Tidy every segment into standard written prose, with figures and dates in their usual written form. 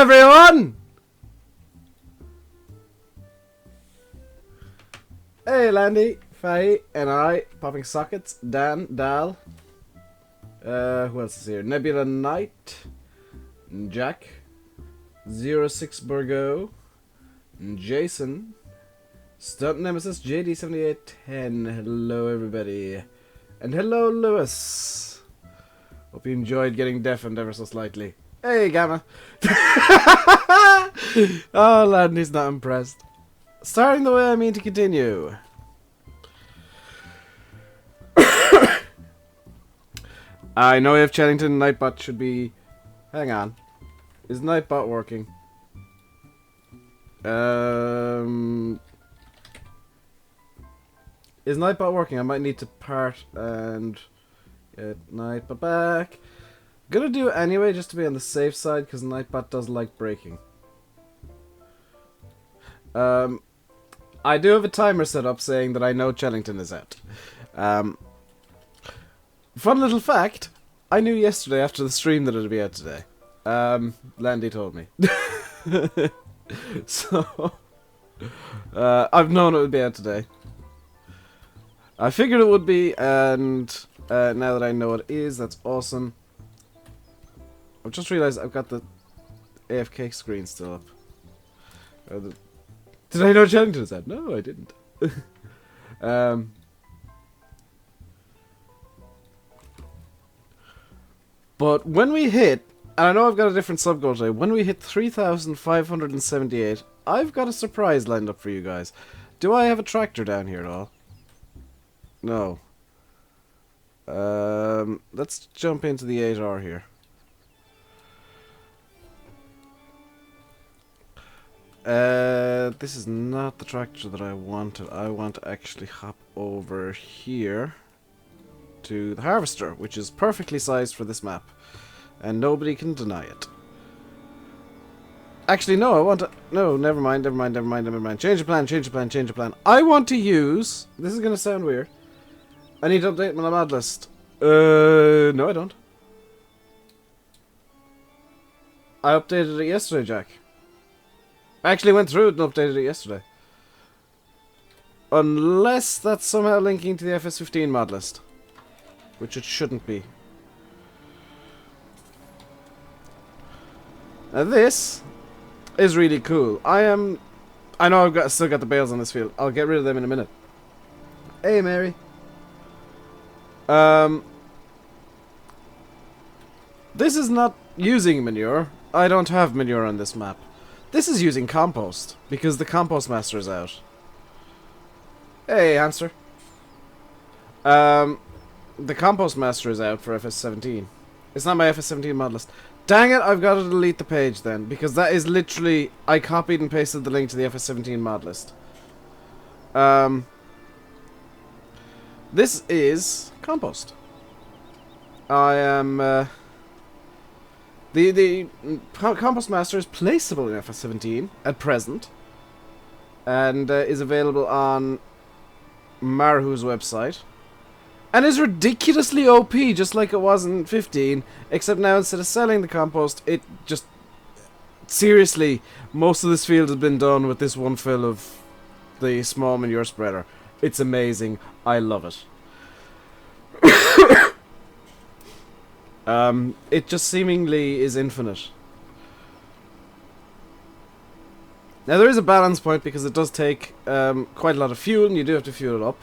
everyone! Hey, Landy, Faye, and I, popping sockets. Dan, Dal. Who else is here? Nebula Knight, Jack, 06 Burgo, Jason, Stunt Nemesis, JD7810. Hello, everybody. And hello, Lewis. Hope you enjoyed getting deafened ever so slightly. Hey, Gamma. Oh, Landy's not impressed. Starting the way I mean to continue. I know if Chellington Nightbot should be... Hang on. Is Nightbot working? Is Nightbot working? I might need to part and get Nightbot back. Gonna do it anyway just to be on the safe side because Nightbot does like breaking. I do have a timer set up saying that I know Chellington is out. Fun little fact, I knew yesterday after the stream that it would be out today. Landy told me. So, I've known it would be out today. I figured it would be, and now that I know it is, that's awesome. I've just realised I've got the AFK screen still up. Did I know Chellington is out? No, I didn't. But when we hit, and I know I've got a different sub goal today, when we hit 3,578, I've got a surprise lined up for you guys. Do I have a tractor down here at all? No. Let's jump into the 8R here. This is not the tractor that I wanted. I want to actually hop over here to the harvester, which is perfectly sized for this map, and nobody can deny it. Actually, no, I want to... No, never mind. Change the plan. I want to use... This is going to sound weird. I need to update my mod list. No, I don't. I updated it yesterday, Jack. I actually went through it and updated it yesterday. Unless that's somehow linking to the FS15 mod list. Which it shouldn't be. Now this is really cool. I know I've still got the bales on this field. I'll get rid of them in a minute. Hey, Mary. This is not using manure. I don't have manure on this map. This is using compost, because the compost master is out. Hey, hamster. The compost master is out for FS17. It's not my FS17 mod list. Dang it, I've got to delete the page then, because that is literally... I copied and pasted the link to the FS17 mod list. This is compost. I am... The Compost Master is placeable in FS17 at present, and is available on Marhu's website, and is ridiculously OP, just like it was in 15, except now instead of selling the compost, it just... Seriously, most of this field has been done with this one fill of the small manure spreader. It's amazing. I love it. It just seemingly is infinite. Now there is a balance point because it does take quite a lot of fuel, and you do have to fuel it up.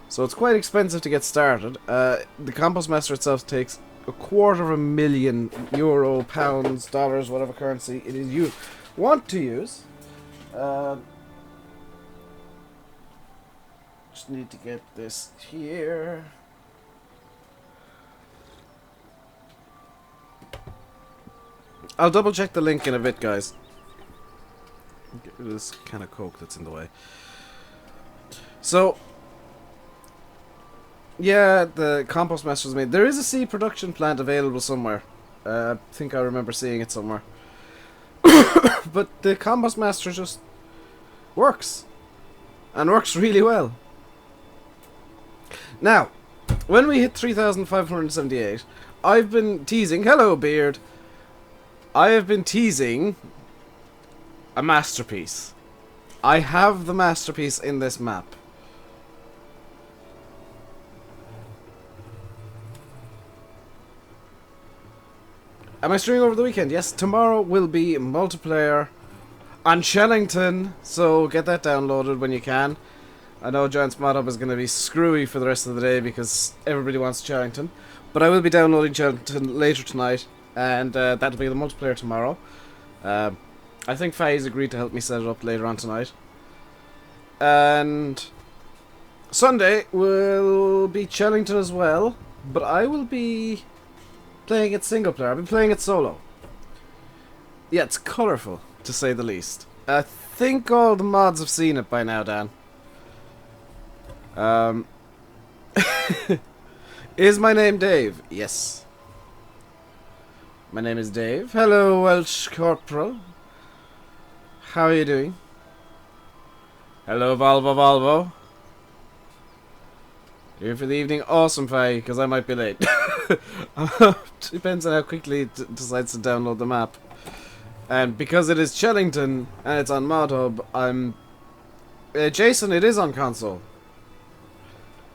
So it's quite expensive to get started. The Compost Master itself takes €250,000, pounds, dollars, whatever currency it is you want to use. Just need to get this here. I'll double check the link in a bit, guys. Get rid of this kind of coke that's in the way. So, yeah, the compost master is made. There is a seed production plant available somewhere. I think I remember seeing it somewhere. But the compost master just works. And works really well. Now, when we hit 3,578, I've been teasing, hello Beard, I have been teasing a masterpiece. I have the masterpiece in this map. Am I streaming over the weekend? Yes, tomorrow will be multiplayer on Shellington, so get that downloaded when you can. I know Giants Mod Hub is going to be screwy for the rest of the day because everybody wants Shellington, but I will be downloading Shellington later tonight, and that'll be the multiplayer tomorrow. I think Faye's agreed to help me set it up later on tonight. And Sunday will be Shellington as well, but I will be playing it single player. I've been playing it solo. Yeah, it's colourful, to say the least. I think all the mods have seen it by now, Dan. Is my name Dave? Yes. My name is Dave. Hello, Welsh Corporal. How are you doing? Hello, Volvo. Here for the evening? Awesome, Faye, because I might be late. Depends on how quickly it decides to download the map. And because it is Shellington and it's on Mod Hub, I'm... Jason, it is on console.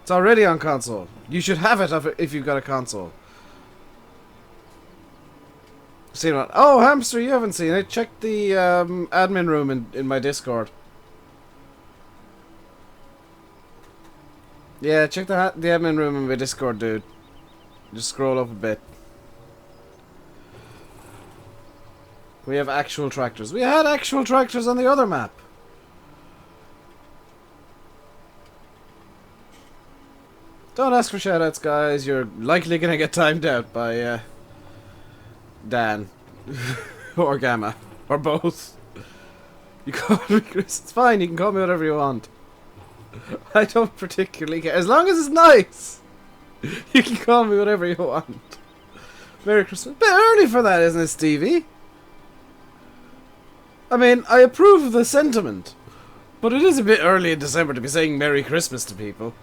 It's already on console. You should have it if you've got a console. Seen what? Oh, Hamster, you haven't seen it. Check the admin room in my Discord. Yeah, check the admin room in my Discord, dude. Just scroll up a bit. We have actual tractors. We had actual tractors on the other map. Don't ask for shoutouts, guys. You're likely gonna get timed out by Dan or Gamma or both. You call me Chris. It's fine. You can call me whatever you want. I don't particularly care. As long as it's nice. You can call me whatever you want. Merry Christmas. A bit early for that, isn't it, Stevie? I mean, I approve of the sentiment. But it is a bit early in December to be saying Merry Christmas to people.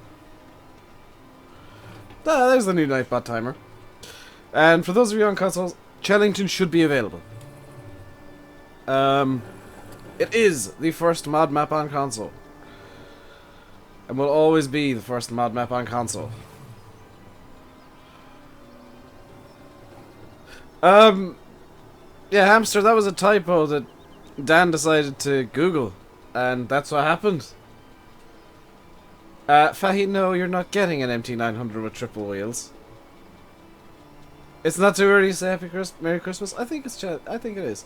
Ah, there's the new Nightbot timer. And for those of you on consoles, Shellington should be available. It is the first mod map on console. And will always be the first mod map on console. Yeah, Hamster, that was a typo that Dan decided to Google. And that's what happened. Fahi, no, you're not getting an MT900 with triple wheels. It's not too early to say Merry Christmas. I think it is.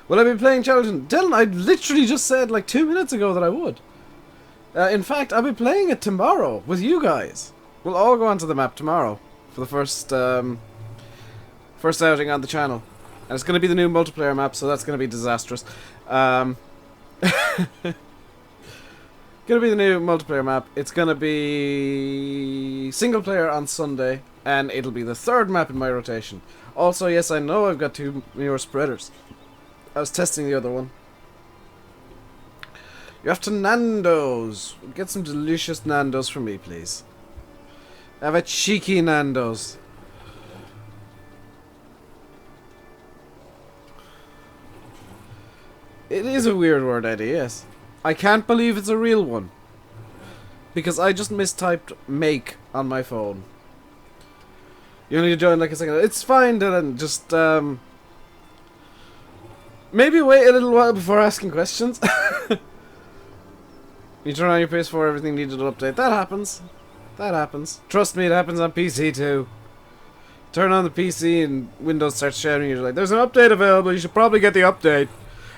Will I be playing Shellington? Dylan, I literally just said like 2 minutes ago that I would. In fact, I'll be playing it tomorrow with you guys. We'll all go onto the map tomorrow for the first outing on the channel. And it's going to be the new multiplayer map, so that's going to be disastrous. Gonna be the new multiplayer map. It's gonna be single player on Sunday, and it'll be the third map in my rotation. Also, yes, I know I've got 2 newer spreaders. I was testing the other one. You're off to Nando's. Get some delicious Nando's for me, please. Have a cheeky Nando's. It is a weird word, Eddie, yes. I can't believe it's a real one. Because I just mistyped make on my phone. You only joined like a second. It's fine, Dylan. Just, maybe wait a little while before asking questions. You turn on your PS4, everything needed an update. That happens. That happens. Trust me, it happens on PC too. Turn on the PC and Windows starts shouting. You're like, there's an update available. You should probably get the update.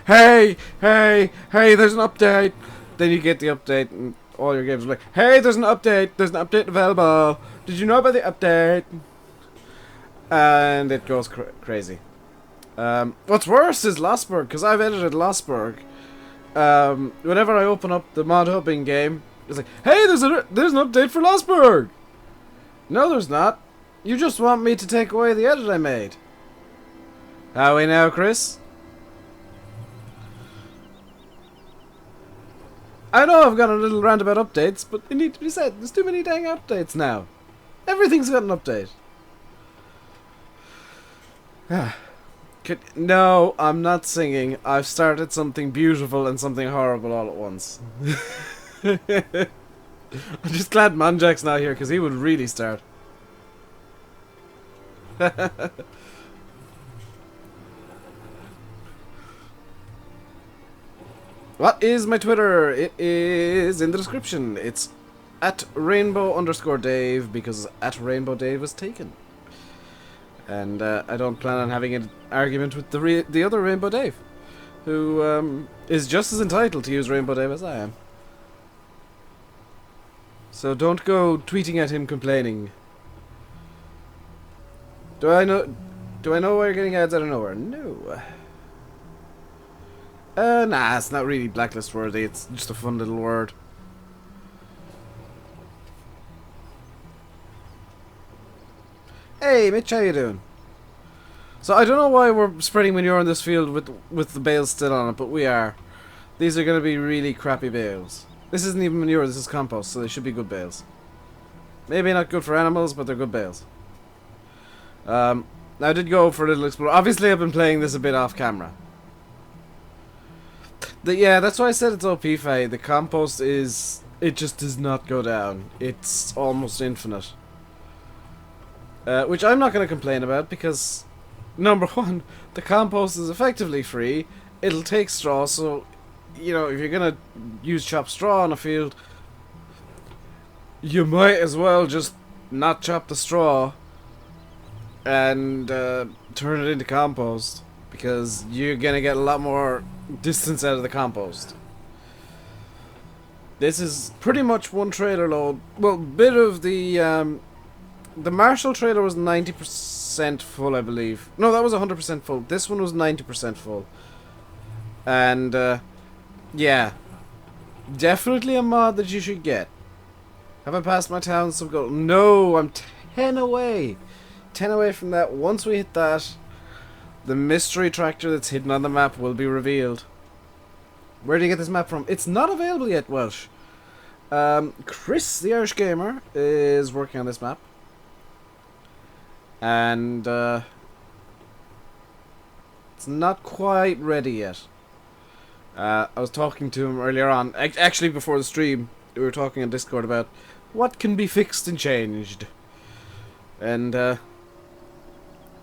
Hey, there's an update. Then you get the update and all your games are like, hey, there's an update available. Did you know about the update? And it goes crazy. What's worse is Lostberg, because I've edited Lostberg. Whenever I open up the mod hub in game, it's like, hey, there's an update for Lostberg. No, there's not. You just want me to take away the edit I made. How now, Chris? I know I've got a little rant about updates, but it needs to be said. There's too many dang updates now. Everything's got an update. No, I'm not singing. I've started something beautiful and something horrible all at once. I'm just glad Manjak's not here, because he would really start. What is my Twitter? It is in the description. It's at rainbow_Dave, because at Rainbow Dave was taken. And I don't plan on having an argument with the other Rainbow Dave, who is just as entitled to use Rainbow Dave as I am. So don't go tweeting at him complaining. Do I know why you're getting ads out of nowhere? No. Nah, it's not really blacklist worthy. It's just a fun little word. Hey, Mitch, how you doing? So I don't know why we're spreading manure in this field with the bales still on it, but we are. These are going to be really crappy bales. This isn't even manure, this is compost, so they should be good bales. Maybe not good for animals, but they're good bales. Now I did go for a little explore. Obviously I've been playing this a bit off camera. Yeah, that's why I said it's OP, Faye. The compost is... It just does not go down. It's almost infinite. Which I'm not going to complain about, because... Number one, the compost is effectively free. It'll take straw, so... You know, if you're going to use chopped straw on a field... You might as well just not chop the straw and turn it into compost, because you're gonna get a lot more distance out of the compost. This is pretty much one trailer load. Well, bit of the Marshall trailer was 90% full, I believe. No, that was 100% full. This one was 90% full. And yeah, definitely a mod that you should get. Have I passed my town sub goal? No, I'm 10 away. 10 away from that. Once we hit that, the mystery tractor that's hidden on the map will be revealed. Where do you get this map from? It's not available yet, Welsh. Chris, the Irish Gamer, is working on this map. And it's not quite ready yet. I was talking to him earlier on. Actually, before the stream, we were talking on Discord about what can be fixed and changed. And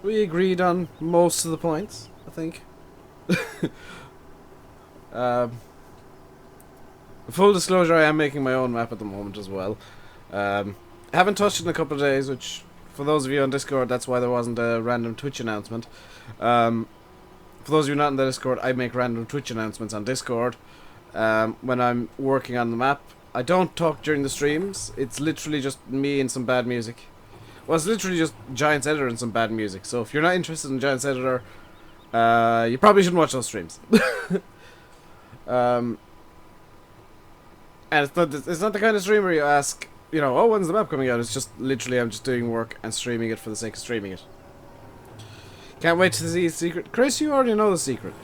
we agreed on most of the points, I think. Full disclosure, I am making my own map at the moment as well. I haven't touched it in a couple of days, which, for those of you on Discord, that's why there wasn't a random Twitch announcement. For those of you not in the Discord, I make random Twitch announcements on Discord when I'm working on the map. I don't talk during the streams. It's literally just me and some bad music. Well, it's literally just Giant's Editor and some bad music. So if you're not interested in Giant's Editor, you probably shouldn't watch those streams. And it's not the kind of stream where you ask, you know, oh, when's the map coming out? It's just literally I'm just doing work and streaming it for the sake of streaming it. Can't wait to see the secret. Chris, you already know the secret.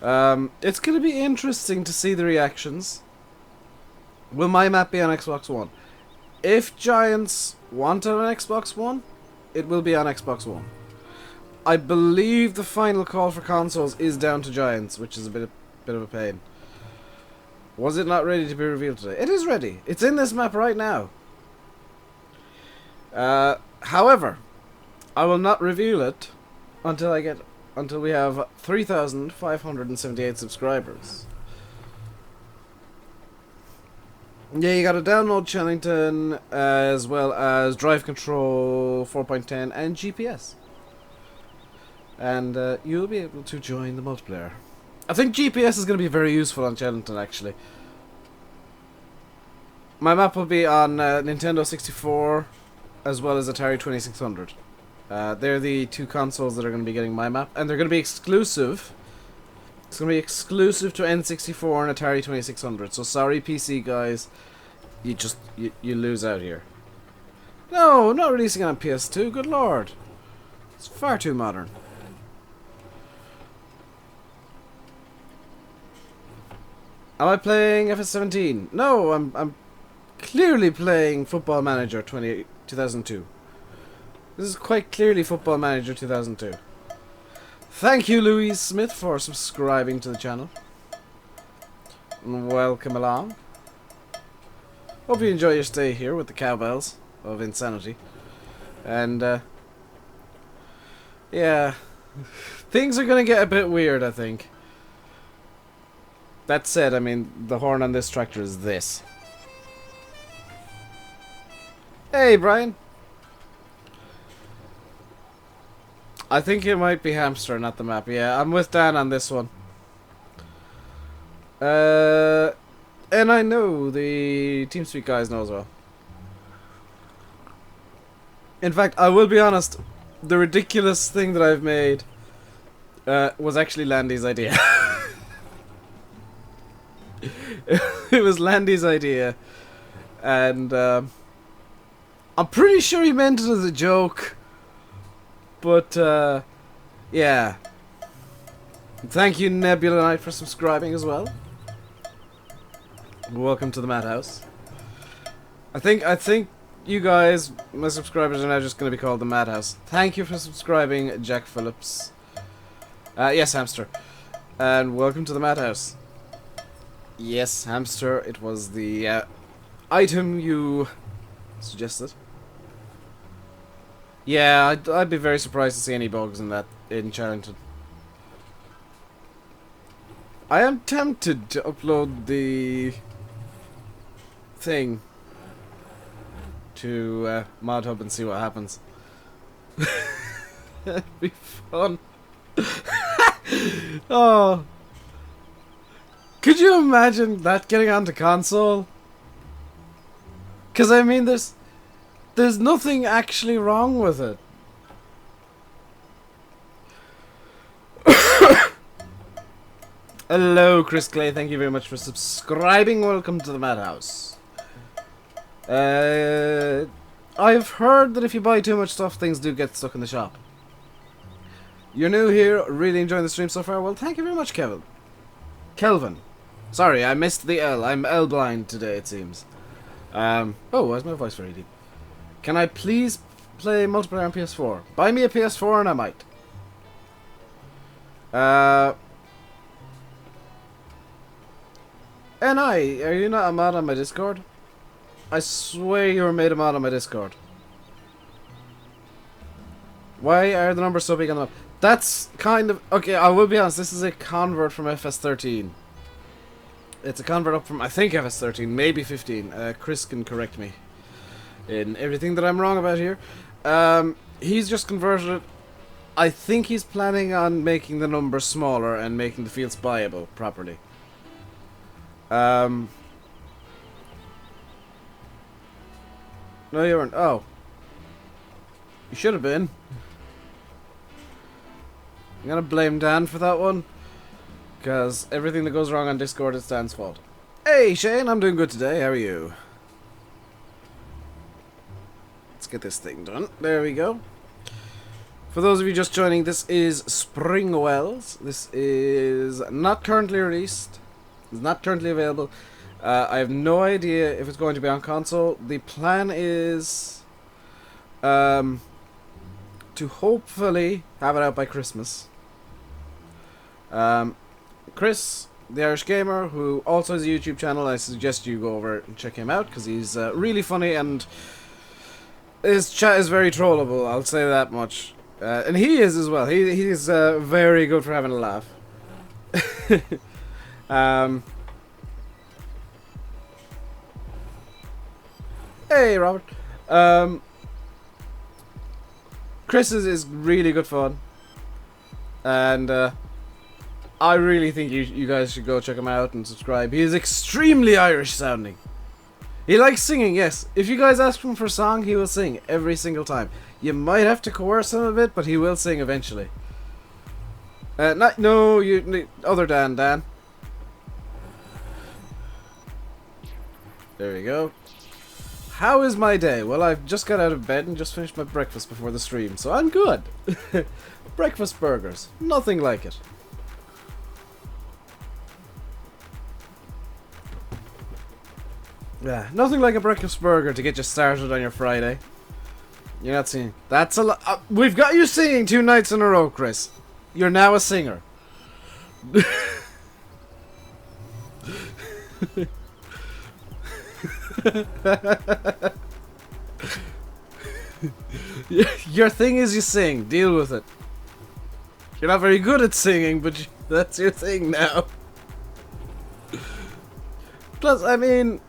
It's going to be interesting to see the reactions. Will my map be on Xbox One? If Giants want it on Xbox One, it will be on Xbox One. I believe the final call for consoles is down to Giants, which is a bit of a pain. Was it not ready to be revealed today? It is ready. It's in this map right now. However, I will not reveal it until we have 3,578 subscribers. Yeah, you gotta download Chellington, as well as Drive Control 4.10 and GPS. And you'll be able to join the multiplayer. I think GPS is going to be very useful on Chellington, actually. My map will be on Nintendo 64, as well as Atari 2600. They're the two consoles that are going to be getting my map, and they're going to be exclusive. It's going to be exclusive to N64 and Atari 2600. So sorry, PC guys, you lose out here. No, not releasing it on PS2. Good lord, it's far too modern. Am I playing FS17? No, I'm clearly playing Football Manager 2002. This is quite clearly Football Manager 2002. Thank you, Louise Smith, for subscribing to the channel. And welcome along. Hope you enjoy your stay here with the cowbells of insanity. And, yeah. Things are gonna get a bit weird, I think. That said, I mean, the horn on this tractor is this. Hey, Brian. I think it might be Hamster, not the map. Yeah, I'm with Dan on this one. And I know the TeamSpeak guys know as well. In fact, I will be honest, the ridiculous thing that I've made was actually Landy's idea. It was Landy's idea, and I'm pretty sure he meant it as a joke, but yeah. Thank you, Nebula Knight, for subscribing as well. Welcome to the Madhouse. I think you guys, my subscribers, are now just going to be called the Madhouse. Thank you for subscribing, Jack Phillips. Yes, Hamster. And welcome to the Madhouse. Yes, Hamster, it was the item you suggested. Yeah, I'd be very surprised to see any bugs in that in Charrington. I am tempted to upload the thing to ModHub and see what happens. That'd be fun. Oh. Could you imagine that getting onto console? Because I mean, there's nothing actually wrong with it. Hello, Chris Clay. Thank you very much for subscribing. Welcome to the Madhouse. I've heard that if you buy too much stuff, things do get stuck in the shop. You're new here, really enjoying the stream so far? Well, thank you very much, Kevin. Kelvin. Sorry, I missed the L. I'm L blind today, it seems. Oh, why is my voice very deep? Can I please play multiplayer on PS4? Buy me a PS4 and I might. NI, are you not a mod on my Discord? I swear you were made a mod on my Discord. Why are the numbers so big on the map? That's kind of... Okay, I will be honest, this is a convert from FS13. It's a convert up from, I think, FS13, maybe 15. Chris can correct me in everything that I'm wrong about here. He's just converted it. I think he's planning on making the numbers smaller and making the fields buyable properly. No, you weren't. Oh. You should have been. I'm gonna blame Dan for that one. Because everything that goes wrong on Discord is Dan's fault. Hey, Shane, I'm doing good today. How are you? Let's get this thing done. There we go. For those of you just joining, this is Springwells. This is not currently released. It's not currently available. I have no idea if it's going to be on console. The plan is to hopefully have it out by Christmas. Chris, the Irish Gamer, who also has a YouTube channel, I suggest you go over and check him out, because he's really funny and his chat is very trollable, I'll say that much. And he is as well. He's very good for having a laugh. Hey, Robert. Chris is really good fun. And I really think you guys should go check him out and subscribe. He is extremely Irish sounding. He likes singing, yes. If you guys ask him for a song, he will sing every single time. You might have to coerce him a bit, but he will sing eventually. No, other Dan. There we go. How is my day? Well, I've just got out of bed and just finished my breakfast before the stream, so I'm good. Breakfast burgers. Nothing like it. Yeah, nothing like a breakfast burger to get you started on your Friday. You're not singing. That's a lot. We've got you singing 2 nights in a row, Chris. You're now a singer. Your thing is you sing. Deal with it. You're not very good at singing, but that's your thing now. Plus, I mean,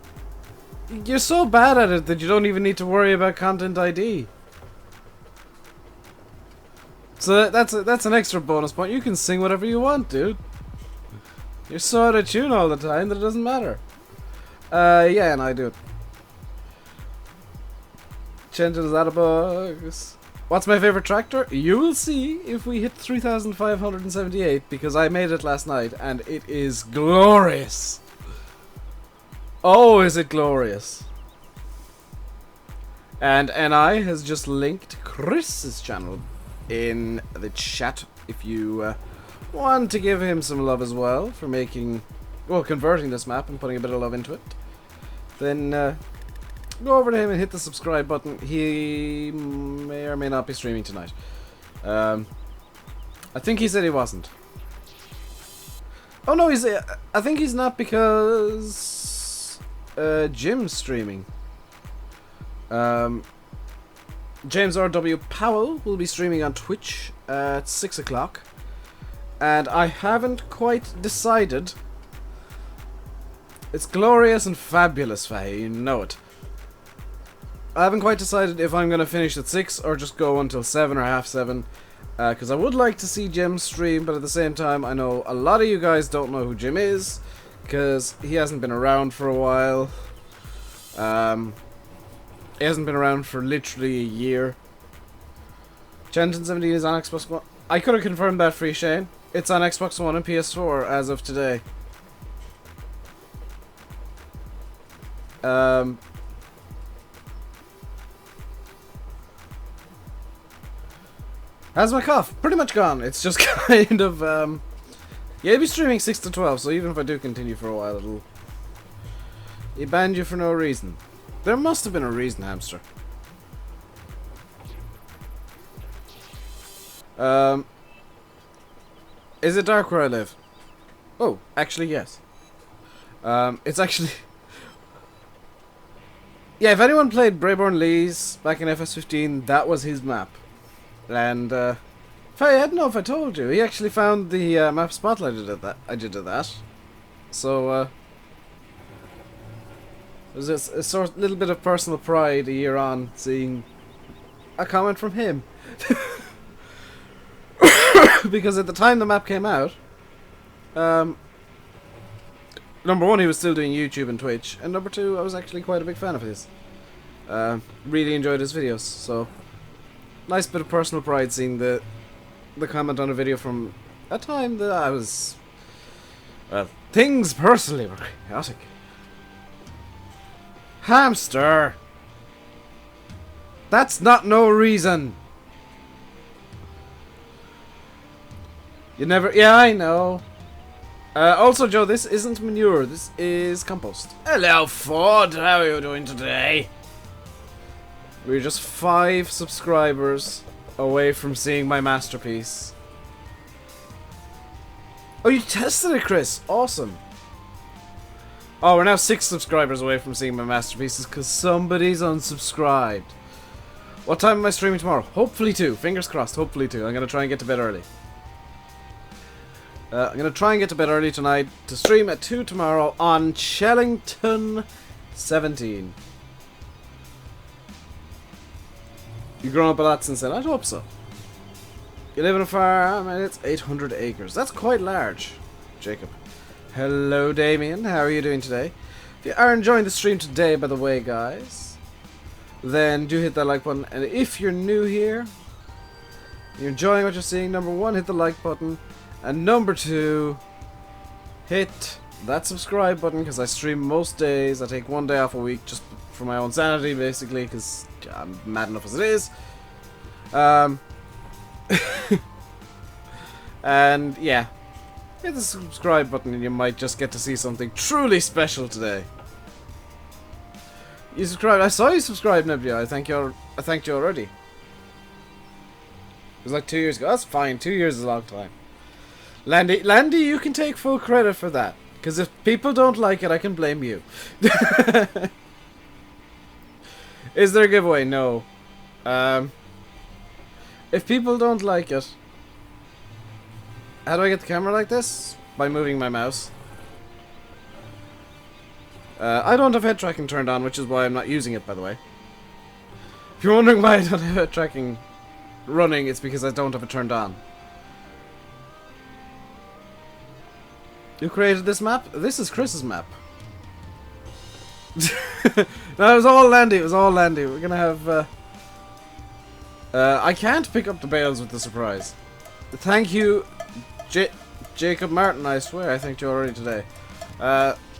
you're so bad at it that you don't even need to worry about content ID. So that's an extra bonus point. You can sing whatever you want, dude. You're so out of tune all the time that it doesn't matter. Yeah, and I do it. Changes out of bugs. What's my favorite tractor? You will see if we hit 3,578 because I made it last night and it is glorious. Oh, is it glorious? And NI has just linked Chris's channel in the chat if you want to give him some love as well for converting this map and putting a bit of love into it. Then go over to him and hit the subscribe button. He may or may not be streaming tonight. I think he said he wasn't. Oh no, I think he's not because Jim's streaming. James R.W. Powell will be streaming on Twitch at 6 o'clock. And I haven't quite decided. It's glorious and fabulous, Faye, you know it. I haven't quite decided if I'm going to finish at 6 or just go until 7 or half 7. Because I would like to see Jim stream, but at the same time, I know a lot of you guys don't know who Jim is. Because he hasn't been around for a while. He hasn't been around for literally a year. Chanton 17 is on Xbox One. I could have confirmed that for you, Shane. It's on Xbox One and PS4 as of today. How's my cough? Pretty much gone. It's just kind of, yeah, I'll be streaming 6 to 12, so even if I do continue for a while, it banned you for no reason. There must have been a reason, hamster. Is it dark where I live? Oh, actually, yes. It's actually... Yeah, if anyone played Brayborn Lee's back in FS15, that was his map. And, I don't know if I told you, he actually found the map spotlighted at that. I did that. So, there's a sort of little bit of personal pride a year on seeing a comment from him. Because at the time the map came out, number one, he was still doing YouTube and Twitch, and number two, I was actually quite a big fan of his. Really enjoyed his videos, so nice bit of personal pride seeing the comment on a video from a time that I was... things personally were chaotic. Hamster! That's not no reason! You never... Yeah, I know. Also, Joe, this isn't manure. This is compost. Hello, Ford. How are you doing today? We're just 5 subscribers away from seeing my masterpiece. Oh, you tested it, Chris. Awesome. Oh, we're now 6 subscribers away from seeing my masterpieces because somebody's unsubscribed. What time am I streaming tomorrow? Hopefully 2. Fingers crossed. Hopefully 2. I'm going to try and get to bed early. I'm going to try and get to bed early tonight to stream at 2 tomorrow on Chellington 17. You grown up a lot since then? I'd hope so. You live in a farm and it's 800 acres. That's quite large, Jacob. Hello, Damien. How are you doing today? If you are enjoying the stream today, by the way, guys, then do hit that like button. And if you're new here, you're enjoying what you're seeing, number 1, hit the like button. And number 2, hit that subscribe button because I stream most days. I take 1 day off a week just for my own sanity, basically, because I'm mad enough as it is. And yeah, hit the subscribe button and you might just get to see something truly special today. You subscribed. I saw you subscribe, Nebula. I thanked you already. was like 2 years ago. That's fine. 2 years is a long time. Landy, you can take full credit for that. Because if people don't like it, I can blame you. Is there a giveaway? No. If people don't like it... How do I get the camera like this? By moving my mouse. I don't have head tracking turned on, which is why I'm not using it, by the way. If you're wondering why I don't have head tracking running, it's because I don't have it turned on. Who created this map? This is Chris's map. No, it was all Landy. It was all Landy. We're gonna have... I can't pick up the bales with the surprise. Thank you, Jacob Martin. I swear I thanked you already today.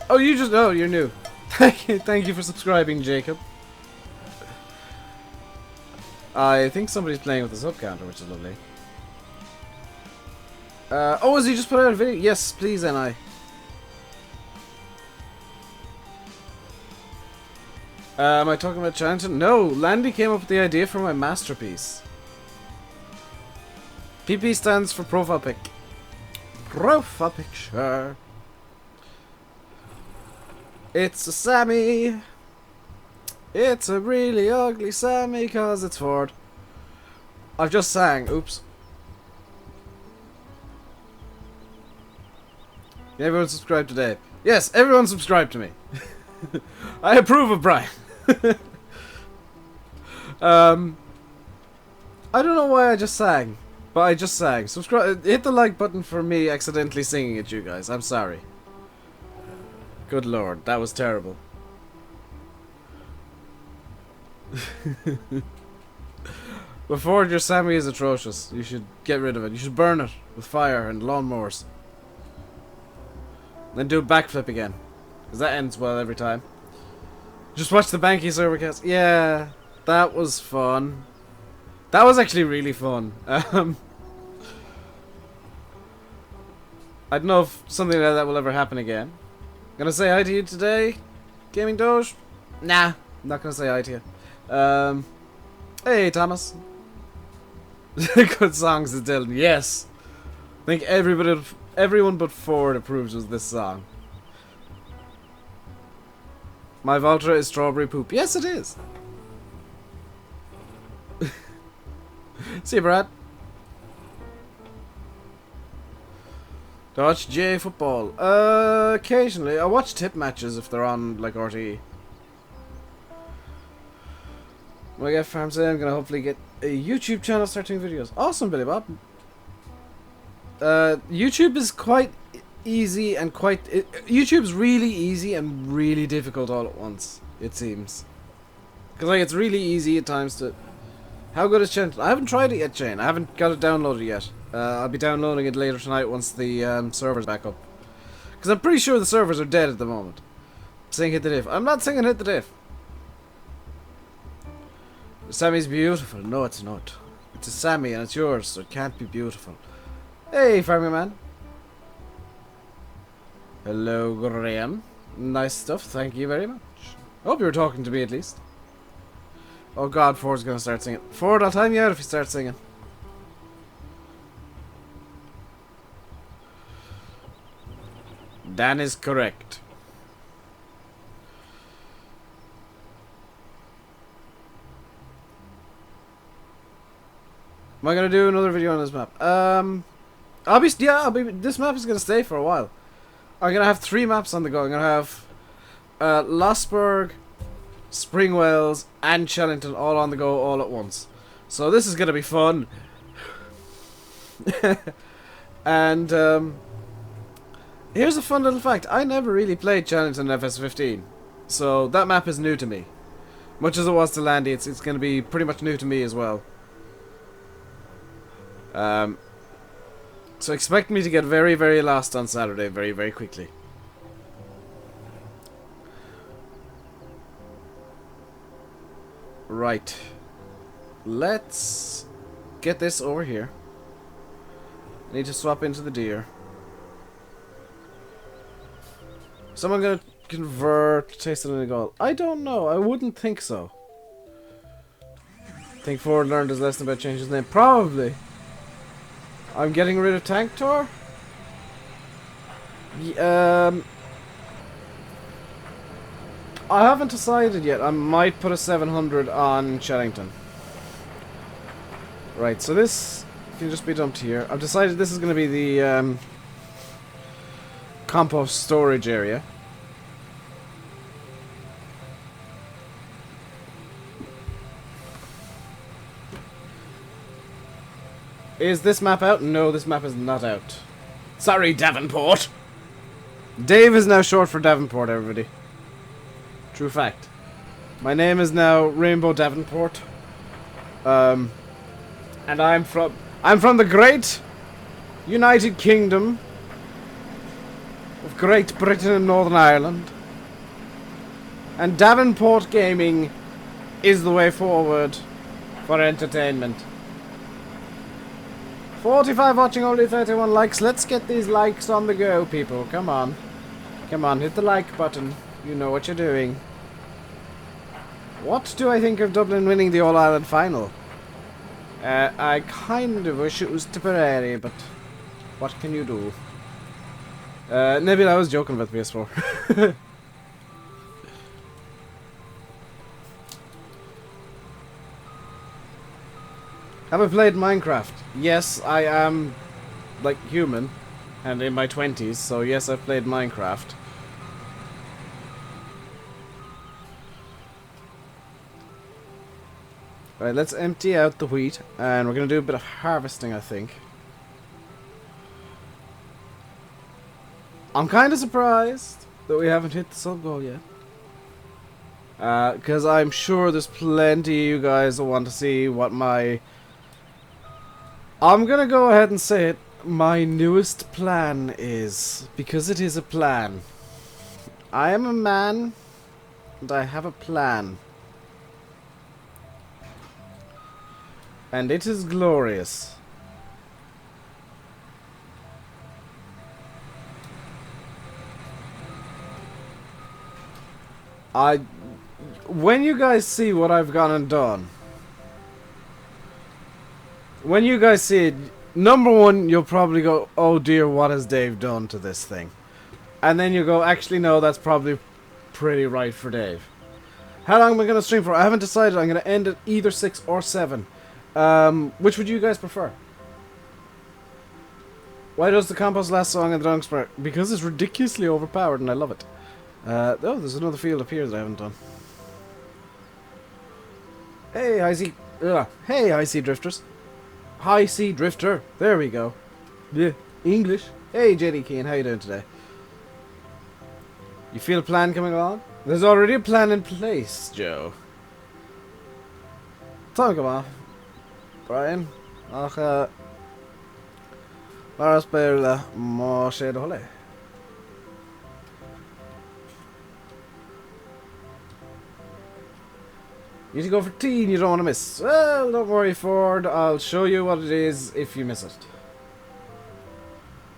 Oh, you just... Oh, you're new. Thank you for subscribing, Jacob. I think somebody's playing with the sub counter, which is lovely. Oh, has he just put out a video? Yes, please, NI. Am I talking about Chanton? No, Landy came up with the idea for my masterpiece. PP stands for profile pic. Profile picture. It's a Sammy. It's a really ugly Sammy cause it's Ford. I've just sang. Oops. Everyone subscribe today. Yes, everyone subscribe to me. I approve of Brian. I don't know why I just sang, but I just sang. Subscribe. Hit the like button for me accidentally singing at you guys. I'm sorry. Good lord, that was terrible. Before your Sammy is atrocious. You should get rid of it. You should burn it with fire and lawnmowers. Then do a backflip again. Because that ends well every time. Just watch the Banky servercast. Yeah, that was fun. That was actually really fun. I don't know if something like that will ever happen again. Gonna say hi to you today, Gaming Doge? Nah, not gonna say hi to you. Hey, Thomas. Good songs to Dylan. Yes. I think everyone but Ford approves of this song. My Valtra is strawberry poop. Yes, it is. See you, Brad. Do I watch J football? Occasionally. I watch tip matches if they're on, like, RTE. When I get farm today, I'm gonna hopefully get a YouTube channel, start doing videos. Awesome, Billy Bob. YouTube is quite easy and YouTube's really easy and really difficult all at once, it seems. Because, like, it's really easy at times to... How good is Chain? I haven't tried it yet, Chain. I haven't got it downloaded yet. I'll be downloading it later tonight once the server's back up. Because I'm pretty sure the servers are dead at the moment. Saying hit the diff. I'm not saying hit the diff. Sammy's beautiful. No, it's not. It's a Sammy and it's yours, so it can't be beautiful. Hey, farming man. Hello, Graham. Nice stuff. Thank you very much. I hope you were talking to me at least. Oh god, Ford's gonna start singing. Ford, I'll time you out if you start singing. Dan is correct. Am I gonna do another video on this map? This map is gonna stay for a while. I'm gonna have 3 maps on the go. I'm gonna have Lossburg, Springwells, and Chellington all on the go all at once. So this is gonna be fun. And here's a fun little fact. I never really played Chellington FS15, so that map is new to me. Much as it was to Landy, it's gonna be pretty much new to me as well. So expect me to get very, very lost on Saturday very, very quickly. Right. Let's get this over here. I need to swap into the deer. Someone gonna convert tasted in a goal? I don't know. I wouldn't think so. Think Ford learned his lesson about changing his name? Probably. I'm getting rid of Tank Tour. I haven't decided yet. I might put a 700 on Chellington. Right, so this can just be dumped here. I've decided this is going to be the compost storage area. Is this map out? No, this map is not out. Sorry, Davenport! Dave is now short for Davenport, everybody. True fact. My name is now Rainbow Davenport. And I'm from the great United Kingdom of Great Britain and Northern Ireland. And Davenport Gaming is the way forward for entertainment. 45 watching, only 31 likes. Let's get these likes on the go, people. Come on. Come on, hit the like button. You know what you're doing. What do I think of Dublin winning the All-Ireland final? I kind of wish it was Tipperary, but what can you do? Nebula, I was joking about PS4. Have I played Minecraft? Yes, I am, like, human, and in my 20s, so yes, I've played Minecraft. Right, let's empty out the wheat, and we're going to do a bit of harvesting, I think. I'm kind of surprised that we haven't hit the sub goal yet. Because I'm sure there's plenty of you guys that want to see what my... I'm gonna go ahead and say it. My newest plan is, because it is a plan. I am a man, and I have a plan. And it is glorious. When you guys see what I've gone and done, when you guys see it, number one, you'll probably go, oh dear, what has Dave done to this thing? And then you go, actually no, that's probably pretty right for Dave. How long am I going to stream for? I haven't decided. I'm going to end at either 6 or 7. Which would you guys prefer? Why does the compost last so long and the dung sprout? Because it's ridiculously overpowered and I love it. Oh, there's another field up here that I haven't done. Hey, High Sea Drifters. High Sea Drifter. There we go. Yeah, English. Hey, JD Keane, how you doing today? You feel a plan coming along? There's already a plan in place, Joe. Talk about Brian. Ach, bara spela Marche de Holle. You need to go for tea and you don't want to miss. Well, don't worry, Ford. I'll show you what it is if you miss it.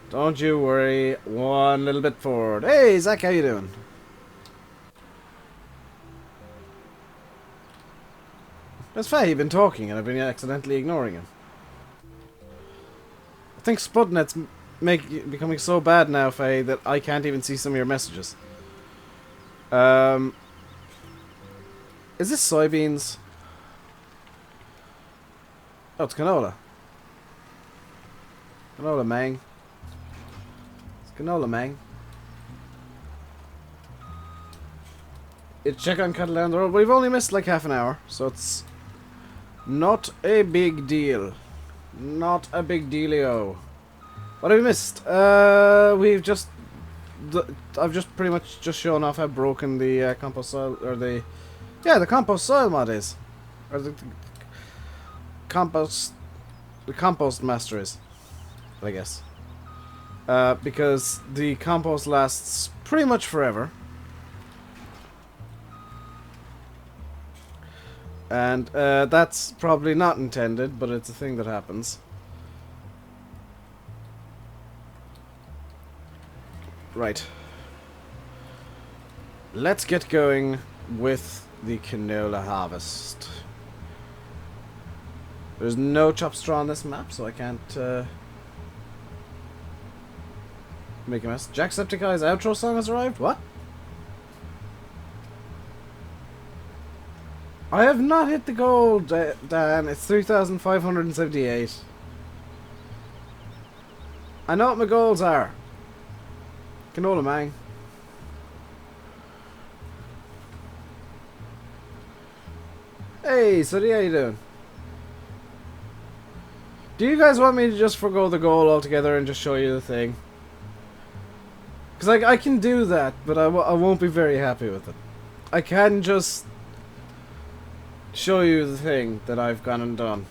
Don't you worry. One little bit forward. Hey, Zach, how you doing? That's fair, you've been talking and I've been accidentally ignoring him. I think Spudnet's becoming so bad now, Faye, that I can't even see some of your messages. Is this soybeans? Oh, it's canola. Canola, mang. It's canola, mang. Check on cattle down the road. We've only missed like half an hour, so it's not a big deal. Not a big dealio. What have we missed? We've just... I've just pretty much just shown off how broken the compost soil, or the... Yeah, the compost soil mod is. Or the compost master is, I guess. Because the compost lasts pretty much forever. And that's probably not intended, but it's a thing that happens. Right. Let's get going with the canola harvest. There's no chop straw on this map, so I can't Make a mess. Jacksepticeye's outro song has arrived? What? I have not hit the goal, Dan. It's 3,578. I know what my goals are. Canola mang. Hey, Suddy, how you doing? Do you guys want me to just forgo the goal altogether and just show you the thing? Because I can do that, but I won't be very happy with it. I can just show you the thing that I've gone and done.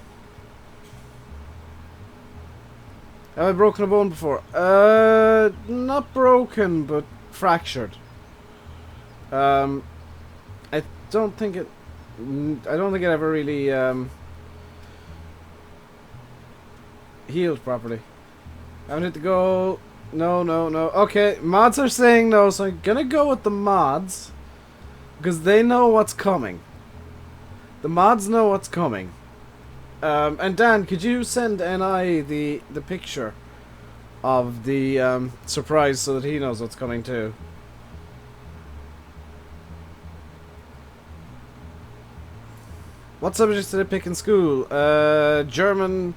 Have I broken a bone before? Not broken, but fractured. I don't think it ever really healed properly. I haven't hit the goal. No. Okay, mods are saying no, so I'm gonna go with the mods because they know what's coming. The mods know what's coming. And Dan, could you send NI the picture of the surprise so that he knows what's coming too? What subjects did I pick in school? German.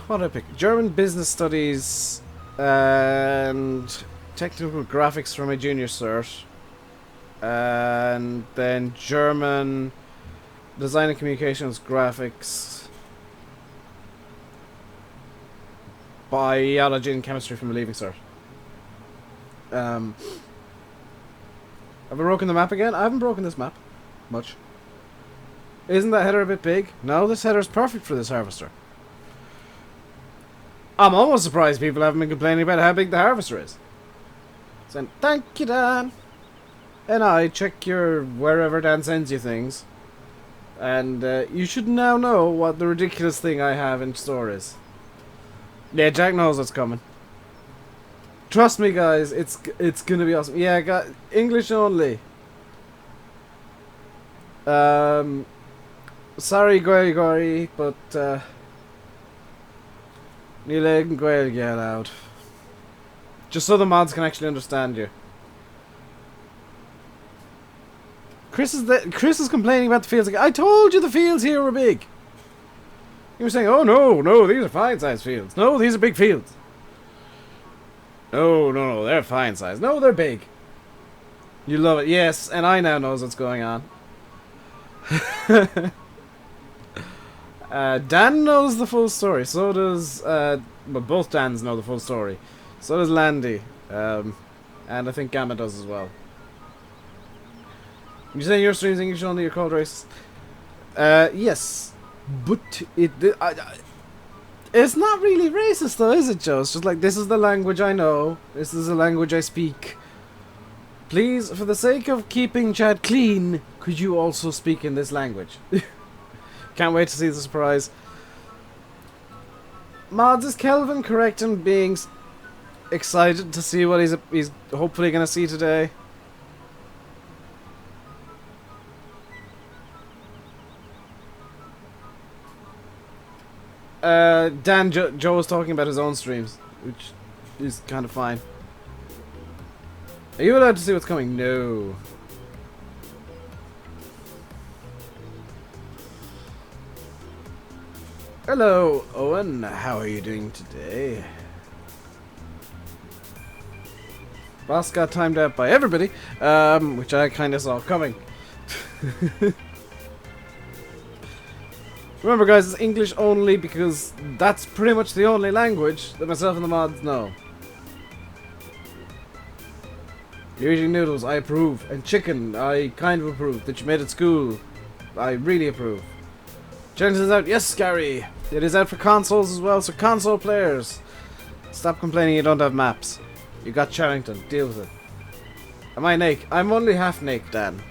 What did I pick? German Business Studies and Technical Graphics for my junior cert. And then German Design and Communications Graphics, Biology and Chemistry from a leaving cert. Have I broken the map again? I haven't broken this map much. Isn't that header a bit big? No, this header is perfect for this harvester. I'm almost surprised people haven't been complaining about how big the harvester is. So, thank you, Dan. And I check your wherever Dan sends you things. And you should now know what the ridiculous thing I have in store is. Yeah, Jack knows what's coming. Trust me, guys, it's gonna be awesome. Yeah, got English only. Sorry, Gory, but Níl an Gaeilge allowed. Just so the mods can actually understand you. Chris is complaining about the fields again. I told you the fields here were big. You were saying, oh no, these are fine sized fields. No, these are big fields. No, they're fine sized. No, they're big. You love it. Yes, and I now knows what's going on. Dan knows the full story. So does, well, both Dans know the full story. So does Landy. And I think Gamma does as well. You saying your stream's English only, you're called racist? Yes. But it's not really racist though, is it, Joe? It's just like, this is the language I know. This is the language I speak. Please, for the sake of keeping chat clean, could you also speak in this language? Can't wait to see the surprise. Mods, is Kelvin correct in being excited to see what he's hopefully going to see today? Dan, Joe was talking about his own streams, which is kind of fine. Are you allowed to see what's coming? No. Hello, Owen. How are you doing today? Boss got timed out by everybody, which I kind of saw coming. Remember, guys, it's English only because that's pretty much the only language that myself and the mods know. You're eating noodles, I approve. And chicken, I kind of approve. That you made at school, I really approve. Genesis out, yes, Gary. It is out for consoles as well, so console players, stop complaining you don't have maps. You got Charrington, deal with it. Am I naked? I'm only half naked, Dan.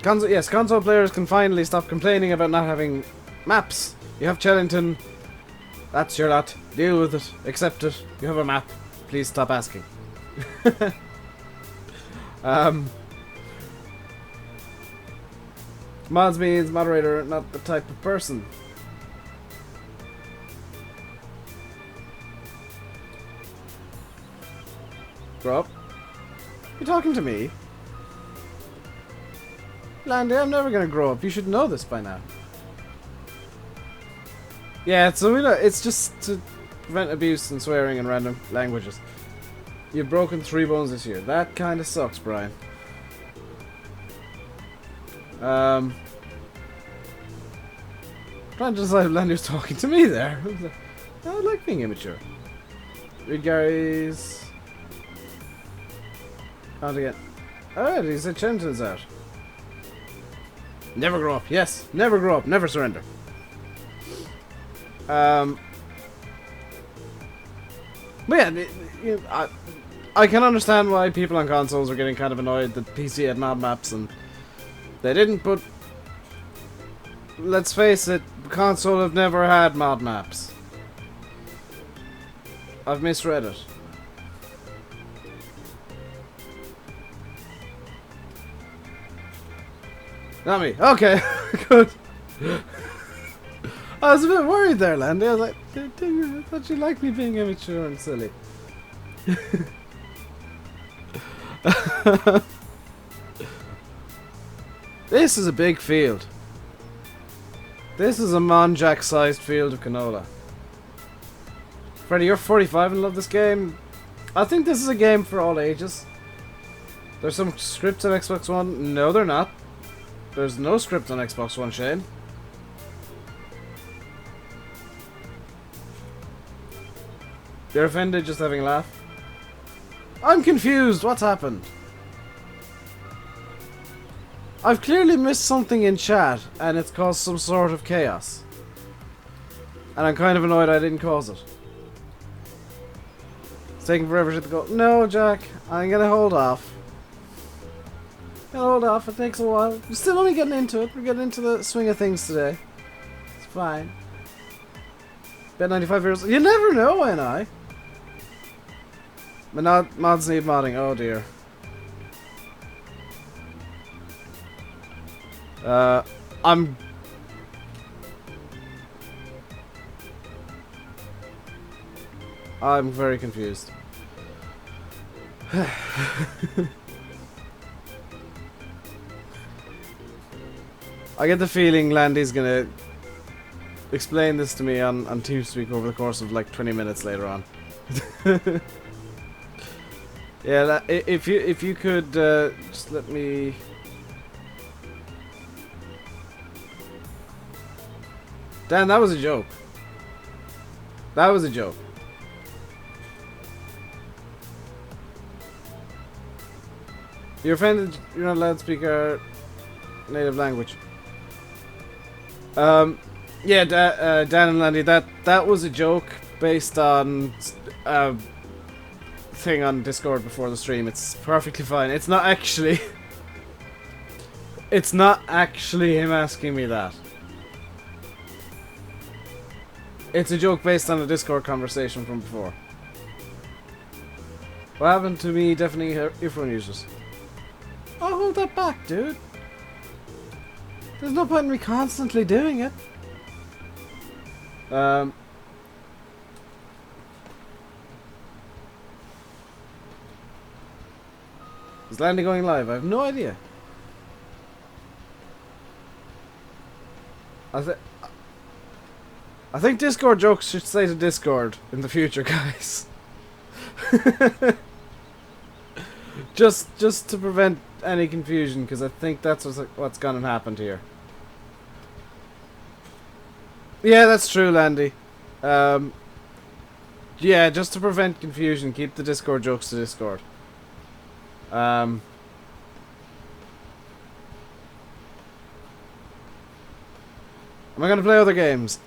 Console players can finally stop complaining about not having maps. You have Chellington. That's your lot. Deal with it. Accept it. You have a map. Please stop asking. Mods means moderator, not the type of person. Grow up. You talking to me? Landy, I'm never gonna grow up. You should know this by now. Yeah, so it's just to prevent abuse and swearing in random languages. You've broken 3 bones this year. That kind of sucks, Brian. Trying to decide if Landy was talking to me there. I like being immature. Read Gary's... Count again. Alright, he's a sentence out. Never grow up. Yes, never grow up. Never surrender. But yeah, I can understand why people on consoles are getting kind of annoyed that PC had mod maps and they didn't, but let's face it, console have never had mod maps. I've misread it. Not me. Okay, good. I was a bit worried there, Landy. I was like, I thought you liked me being immature and silly. This is a big field. This is a Monjack-sized field of canola. Freddy, you're 45 and love this game. I think this is a game for all ages. There's some scripts on Xbox One. No, they're not. There's no script on Xbox One, Shane. You're offended, just having a laugh? I'm confused. What's happened? I've clearly missed something in chat, and it's caused some sort of chaos. And I'm kind of annoyed I didn't cause it. It's taking forever to go. No, Jack. I'm gonna hold off. Hold off. It takes a while. We're still only getting into it. We're getting into the swing of things today. It's fine. Bet 95 euros. You never know, N.I. But not mods need modding. Oh dear. I'm very confused. I get the feeling Landy's gonna explain this to me on TeamSpeak over the course of like 20 minutes later on. Yeah, if you could just let me. Dan, that was a joke. That was a joke. You're offended you're not allowed to speak our native language. Yeah, Dan and Landy, that was a joke based on a thing on Discord before the stream. It's perfectly fine. It's not actually... It's not actually him asking me that. It's a joke based on a Discord conversation from before. What happened to me deafening earphone users? I'll hold that back, dude. There's no point in me constantly doing it. Is Landy going live? I have no idea. I think Discord jokes should stay to Discord in the future, guys. just to prevent any confusion, because I think that's what's gonna happen here. Yeah, that's true, Landy. Yeah, just to prevent confusion, keep the Discord jokes to Discord. Am I gonna play other games?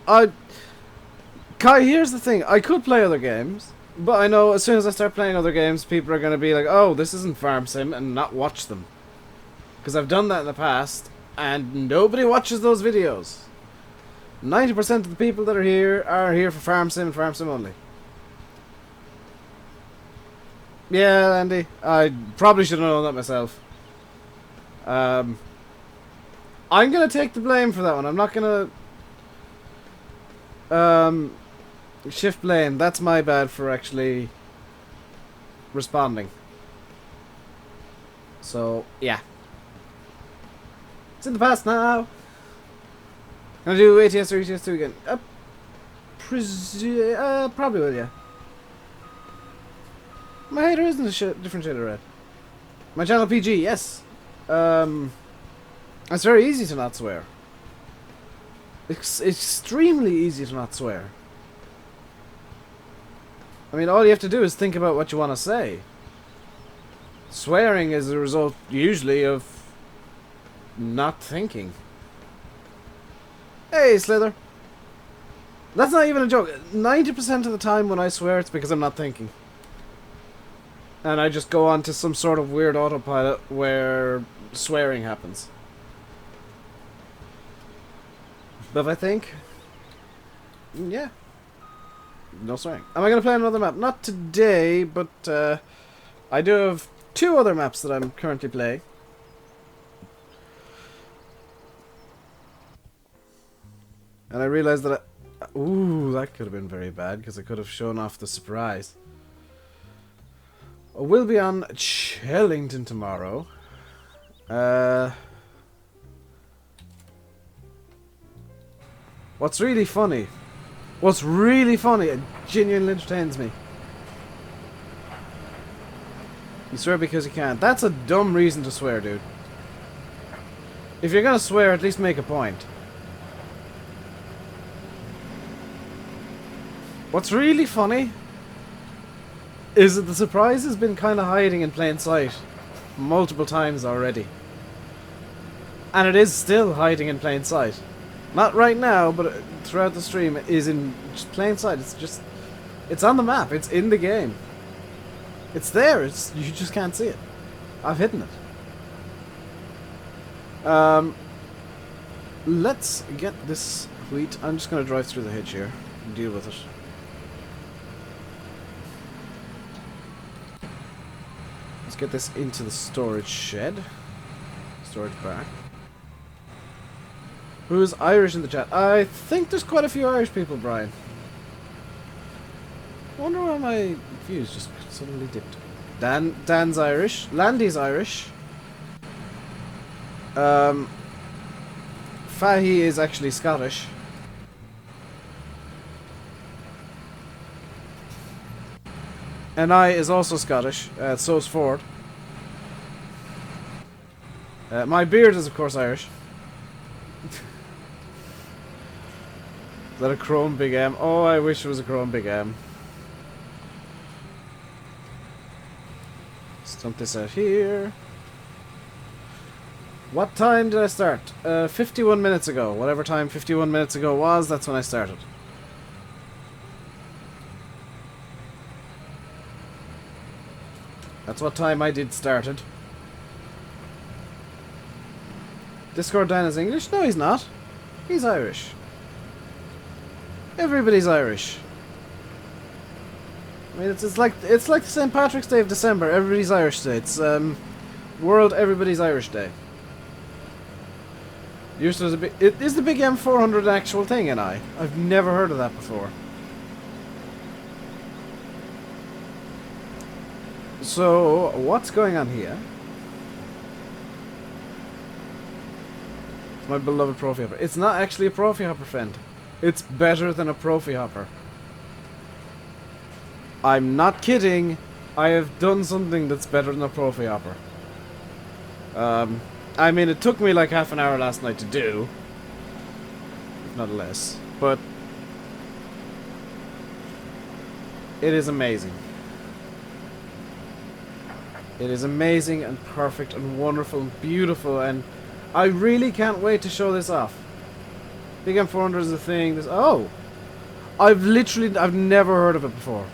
Kai, here's the thing. I could play other games, but I know as soon as I start playing other games, people are gonna be like, "Oh, this isn't Farm Sim," and not watch them. Because I've done that in the past, and nobody watches those videos. 90% of the people that are here for Farm Sim and Farm Sim only. Yeah, Andy, I probably should have known that myself. I'm gonna take the blame for that one. I'm not gonna shift blame. That's my bad for actually responding. So, yeah. It's in the past now. Can I do ATS or ETS 2 again? Probably will, yeah. My hater isn't a different shade of red. My channel PG, yes. It's very easy to not swear. It's extremely easy to not swear. I mean, all you have to do is think about what you want to say. Swearing is a result, usually, of not thinking. Hey, Slither. That's not even a joke. 90% of the time when I swear, it's because I'm not thinking. And I just go on to some sort of weird autopilot where swearing happens. But if I think, yeah, no swearing. Am I going to play another map? Not today, but I do have 2 other maps that I'm currently playing. And I realized that ooh, that could have been very bad, because I could have shown off the surprise. We'll be on Chellington tomorrow. What's really funny, it genuinely entertains me. You swear because you can. That's a dumb reason to swear, dude. If you're gonna swear, at least make a point. What's really funny is that the surprise has been kind of hiding in plain sight multiple times already. And it is still hiding in plain sight. Not right now, but throughout the stream it is in just plain sight. It's on the map. It's in the game. It's there. You just can't see it. I've hidden it. Let's get this wheat. I'm just going to drive through the hitch here and deal with it. Let's get this into the storage shed. Storage bar. Who's Irish in the chat? I think there's quite a few Irish people, Brian. I wonder why my views just suddenly dipped. Dan's Irish. Landy's Irish. Fahy is actually Scottish. And I is also Scottish. So is Ford. My beard is of course Irish. Is that a Chrome Big M? Oh, I wish it was a Chrome Big M. Let's dump this out here. What time did I start? 51 minutes ago. Whatever time 51 minutes ago was, that's when I started. That's what time I did started. Discord Dan is English? No, he's not. He's Irish. Everybody's Irish. I mean, it's like St. Patrick's Day of December. Everybody's Irish Day. It's World Everybody's Irish Day. It is the Big M400 an actual thing, and I've never heard of that before. So what's going on here? It's my beloved Profi Hopper. It's not actually a Profi Hopper, friend. It's better than a Profi Hopper. I'm not kidding. I have done something that's better than a Profi Hopper. I mean, it took me like half an hour last night to do. If not less. But it is amazing. It is amazing and perfect and wonderful and beautiful, and I really can't wait to show this off. Big M400 is a thing. Oh! I've never heard of it before.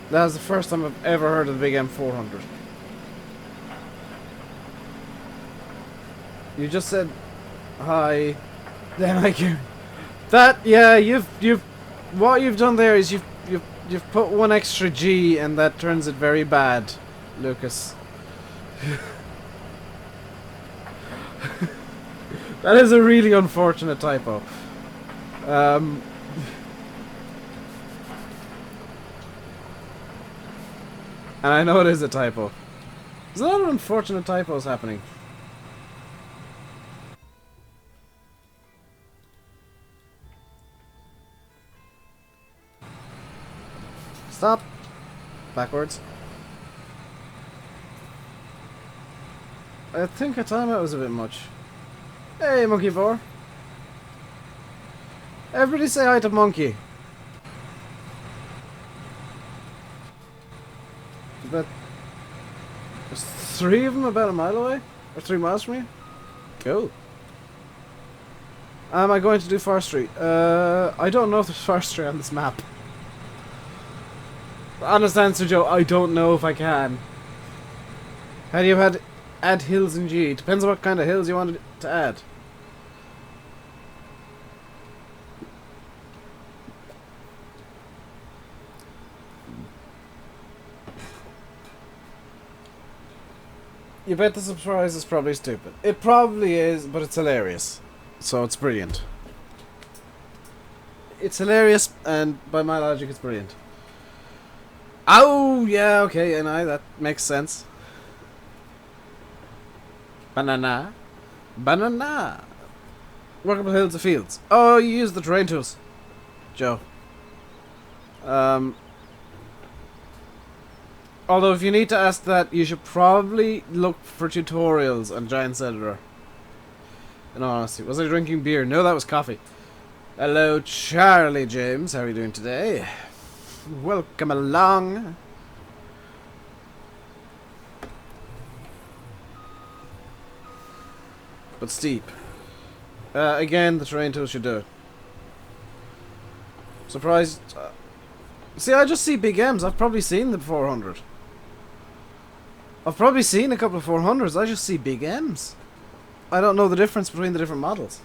That was the first time I've ever heard of the Big M400. You just said hi, then I can. That, yeah, what you've done there is you've put one extra G, and that turns it very bad, Lucas. That is a really unfortunate typo. And I know it is a typo. There's a lot of unfortunate typos happening. Stop. Backwards. I think a timeout was a bit much. Hey, Monkey 4. Everybody say hi to Monkey. But there's 3 of them about a mile away? Or 3 miles from you? Cool. Am I going to do forestry? I don't know if there's forestry on this map. Honest answer, Joe, I don't know if I can. How do you add hills in G? Depends on what kind of hills you wanted to add. You bet the surprise is probably stupid. It probably is, but it's hilarious. So it's brilliant. It's hilarious, and by my logic, it's brilliant. Oh, yeah, okay, and that makes sense. Banana. Banana. Workable hills of fields. Oh, you use the terrain tools, Joe. Although if you need to ask that, you should probably look for tutorials on Giant Editor. In all honesty. Was I drinking beer? No, that was coffee. Hello, Charlie James. How are you doing today? Welcome along. But steep. Again, the terrain tool should do it. Surprised. See, I just see big M's. I've probably seen the 400. I've probably seen a couple of 400s. I just see big M's. I don't know the difference between the different models.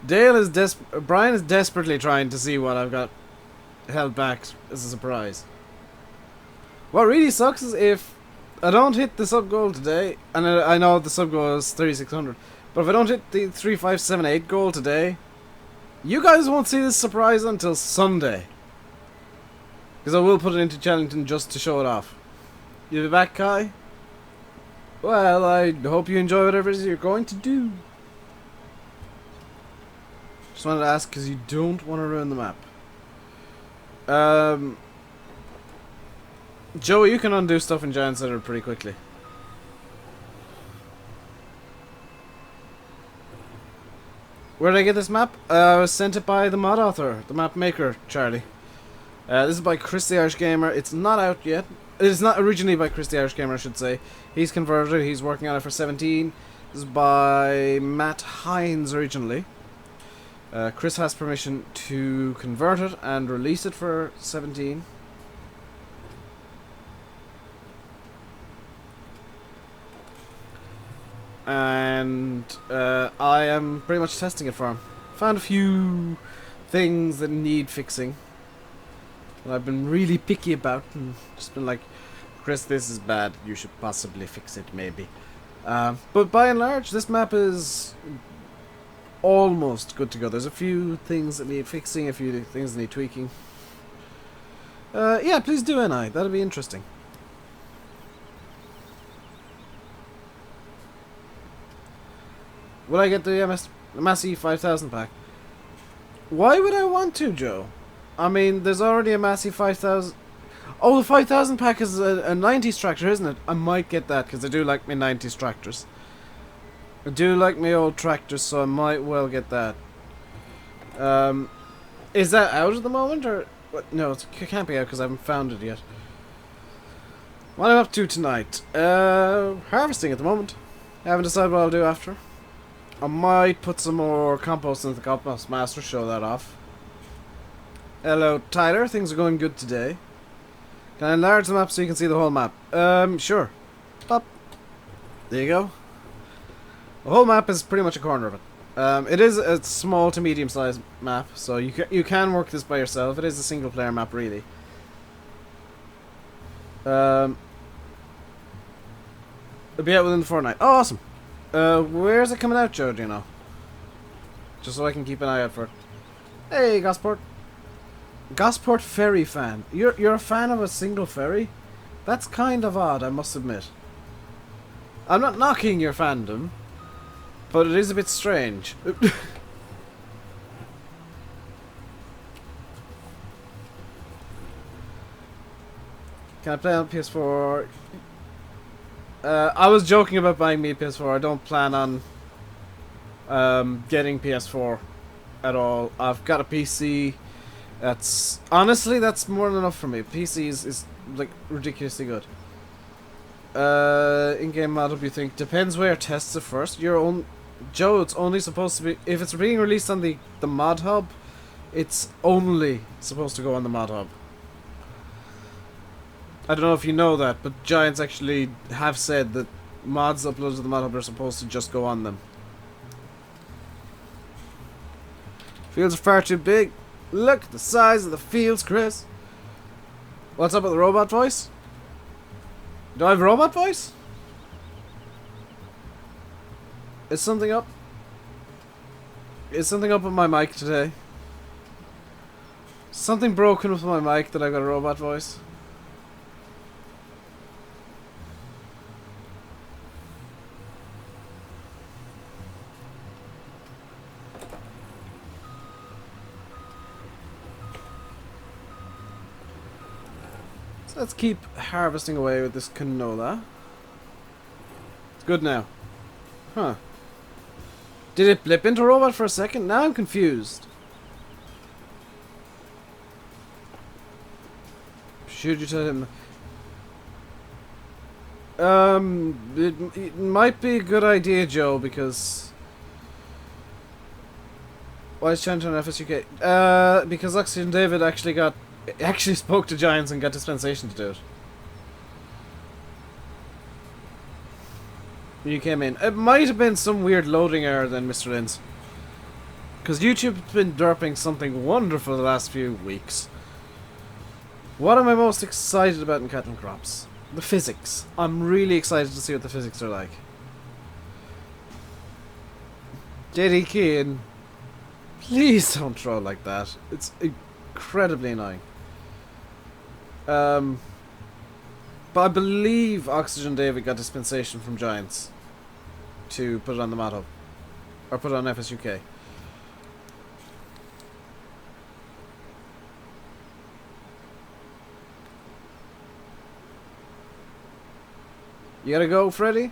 Brian is desperately trying to see what I've got held back as a surprise. What really sucks is if I don't hit the sub goal today, and I know the sub goal is 3600, but if I don't hit the 3578 goal today, you guys won't see this surprise until Sunday. Because I will put it into Challenging just to show it off. You be back, Kai? Well, I hope you enjoy whatever it is you're going to do. Just wanted to ask because you don't want to ruin the map. Joey, you can undo stuff in Giant Center pretty quickly. Where did I get this map? I was sent it by the mod author, the map maker, Charlie. This is by Chris the Irish Gamer. It's not out yet. It is not originally by Chris the Irish Gamer, I should say. He's converted. He's working on it for 17. This is by Matt Hines originally. Chris has permission to convert it and release it for 17. And I am pretty much testing it for him. Found a few things that need fixing that I've been really picky about, and just been like, Chris, this is bad, you should possibly fix it maybe. But by and large, this map is almost good to go. There's a few things that need fixing, a few things that need tweaking. Yeah, please do, NI. That'll be interesting. Will I get the Massey 5000 pack? Why would I want to, Joe? I mean, there's already a Massey 5000. Oh, the 5000 pack is a 90s tractor, isn't it? I might get that because I do like my 90s tractors. I do like my old tractors, so I might well get that. Is that out at the moment, or what? No, it can't be out because I haven't found it yet. What am I up to tonight? Harvesting at the moment. I haven't decided what I'll do after. I might put some more compost into the Compost Master, show that off. Hello, Tyler. Things are going good today. Can I enlarge the map so you can see the whole map? Sure. Pop. There you go. The whole map is pretty much a corner of it. It is a small to medium sized map, so you can work this by yourself. It is a single player map, really. It'll be out within the fortnight. Oh, awesome. Where's it coming out, Joe? Do you know? Just so I can keep an eye out for it. Hey, Gosport. Gosport ferry fan. You're a fan of a single ferry? That's kind of odd, I must admit. I'm not knocking your fandom, but it is a bit strange. Can I play on PS4? I was joking about buying me a PS4. I don't plan on getting PS4 at all. I've got a PC. Honestly, that's more than enough for me. PC is like ridiculously good. In-game mod, you think depends where it tests it first. Joe, it's only supposed to be if it's being released on the mod hub. It's only supposed to go on the mod hub. I don't know if you know that, but Giants actually have said that mods uploaded to the mod hub are supposed to just go on them. Fields are far too big. Look at the size of the fields, Chris. What's up with the robot voice? Do I have robot voice? Is something up? Is something up with my mic today? Something broken with my mic that I got a robot voice? Let's keep harvesting away with this canola. It's good now. Huh. Did it blip into robot for a second? Now I'm confused. Should you tell him? It might be a good idea, Joe, because... Why is Chanton FSUK? Because Oxygen David actually spoke to Giants and got dispensation to do it. When you came in. It might have been some weird loading error then, Mr. Linz. Because YouTube's been derping something wonderful the last few weeks. What am I most excited about in Cattle Crops? The physics. I'm really excited to see what the physics are like. JD Keane, please don't troll like that. It's incredibly annoying. But I believe Oxygen David got dispensation from Giants to put it on the mod hub. Or put it on FSUK. You gotta go, Freddy?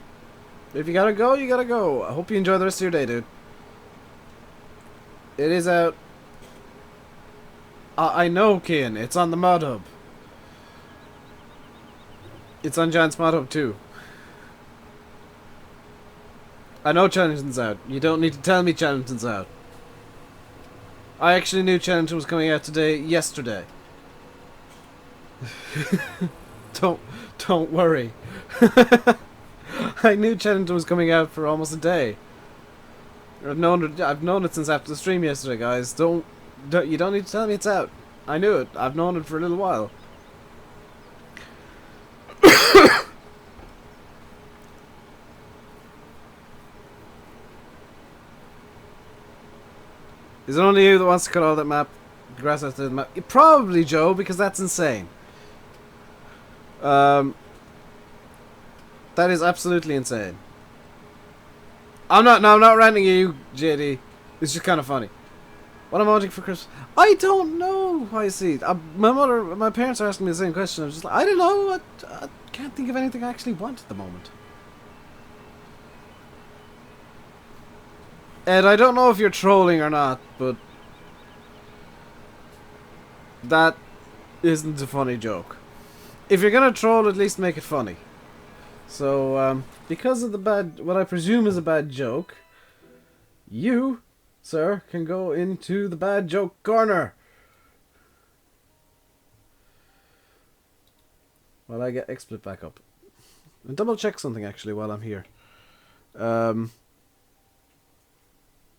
If you gotta go, you gotta go. I hope you enjoy the rest of your day, dude. It is out. I know, Kian. It's on the mod hub. It's on Giant's mod hub too. I know Challenging's out. You don't need to tell me Challenging's out. I actually knew Challenging was coming out yesterday. Don't worry. I knew Challenging was coming out for almost a day. I've known it since after the stream yesterday, guys. You don't need to tell me it's out. I knew it. I've known it for a little while. Is it only you that wants to cut all that map? Grass out the map? Probably, Joe, because that's insane. That is absolutely insane. I'm not ranting at you, JD. It's just kind of funny. What am I wanting for Christmas? I don't know. I see. My parents are asking me the same question. I was just like, I don't know. I can't think of anything I actually want at the moment. Ed, I don't know if you're trolling or not, but that isn't a funny joke. If you're gonna troll, at least make it funny. So, because of what I presume is a bad joke, you, sir, can go into the bad joke corner. While I get XSplit back up. And double check something actually while I'm here.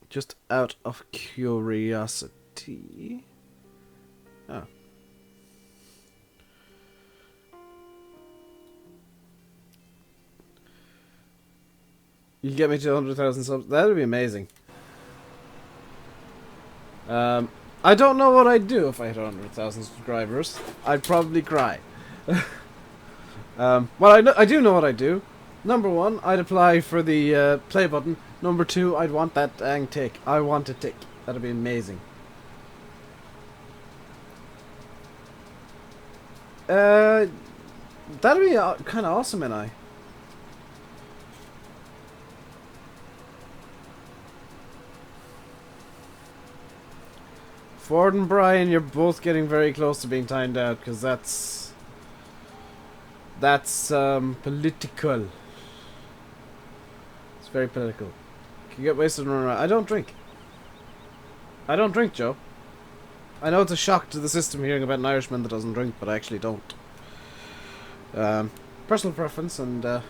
Just out of curiosity. Oh. You get me to 100,000 subs? That would be amazing. I don't know what I'd do if I hit 100,000 subscribers. I'd probably cry. Well, I do know what I'd do. Number one, I'd apply for the play button. Number two, I'd want that dang tick. I want a tick. That'd be amazing. That'd be kind of awesome, I. Ford and Brian, you're both getting very close to being timed out, because that's political. It's very political. Can you get wasted and run around? I don't drink. I don't drink, Joe. I know it's a shock to the system hearing about an Irishman that doesn't drink, but I actually don't. Personal preference and a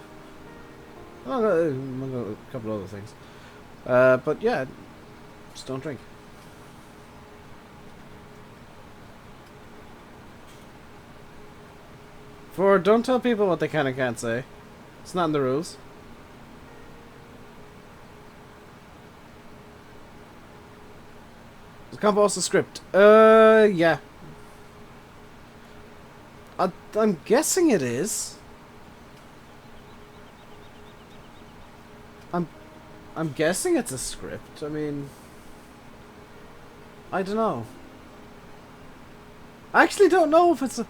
couple other things. But yeah, just don't drink. Don't tell people what they can and can't say. It's not in the rules. Is Compost a script? Yeah. I'm guessing it is. I'm guessing it's a script. I mean, I don't know. I actually don't know if it's a...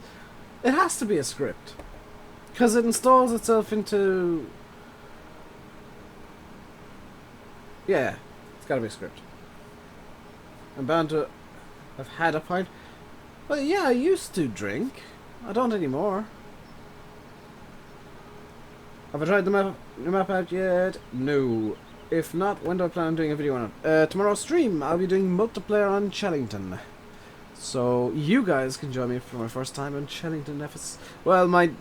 It has to be a script. Because it installs itself into... Yeah, it's gotta be a script. I'm bound to have had a pint. But yeah, I used to drink. I don't anymore. Have I tried the map out yet? No. If not, when do I plan on doing a video on it? Tomorrow's stream, I'll be doing multiplayer on Chellington. So you guys can join me for my first time on Chellington. If it's, well, my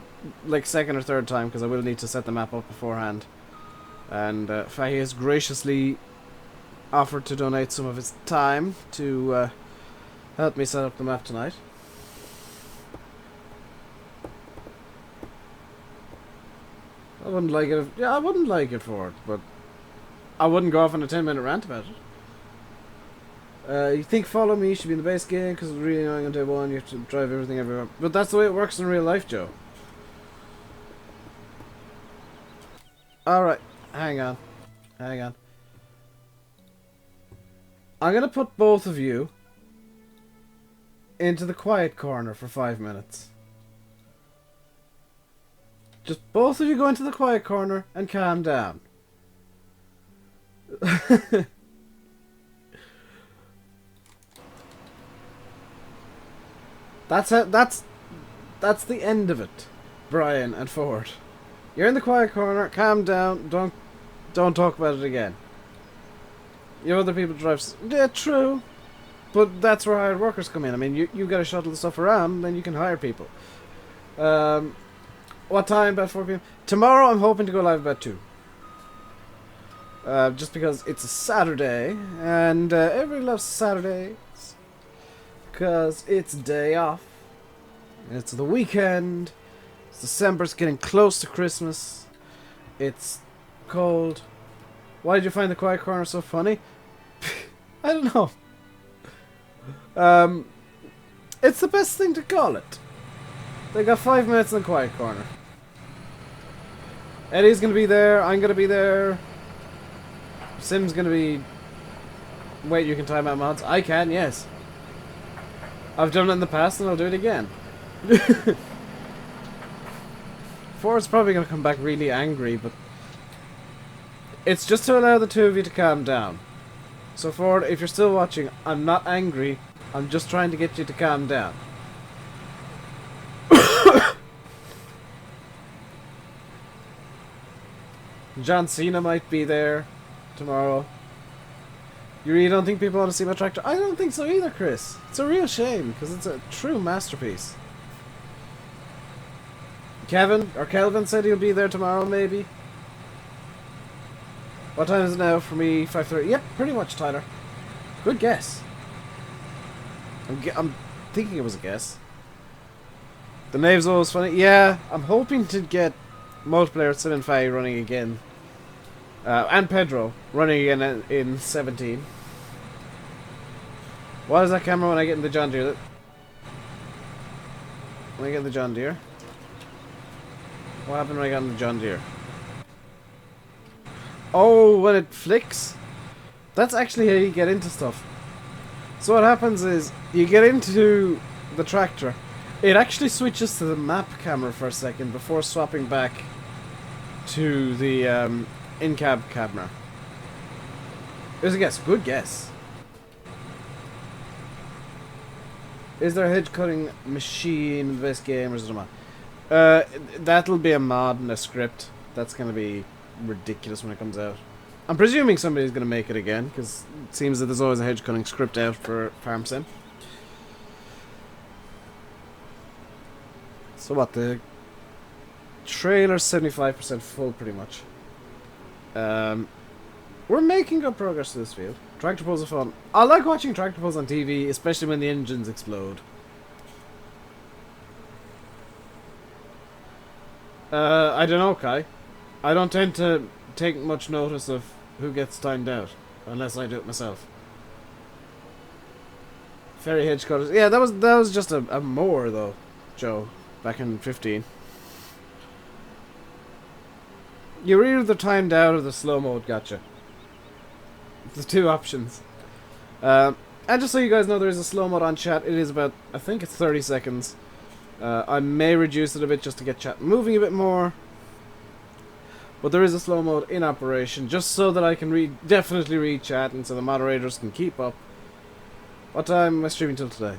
second or third time, because I will need to set the map up beforehand. And Fahy has graciously offered to donate some of his time to help me set up the map tonight. I wouldn't like it. I wouldn't like it for it, but I wouldn't go off on a 10-minute rant about it. You think Follow Me should be in the base game because it's really annoying on day one. You have to drive everything everywhere. But that's the way it works in real life, Joe. Alright, hang on. Hang on. I'm going to put both of you into the quiet corner for 5 minutes. Just both of you go into the quiet corner and calm down. That's the end of it, Brian and Ford. You're in the quiet corner, calm down, don't talk about it again. You have other people drive. Yeah, true. But that's where hired workers come in. I mean, you gotta shuttle the stuff around, then you can hire people. What time? About 4 p.m. Tomorrow I'm hoping to go live about 2. Just because it's a Saturday, and everybody loves Saturdays. Because it's day off. It's the weekend. It's December, it's getting close to Christmas. It's cold. Why did you find the quiet corner so funny? I don't know. It's the best thing to call it. They got 5 minutes in the quiet corner. Eddie's gonna be there, I'm gonna be there. Sim's gonna be... Wait, you can time out mods? I can, yes. I've done it in the past and I'll do it again. Ford's probably gonna come back really angry, but... It's just to allow the two of you to calm down. So Ford, if you're still watching, I'm not angry. I'm just trying to get you to calm down. John Cena might be there tomorrow. You really don't think people want to see my tractor? I don't think so either, Chris. It's a real shame, because it's a true masterpiece. Kelvin said he'll be there tomorrow, maybe. What time is it now for me? 5:30. Yep, pretty much, Tyler. Good guess. I'm thinking it was a guess. The name's always funny. Yeah, I'm hoping to get multiplayer Sim and Faye running again. And Pedro running again in 17. What is that camera when I get in the John Deere? When I get in the John Deere? What happened when I got in the John Deere? Oh, when it flicks? That's actually how you get into stuff. So what happens is, you get into the tractor. It actually switches to the map camera for a second before swapping back to the in-cab camera. There's a guess. Good guess. Is there a hedge cutting machine in the base game, or is it a mod? That'll be a mod and a script. That's going to be ridiculous when it comes out. I'm presuming somebody's going to make it again, because it seems that there's always a hedge cutting script out for Farm Sim. So what, the trailer's 75% full pretty much. We're making good progress to this field. Tractor pulls are fun. I like watching tractor pulls on TV, especially when the engines explode. I don't know, Kai. I don't tend to take much notice of who gets timed out, unless I do it myself. Ferry hedge cutters. Yeah, that was just a mower though, Joe, back in 15. You were either timed out or the slow mode gotcha. The two options. And just so you guys know, there is a slow mode on chat. It is about, I think it's 30 seconds. I may reduce it a bit just to get chat moving a bit more. But there is a slow mode in operation, just so that I can definitely read chat and so the moderators can keep up. What time am I streaming till today?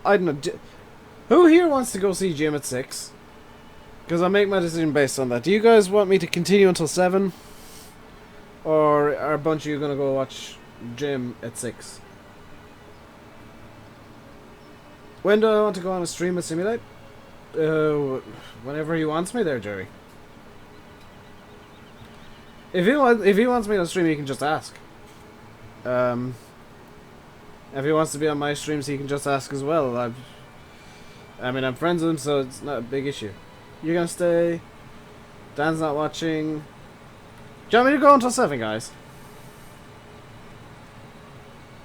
I don't know. Who here wants to go see Jim at 6? Because I'll make my decision based on that. Do you guys want me to continue until 7? Or are a bunch of you going to go watch Jim at 6? When do I want to go on a stream at Simulate? Whenever he wants me there, Jerry. If he wants me on stream, he can just ask. If he wants to be on my streams, he can just ask as well. I mean, I'm friends with him, so it's not a big issue. You're gonna stay? Dan's not watching. Do you want me to go until 7, guys?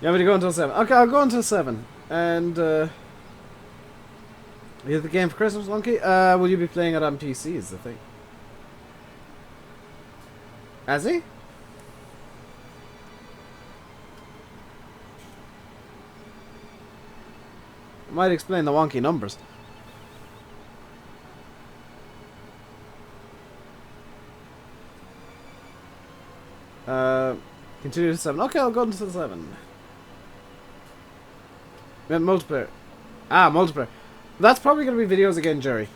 You want me to go until 7? Okay, I'll go until 7. And, you have the game for Christmas, Monkey? Will you be playing it on PC is the thing. Has he? Might explain the wonky numbers. Continue to 7. Okay, I'll go until 7. Multiplayer. Ah, multiplayer. That's probably going to be videos again, Jerry.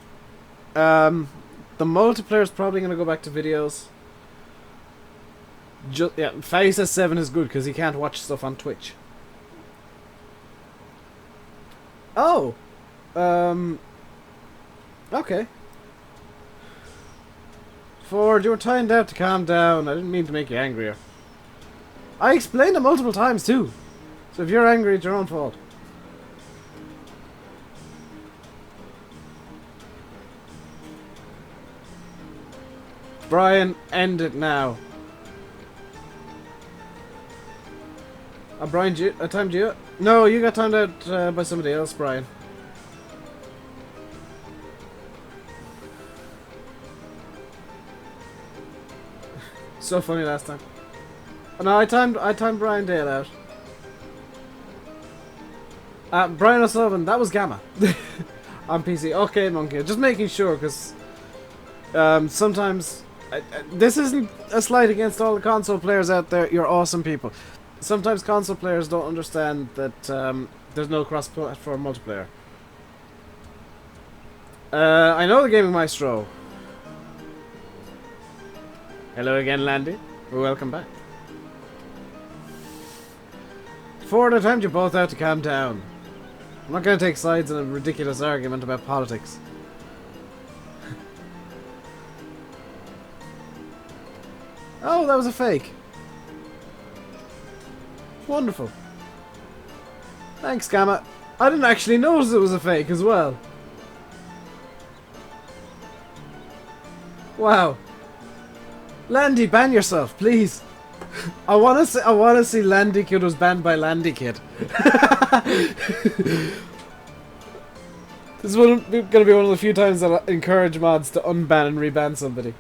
The multiplayer is probably going to go back to videos. Yeah, Faye says 7 is good because he can't watch stuff on Twitch. Oh! Okay. Ford, you were timed out to calm down. I didn't mean to make you angrier. I explained it multiple times too. So if you're angry, it's your own fault. Brian, end it now. Brian, I timed you? No, you got timed out by somebody else, Brian. So funny last time. No, I timed Brian Dale out. Brian O'Sullivan, that was Gamma. On PC. Okay, Monkey. Just making sure, because sometimes... this isn't a slight against all the console players out there. You're awesome people. Sometimes console players don't understand that there's no cross-platform multiplayer. I know the Gaming Maestro. Hello again, Landy. Welcome back. Ford, I timed you both out to calm down. I'm not going to take sides in a ridiculous argument about politics. Oh, that was a fake. Wonderful. Thanks, Gamma. I didn't actually notice it was a fake as well. Wow. Landy, ban yourself, please. I wanna see Landy Kid was banned by Landy Kid. This is gonna be one of the few times that I encourage mods to unban and reban somebody.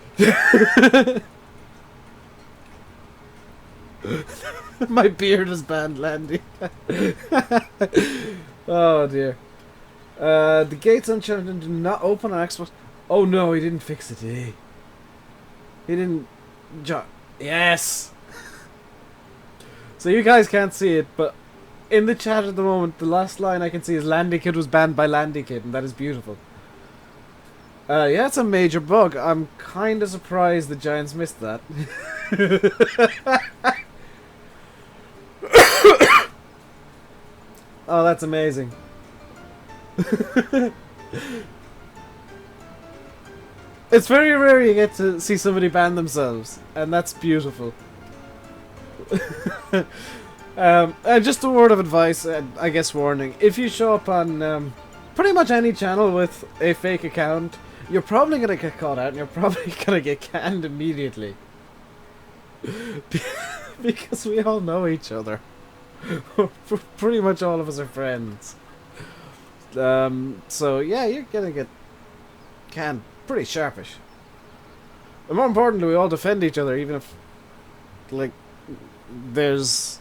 My beard is banned, Landy. Oh dear. The gates on channel do not open on Xbox. Oh no, he didn't fix it, did he? He didn't. Yes! So you guys can't see it, but in the chat at the moment, the last line I can see is Landy Kid was banned by Landy Kid, and that is beautiful. Yeah, it's a major bug. I'm kind of surprised the Giants missed that. Oh, that's amazing. It's very rare you get to see somebody ban themselves, and that's beautiful. And just a word of advice, I guess warning, if you show up on pretty much any channel with a fake account, you're probably going to get caught out and you're probably going to get canned immediately. Because we all know each other. Pretty much all of us are friends. So yeah, you're going to get canned pretty sharpish. And more importantly, we all defend each other, even if, like, there's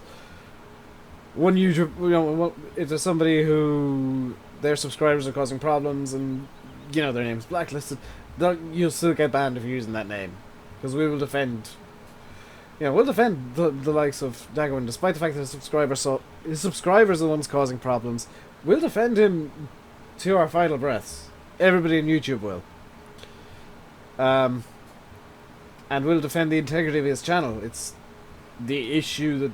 one YouTube, you know, if there's somebody who their subscribers are causing problems and, you know, their name's blacklisted, you'll still get banned if you're using that name. Because we will defend, you know, we'll defend the likes of Daggerwin, despite the fact that his subscribers are the ones causing problems. We'll defend him to our final breaths. Everybody on YouTube will. And we'll defend the integrity of his channel. It's the issue that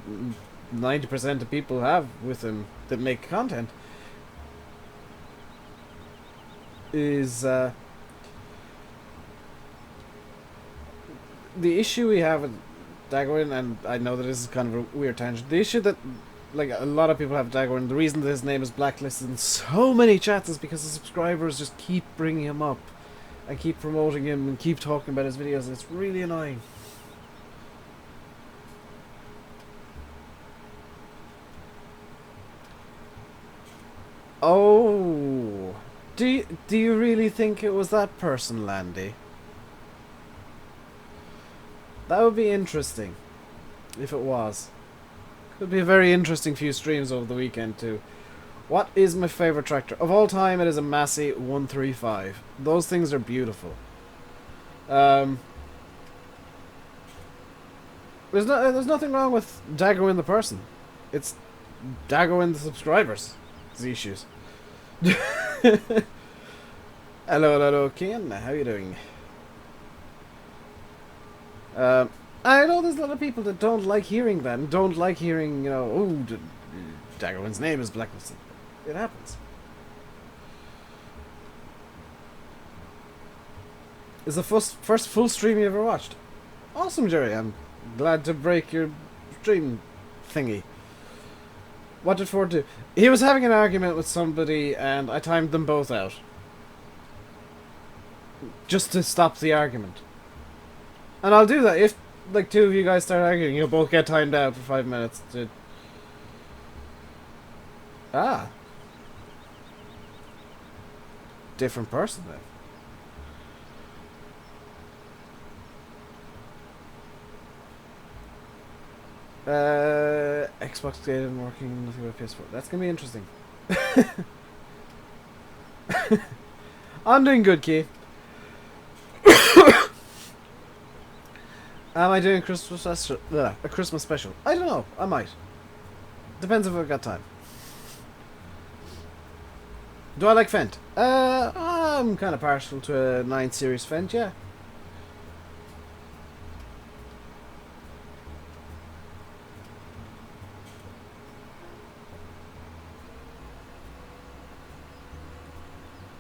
90% of people have with him that make content is the issue we have with Daggerwin, and I know that this is kind of a weird tangent. The issue that, like, a lot of people have Daggerwin, the reason that his name is blacklisted in so many chats is because the subscribers just keep bringing him up and keep promoting him and keep talking about his videos, and it's really annoying. Oh, do you really think it was that person, Landy? That would be interesting, if it was. Could be a very interesting few streams over the weekend too. What is my favorite tractor of all time? It is a Massey 135. Those things are beautiful. There's nothing wrong with Daggerwin the person. It's Daggerwin the subscribers. The issues. Hello, Ken. How you doing? I know there's a lot of people that don't like hearing that and don't like hearing, you know, oh, Daggerwin's name is blacklisted. It happens. It's the first full stream you ever watched. Awesome, Jerry. I'm glad to break your stream thingy. What did Ford do? He was having an argument with somebody and I timed them both out. Just to stop the argument. And I'll do that if, like, two of you guys start arguing, you'll both get timed out for 5 minutes to... Ah. Different person then. Xbox data isn't working, nothing about PS4. That's gonna be interesting. I'm doing good, Keith. Am I doing a Christmas special? I don't know. I might. Depends if I've got time. Do I like Fent? I'm kind of partial to a 9 Series Fent, yeah.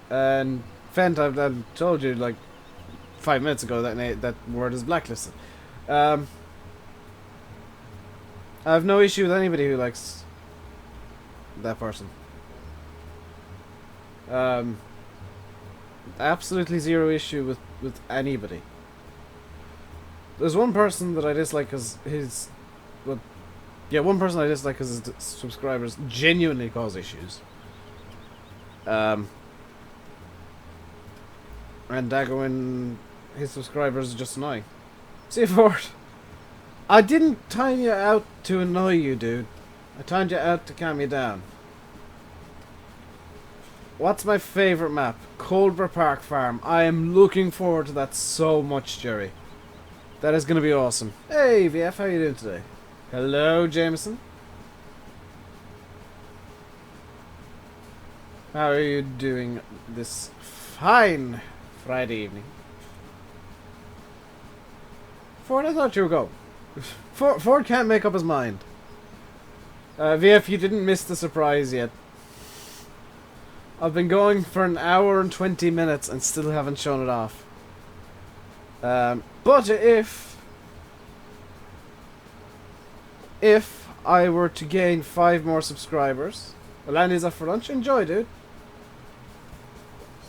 And Fent, I've told you like 5 minutes ago that that word is blacklisted. I have no issue with anybody who likes that person. Absolutely zero issue with anybody. There's one person that I dislike because his well, yeah, one person I dislike because his subscribers genuinely cause issues. And Dagwin, his subscribers are just annoying. See Ford. I didn't time you out to annoy you, dude. I timed you out to calm you down. What's my favourite map? Coldborough Park Farm. I am looking forward to that so much, Jerry. That is going to be awesome. Hey, VF, how are you doing today? Hello, Jameson. How are you doing this fine Friday evening? Ford, I thought you were going. Ford can't make up his mind. VF, you didn't miss the surprise yet. I've been going for an hour and 20 minutes and still haven't shown it off. But if I were to gain 5 more subscribers, well, Andy's up for lunch. Enjoy, dude.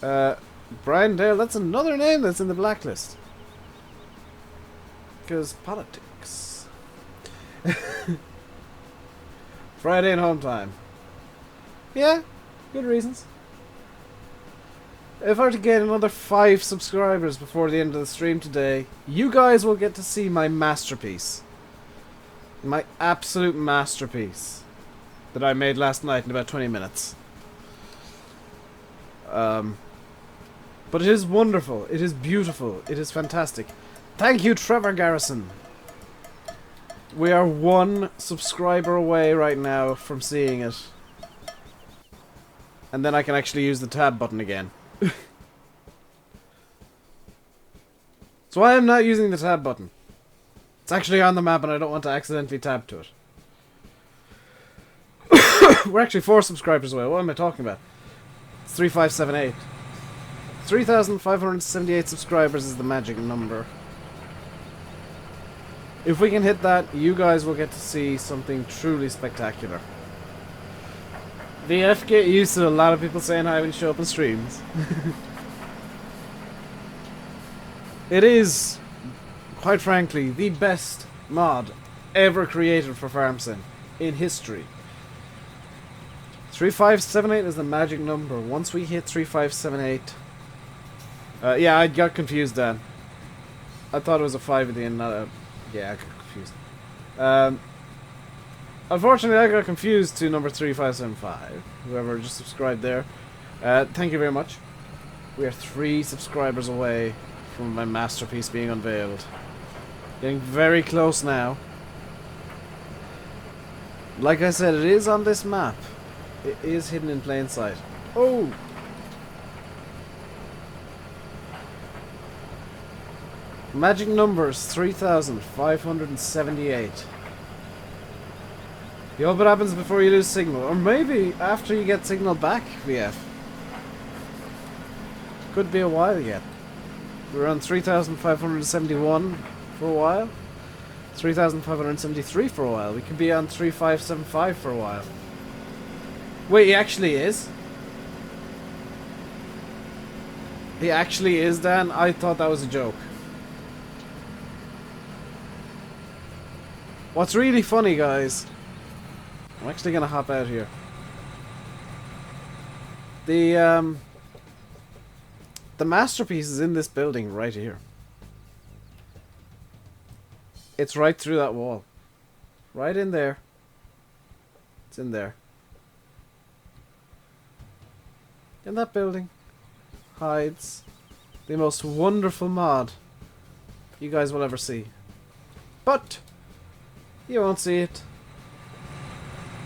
Brian Dale, that's another name that's in the blacklist. Because politics. Friday and home time. Yeah, good reasons. If I were to get another 5 subscribers before the end of the stream today, you guys will get to see my masterpiece. My absolute masterpiece. That I made last night in about 20 minutes. But it is wonderful. It is beautiful. It is fantastic. Thank you, Trevor Garrison. We are 1 subscriber away right now from seeing it. And then I can actually use the tab button again. So I am not using the tab button. It's actually on the map and I don't want to accidentally tab to it. We're actually 4 subscribers away. What am I talking about? It's 3578. 3,578 subscribers is the magic number. If we can hit that, you guys will get to see something truly spectacular. VF, get used to a lot of people saying hi when you show up on streams. It is, quite frankly, the best mod ever created for FarmSim in history. 3578 is the magic number. Once we hit 3578... yeah, I got confused then. I thought it was a 5 at the end, not a... Yeah, I got confused. Unfortunately, I got confused to number 3575. Whoever just subscribed there. Thank you very much. We are 3 subscribers away from my masterpiece being unveiled. Getting very close now. Like I said, it is on this map. It is hidden in plain sight. Oh! Magic numbers 3,578. You hope it happens before you lose signal. Or maybe after you get signal back, VF. Could be a while yet. We're on 3,571 for a while. 3,573 for a while. We could be on 3,575 for a while. Wait, he actually is? He actually is, Dan? I thought that was a joke. What's really funny, guys... I'm actually gonna hop out here. The masterpiece is in this building right here. It's right through that wall. Right in there. It's in there. In that building hides the most wonderful mod you guys will ever see. But you won't see it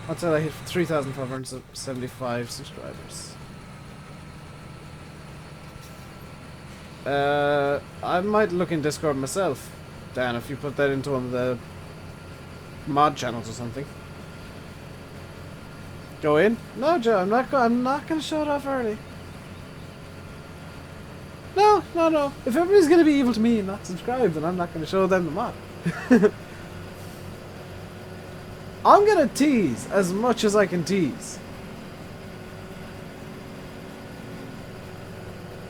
until I hit 3,575 subscribers. I might look in Discord myself, Dan, if you put that into one of the mod channels or something. Go in? No, Joe, I'm not gonna show it off early. No. If everybody's gonna be evil to me and not subscribe, then I'm not gonna show them the mod. I'm gonna tease as much as I can tease.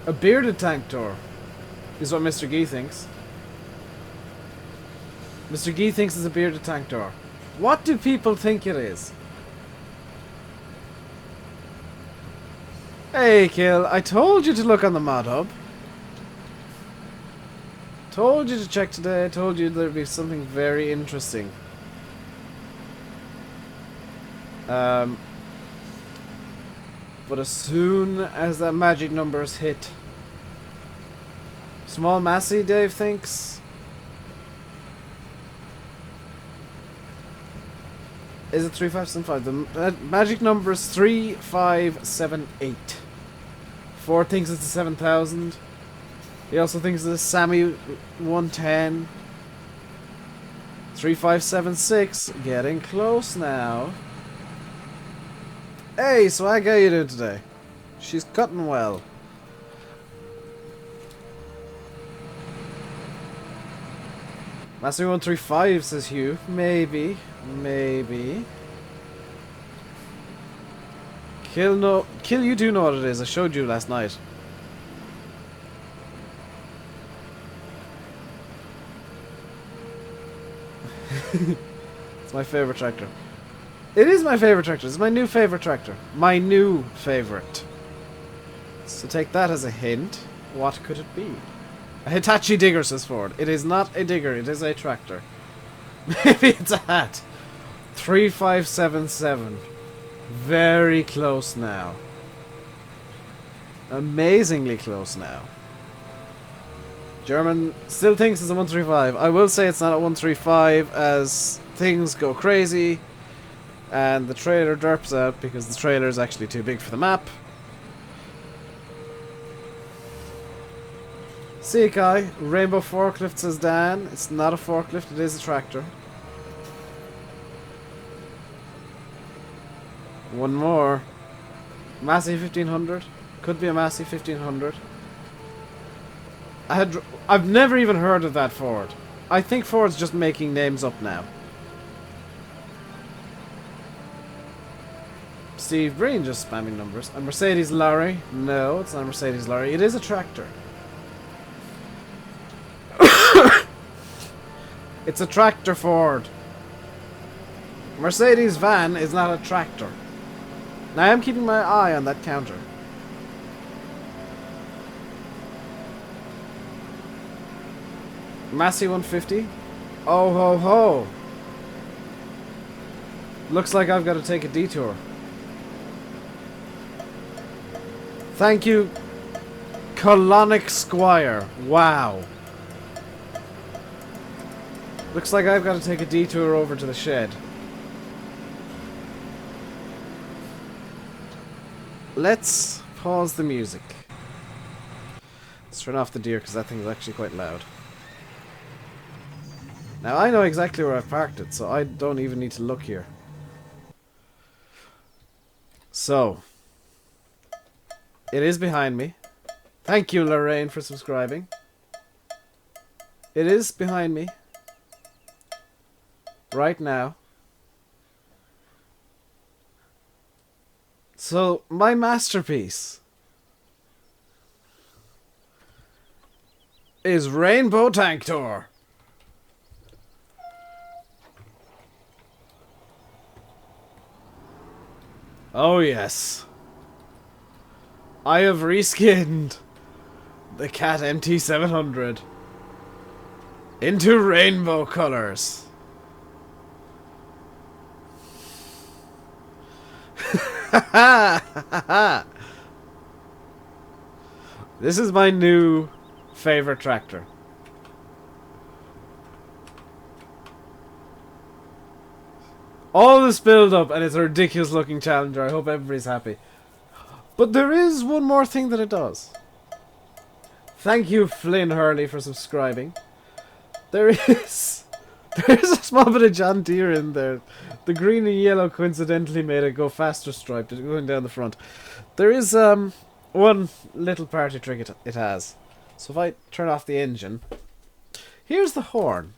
A bearded tank tour is what Mr. Gee thinks. Mr. Gee thinks it's a bearded tank tour. What do people think it is? Hey, Kill, I told you to look on the mod hub. Told you to check today. I told you there'd be something very interesting. But as soon as that magic number is hit... Small Massey, Dave thinks. Is it 3575? The magic number is 3578. Ford thinks it's a 7000. He also thinks it's a Sammy 110. 3576. Getting close now. Hey, Swag, how you doing today? She's cutting well. Master 135 says Hugh. Maybe. Maybe. Kill, you do know what it is. I showed you last night. It's my favorite tractor. It is my favorite tractor. It's my new favorite tractor. My new favorite. So take that as a hint. What could it be? A Hitachi digger, says Ford. It is not a digger, it is a tractor. Maybe it's a hat. 3577. Very close now. Amazingly close now. German still thinks it's a 135. I will say it's not a 135 as things go crazy and the trailer derps out because the trailer is actually too big for the map. See it, guy. Rainbow forklift, says Dan. It's not a forklift, it is a tractor. One more. Massey 1500. Could be a Massey 1500. I've never even heard of that Ford. I think Ford's just making names up now. Steve Breen just spamming numbers. A Mercedes lorry. No, it's not a Mercedes lorry. It is a tractor. It's a tractor, Ford. Mercedes van is not a tractor. Now I am keeping my eye on that counter. Massey 150. Oh ho ho. Looks like I've got to take a detour. Thank you, Colonic Squire. Wow. Looks like I've got to take a detour over to the shed. Let's pause the music. Let's turn off the deer because that thing is actually quite loud. Now I know exactly where I've parked it, so I don't even need to look here. So, it is behind me. Thank you, Lorraine, for subscribing. It is behind me. Right now. So, my masterpiece is Rainbow Tank Tour. Oh yes. I have reskinned the Cat MT700 into rainbow colors. This is my new favorite tractor. All this build up and it's a ridiculous looking Challenger. I hope everybody's happy. But there is one more thing that it does. Thank you, Flynn Hurley, for subscribing. There is a small bit of John Deere in there. The green and yellow coincidentally made it go faster stripe going down the front. There is one little party trick it has. So if I turn off the engine, here's the horn.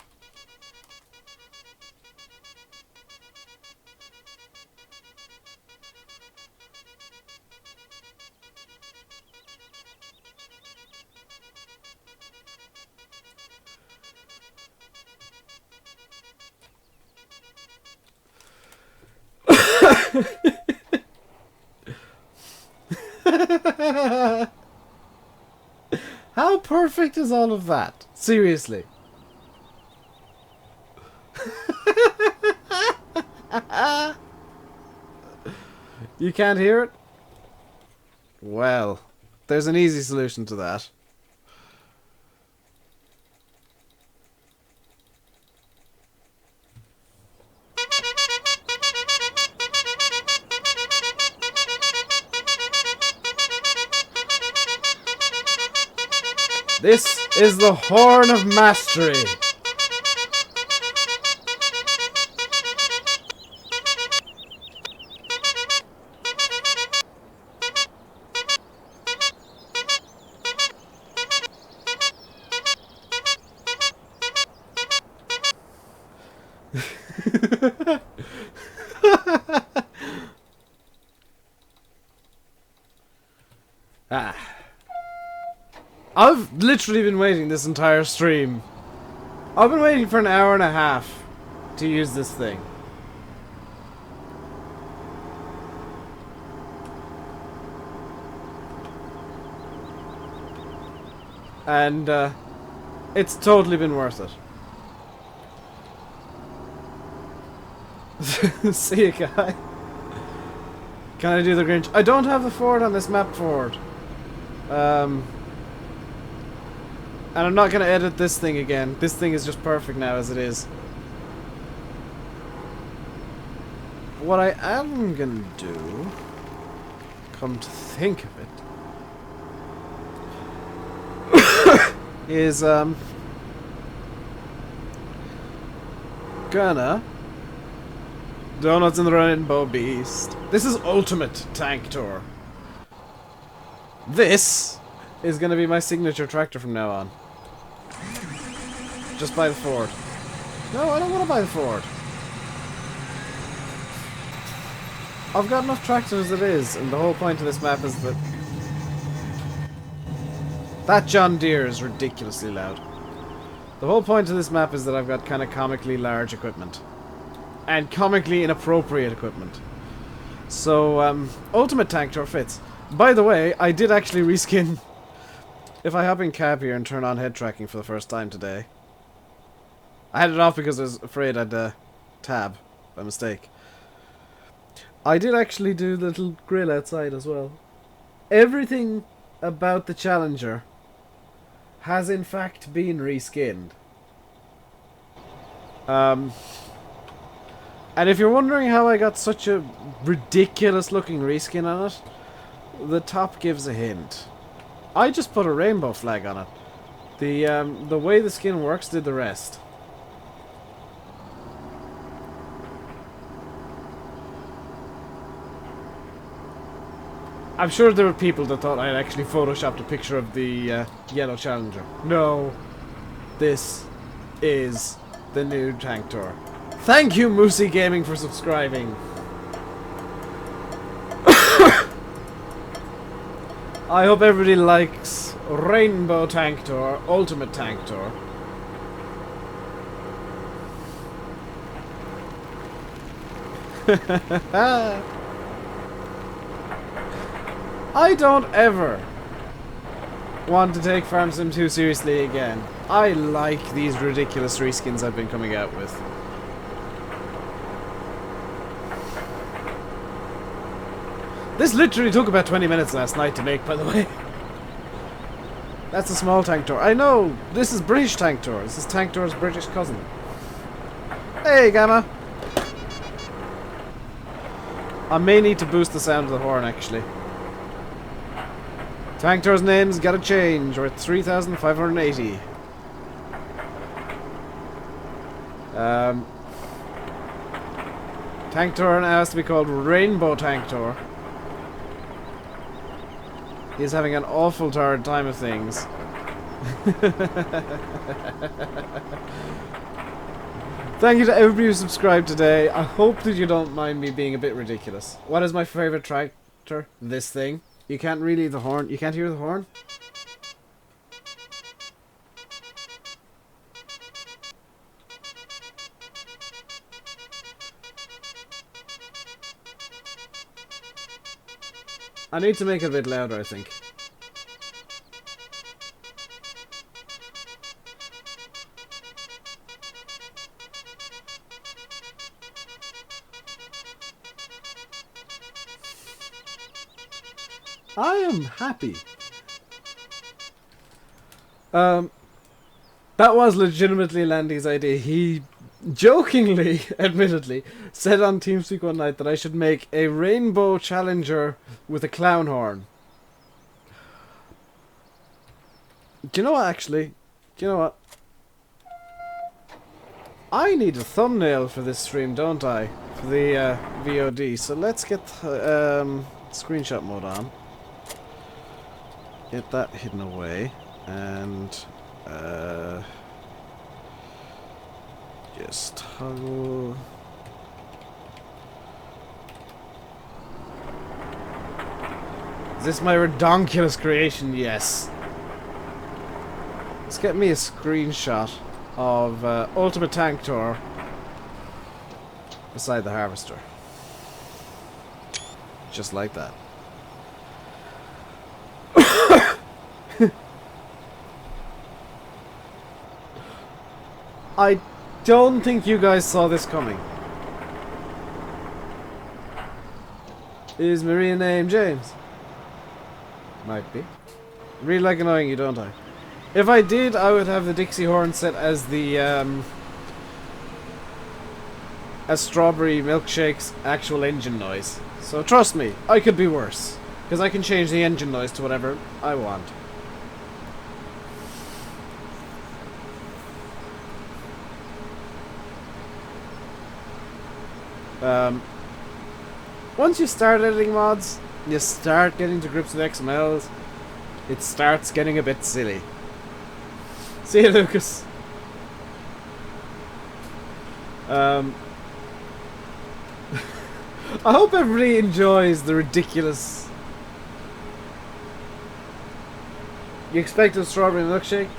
How perfect is all of that? Seriously. You can't hear it? Well, there's an easy solution to that. This is the Horn of Mastery. I've literally been waiting this entire stream. I've been waiting for an hour and a half to use this thing. And it's totally been worth it. See you, guy. Can I do the Grinch? I don't have the fort on this map forward. And I'm not going to edit this thing again. This thing is just perfect now as it is. What I am going to do, come to think of it, is gonna donuts in the rainbow beast. This is ultimate tank tour. This is gonna be my signature tractor from now on. Just buy the Ford. No, I don't want to buy the Ford. I've got enough tractors as it is, and the whole point of this map is that that John Deere is ridiculously loud. The whole point of this map is that I've got kind of comically large equipment. And comically inappropriate equipment. So, Ultimate Tank Tour fits. By the way, I did actually reskin... If I hop in cab here and turn on head tracking for the first time today. I had it off because I was afraid I'd tab by mistake. I did actually do the little grill outside as well. Everything about the Challenger has in fact been reskinned. And if you're wondering how I got such a ridiculous looking reskin on it, the top gives a hint. I just put a rainbow flag on it. The way the skin works did the rest. I'm sure there were people that thought I'd actually photoshopped a picture of the yellow Challenger. No. This is the new tank tour. Thank you, Moosey Gaming, for subscribing. I hope everybody likes Rainbow Tank Tour, Ultimate Tank Tour. I don't ever want to take Farm Sim 2 seriously again. I like these ridiculous reskins I've been coming out with. This literally took about 20 minutes last night to make, by the way. That's a small tank tour. I know, this is British tank tour. This is tank tour's British cousin. Hey, Gamma. I may need to boost the sound of the horn, actually. Tank tour's name's gotta change. We're at 3,580. Tank tour now has to be called Rainbow Tank Tour. He's having an awful hard time of things. Thank you to everybody who subscribed today. I hope that you don't mind me being a bit ridiculous. What is my favorite tractor? This thing. You can't really the horn. You can't hear the horn? I need to make it a bit louder, I think. I am happy. That was legitimately Landy's idea. He jokingly, admittedly, said on TeamSpeak one night that I should make a rainbow challenger with a clown horn. Do you know what, actually? Do you know what? I need a thumbnail for this stream, don't I? For the VOD. So let's get screenshot mode on. Get that hidden away. And just toggle. Is this my redonkulous creation? Yes. Let's get me a screenshot of Ultimate Tank Tour beside the harvester. Just like that. I don't think you guys saw this coming. Is Maria named James? Might be. Really like annoying you, don't I? If I did, I would have the Dixie horn set as the as Strawberry Milkshake's actual engine noise. So trust me, I could be worse. Because I can change the engine noise to whatever I want. Once you start editing mods, you start getting to grips with XMLs, it starts getting a bit silly. See you, Lucas. I hope everybody enjoys the ridiculous... You expect a strawberry milkshake?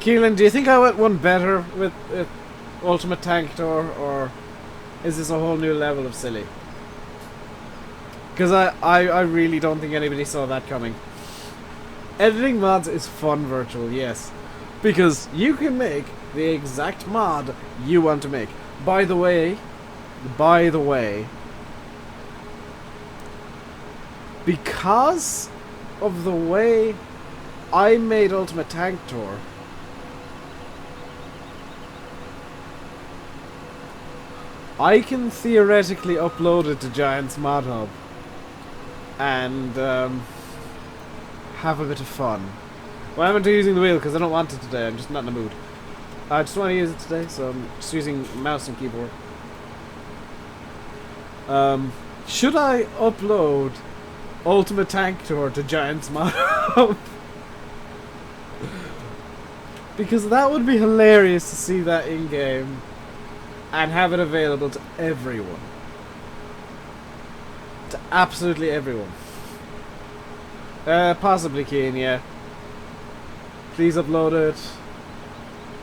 Keelan, do you think I went one better with Ultimate Tank Tour, or is this a whole new level of silly? Because I really don't think anybody saw that coming. Editing mods is fun virtual, yes. Because you can make the exact mod you want to make. By the way, because of the way I made Ultimate Tank Tour, I can theoretically upload it to Giant's Mod Hub and have a bit of fun. Well, I'm not using the wheel because I don't want it today. I'm just not in the mood. I just want to use it today, so I'm just using mouse and keyboard. Should I upload Ultimate Tank Tour to Giant's Mod Hub? Because that would be hilarious to see that in-game and have it available to everyone. To absolutely everyone. Possibly Keen, yeah. Please upload it.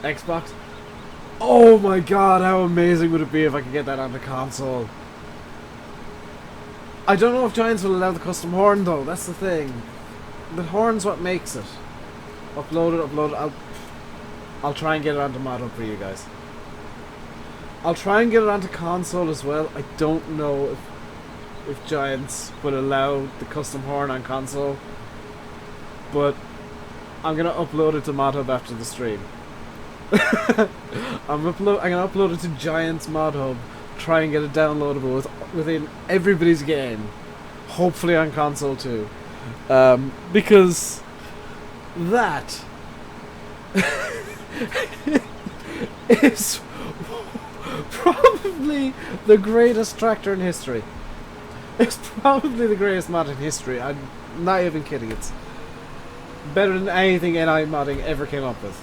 Xbox. Oh my god, how amazing would it be if I could get that onto console. I don't know if Giants will allow the custom horn though, that's the thing. The horn's what makes it. Upload it. I'll try and get it onto Mod Hub for you guys. I'll try and get it onto console as well. I don't know if Giants will allow the custom horn on console, but I'm gonna upload it to Mod Hub after the stream. I'm gonna upload it to Giants Mod Hub, try and get it downloadable within everybody's game, hopefully on console too, because that is probably the greatest tractor in history. It's probably the greatest mod in history. I'm not even kidding. It's better than anything NI modding ever came up with.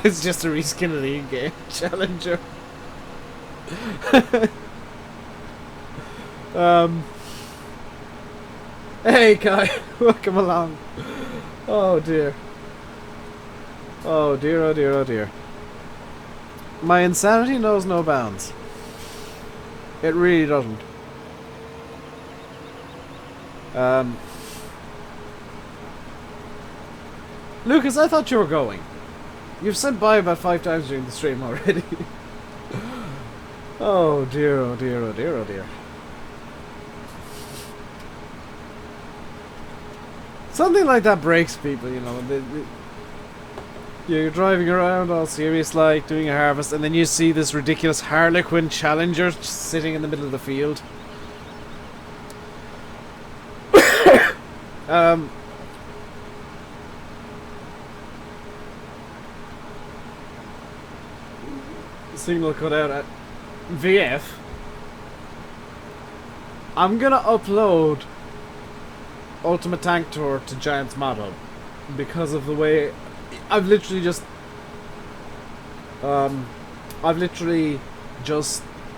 It's just a reskin of the in-game challenger. Hey Kai, welcome along. Oh dear. Oh dear, oh dear, oh dear. My insanity knows no bounds. It really doesn't. Lucas, I thought you were going. You've sent by about 5 times during the stream already. Oh dear, oh dear, oh dear, oh dear. Something like that breaks people, you know. You're driving around all serious like, doing a harvest, and then you see this ridiculous Harlequin Challenger just sitting in the middle of the field. Signal cut out at VF. I'm gonna upload Ultimate Tank Tour to Giant's Mod Hub because of the way I've literally just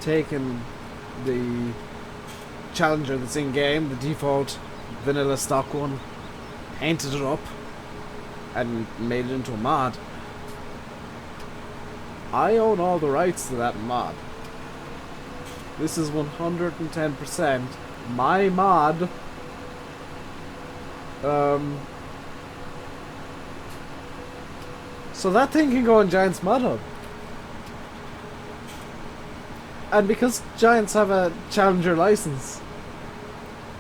taken the Challenger that's in game, the default vanilla stock one, painted it up and made it into a mod. I own all the rights to that mod. This is 110% my mod. So that thing can go on Giant's Mod Hub. And because Giants have a Challenger license,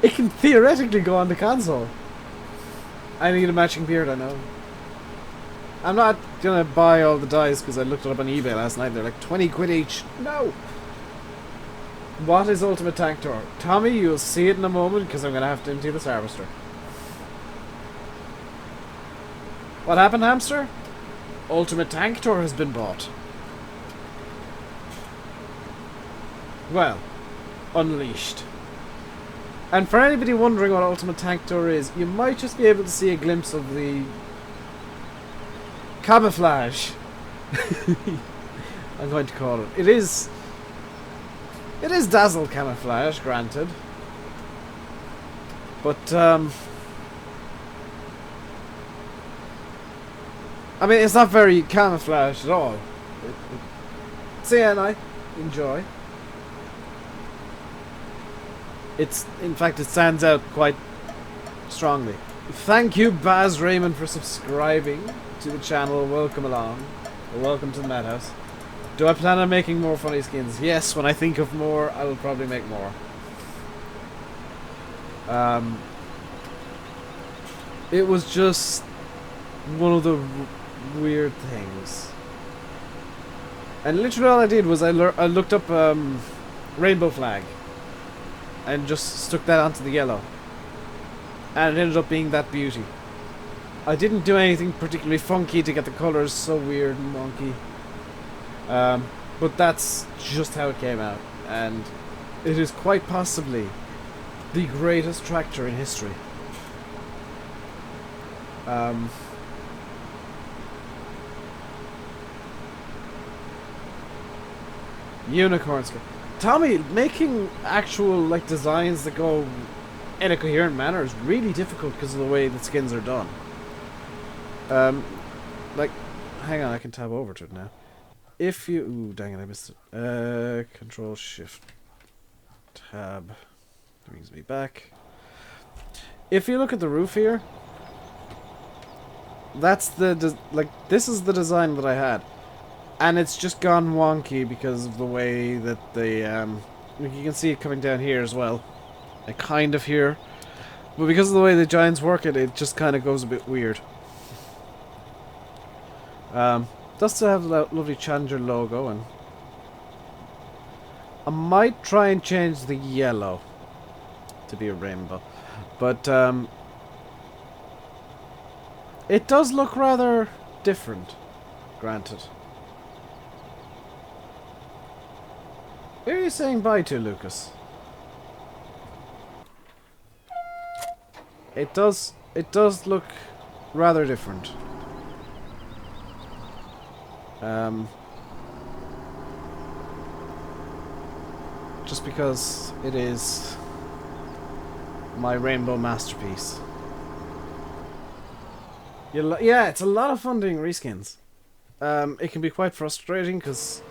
it can theoretically go on the console. I need a matching beard, I know. I'm not gonna buy all the dies because I looked it up on eBay last night. They're like 20 quid each. No! What is Ultimate Tank Tour? Tommy, you'll see it in a moment because I'm gonna have to empty this harvester. What happened, hamster? Ultimate Tank Tour has been bought. Well, unleashed. And for anybody wondering what Ultimate Tank Tour is, you might just be able to see a glimpse of the camouflage. I'm going to call it. It is dazzle camouflage, granted. But I mean, it's not very camouflaged at all. See, and I enjoy. In fact, it stands out quite strongly. Thank you, Baz Raymond, for subscribing to the channel. Welcome along. Welcome to the Madhouse. Do I plan on making more funny skins? Yes, when I think of more, I will probably make more. It was just one of the weird things. And literally all I did was I looked up rainbow flag and just stuck that onto the yellow. And it ended up being that beauty. I didn't do anything particularly funky to get the colours so weird and wonky. But that's just how it came out. And it is quite possibly the greatest tractor in history. Unicorn skin. Tommy, making actual like designs that go in a coherent manner is really difficult because of the way that skins are done. Like, hang on, I can tab over to it now. If you, ooh, dang it, I missed it. Control Shift Tab brings me back. If you look at the roof here, that's the this is the design that I had. And it's just gone wonky because of the way that the, like you can see it coming down here as well. And kind of here. But because of the way the Giants work it, it just kind of goes a bit weird. Does still have the lovely Challenger logo, and I might try and change the yellow to be a rainbow. But, it does look rather different, granted. Who are you saying bye to, Lucas? It does look rather different. Just because it is my rainbow masterpiece. Yeah, it's a lot of fun doing reskins. It can be quite frustrating because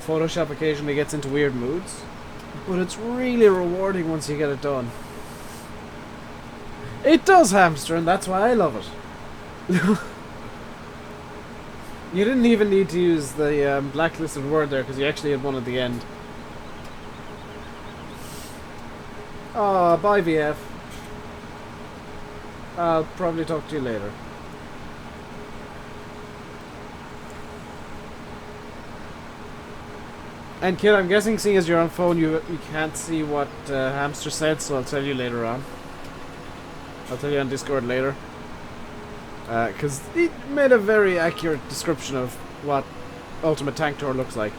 Photoshop occasionally gets into weird moods, but it's really rewarding once you get it done. It does, hamster, and that's why I love it. You didn't even need to use the blacklisted word there, because you actually had one at the end. Oh, bye VF. I'll probably talk to you later. And kid, I'm guessing seeing as you're on phone, you can't see what Hamster said, so I'll tell you later on. I'll tell you on Discord later. Because he made a very accurate description of what Ultimate Tank Tour looks like.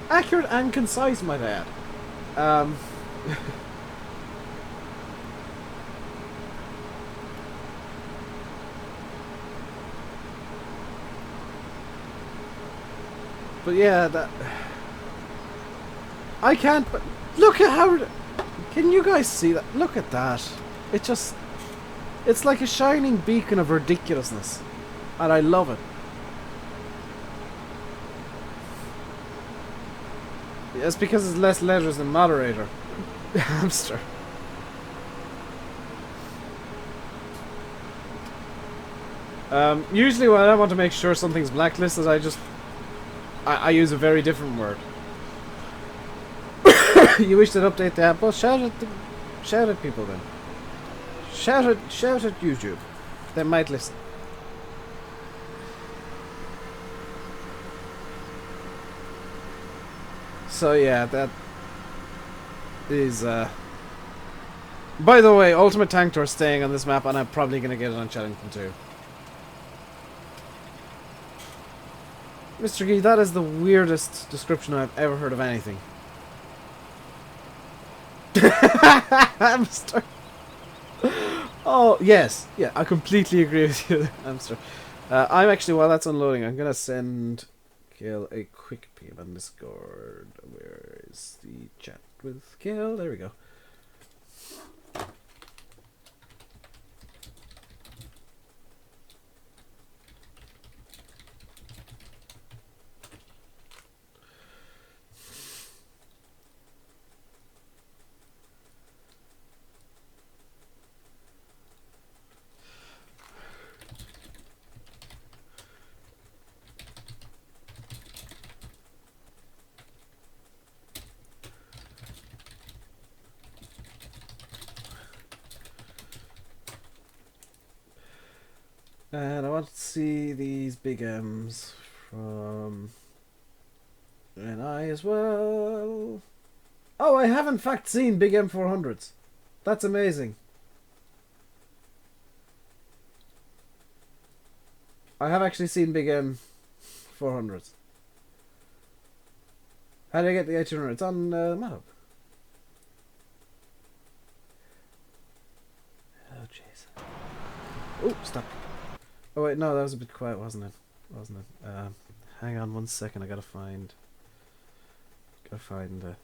Accurate and concise, might I add. But yeah, that... I can't, but look at how... Can you guys see that? Look at that. It just... It's like a shining beacon of ridiculousness. And I love it. It's because it's less letters than moderator. Hamster. Usually when I want to make sure something's blacklisted, I use a very different word. You wish to update the app? Well, shout at people then. Shout at YouTube. They might listen. So yeah, that is by the way, Ultimate Tank Tour staying on this map, and I'm probably gonna get it on Challenging too. Mr. Gee, that is the weirdest description I've ever heard of anything. Hamster. Oh, yes. Yeah, I completely agree with you, Hamster. I'm actually, while that's unloading, I'm going to send Kill a quick PM on Discord. Where is the chat with Kill? There we go. And I want to see these big M's from NI as well. Oh, I have in fact seen big M400s. That's amazing. I have actually seen big M400s. How did I get the 1800? It's on the map. Oh, jeez. Oh, stop. Oh wait, no, that was a bit quiet, wasn't it? Hang on 1 second, I gotta find the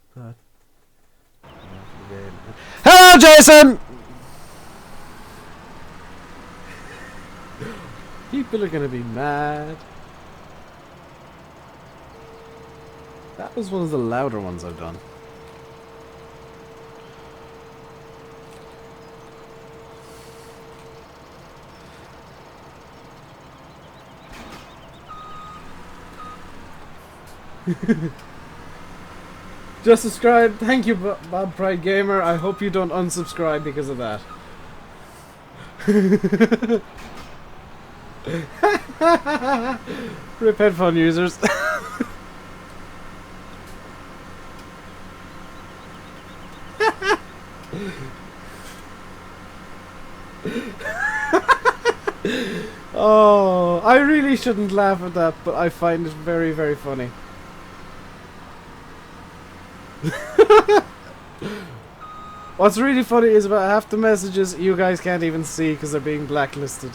Hello, Jason! People are gonna be mad. That was one of the louder ones I've done. Just subscribe. Thank you, Bob Pride Gamer. I hope you don't unsubscribe because of that. Rip headphone users. Oh, I really shouldn't laugh at that, but I find it very, very funny. What's really funny is about half the messages you guys can't even see because they're being blacklisted.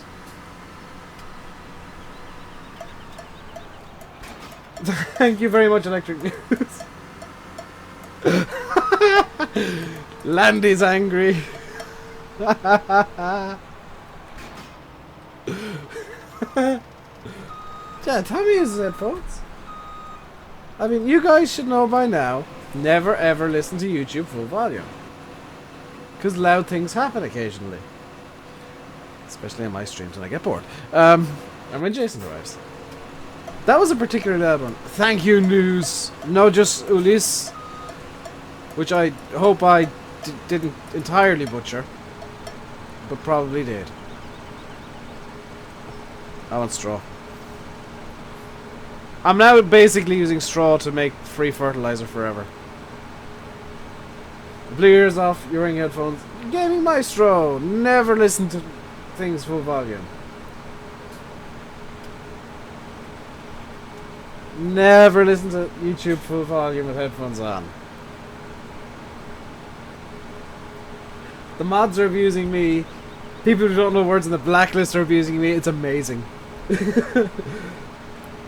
Thank you very much, Electric News. Landy's angry. Yeah, Tommy uses headphones. I mean, you guys should know by now, never ever listen to YouTube full volume. Because loud things happen occasionally. Especially on my streams when I get bored. And when Jason arrives. That was a particularly loud one. Thank you, News. No, just Ulysse. Which I hope I didn't entirely butcher. But probably did. I want straw. I'm now basically using straw to make free fertilizer forever. Blew your ears off, you're wearing headphones. Gaming Maestro! Never listen to things full volume. Never listen to YouTube full volume with headphones on. The mods are abusing me. People who don't know words in the blacklist are abusing me. It's amazing.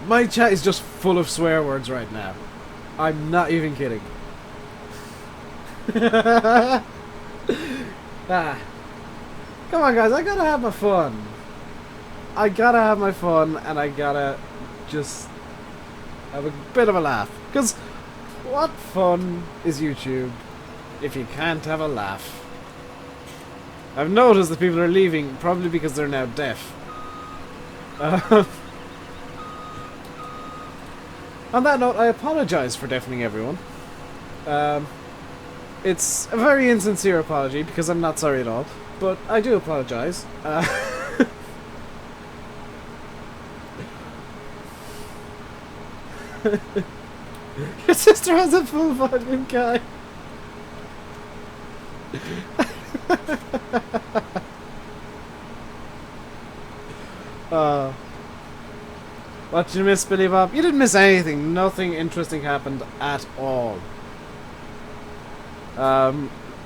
My chat is just full of swear words right now. I'm not even kidding. Ah. Come on, guys. I gotta have my fun. I gotta have my fun, and I gotta just have a bit of a laugh. Because what fun is YouTube if you can't have a laugh? I've noticed that people are leaving, probably because they're now deaf. On that note, I apologize for deafening everyone. It's a very insincere apology, because I'm not sorry at all. But I do apologize. Your sister has a full volume guy. What did you miss, Billy Bob? You didn't miss anything. Nothing interesting happened at all.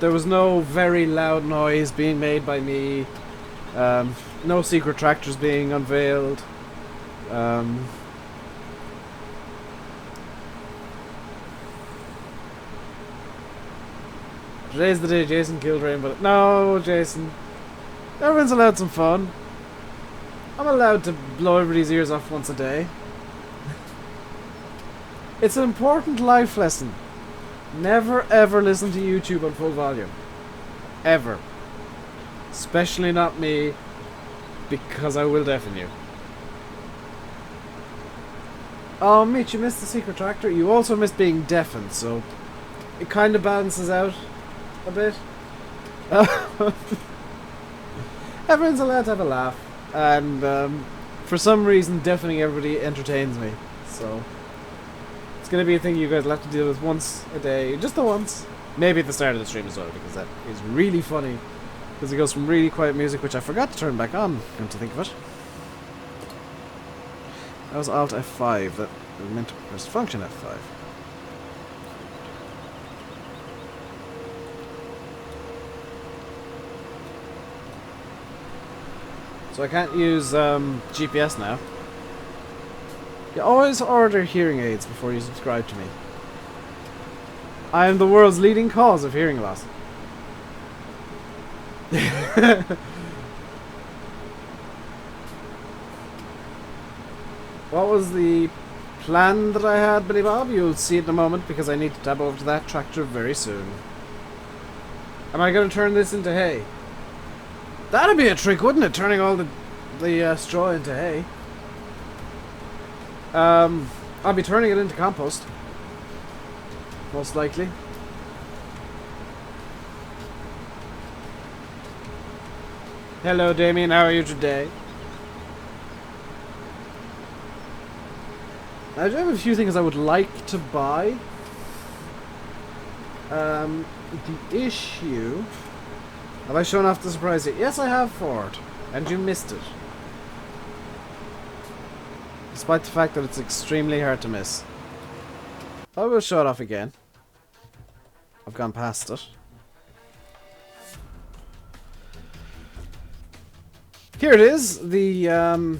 There was no very loud noise being made by me. No secret tractors being unveiled. Today's the day Jason killed Rainbow. No, Jason. Everyone's allowed some fun. I'm allowed to blow everybody's ears off once a day. It's an important life lesson. Never ever listen to YouTube on full volume. Ever. Especially not me, because I will deafen you. Oh, Mitch, you missed the secret tractor. You also missed being deafened, so it kind of balances out a bit. Everyone's allowed to have a laugh, and for some reason deafening everybody entertains me, so it's going to be a thing you guys will have to deal with once a day, just the once. Maybe at the start of the stream as well, because that is really funny, because it goes from really quiet music, which I forgot to turn back on, come to think of it. That was Alt F5, that meant to press function F5. So I can't use GPS now. You always order hearing aids before you subscribe to me. I am the world's leading cause of hearing loss. What was the plan that I had, Billy Bob? You'll see it in a moment, because I need to tab over to that tractor very soon. Am I going to turn this into hay? That'd be a trick, wouldn't it? Turning all the straw into hay. I'll be turning it into compost. Most likely. Hello, Damien. How are you today? I do have a few things I would like to buy. The issue... Have I shown off the surprise yet? Yes, I have, Ford. And you missed it. Despite the fact that it's extremely hard to miss. I will show it off again. I've gone past it. Here it is. The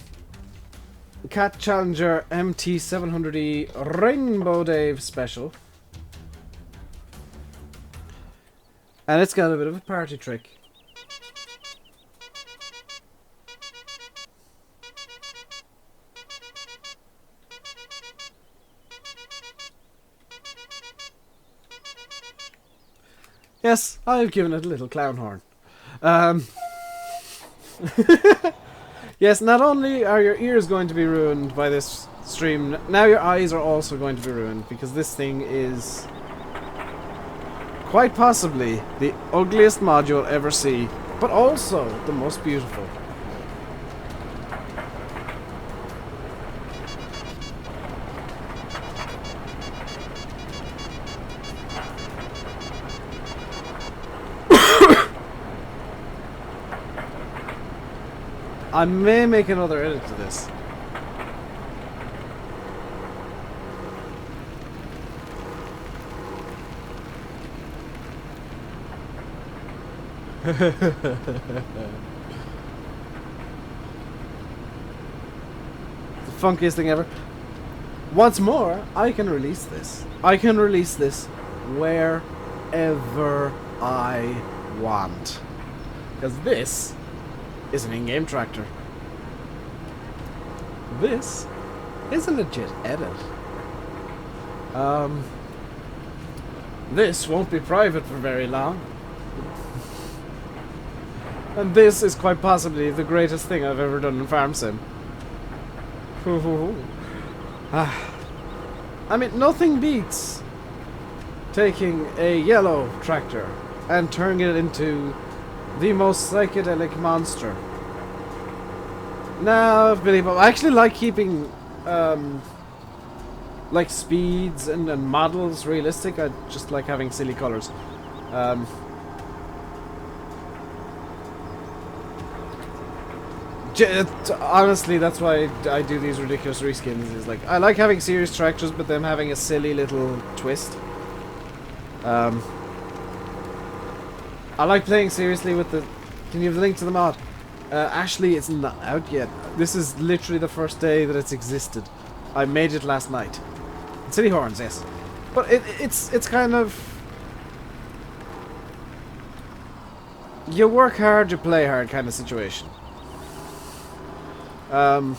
Cat Challenger MT700E Rainbow Dave Special. And it's got a bit of a party trick. Yes, I've given it a little clown horn. Um, yes, not only are your ears going to be ruined by this stream, now your eyes are also going to be ruined, because this thing is quite possibly the ugliest mod you'll ever see, but also the most beautiful. I may make another edit to this. The funkiest thing ever. Once more, I can release this. I can release this wherever I want. Because this is an in-game tractor. This is a legit edit. This won't be private for very long. And this is quite possibly the greatest thing I've ever done in Farm Sim. I mean, nothing beats taking a yellow tractor and turning it into the most psychedelic monster. Now, believable. I actually like keeping like speeds and models realistic. I just like having silly colors. Honestly, that's why I do these ridiculous reskins. Is like I like having serious tractors, but them having a silly little twist. I like playing seriously with the. Can you have the link to the mod? Ashley, it's not out yet. This is literally the first day that it's existed. I made it last night. City horns, yes, but it's kind of. You work hard, you play hard kind of situation. Yeah,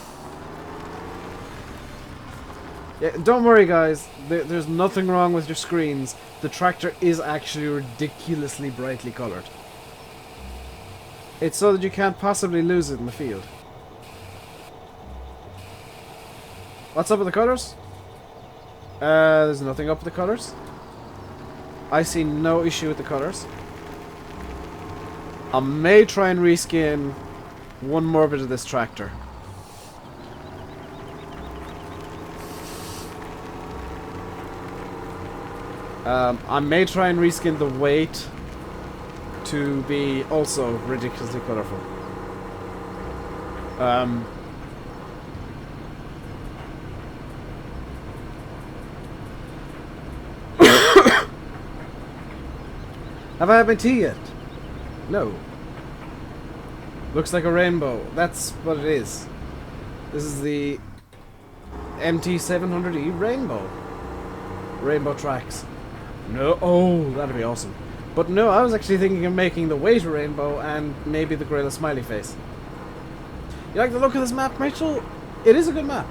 don't worry guys, there's nothing wrong with your screens. The tractor is actually ridiculously brightly colored. It's so that you can't possibly lose it in the field. What's up with the colors? There's nothing up with the colors. I see no issue with the colors. I may try and reskin one more bit of this tractor. I may try and reskin the weight to be also ridiculously colorful. Have I had my tea yet? No. Looks like a rainbow. That's what it is. This is the MT700E Rainbow. Rainbow tracks. No, oh, that'd be awesome. But no, I was actually thinking of making the weight a rainbow and maybe the gorilla smiley face. You like the look of this map, Rachel? It is a good map.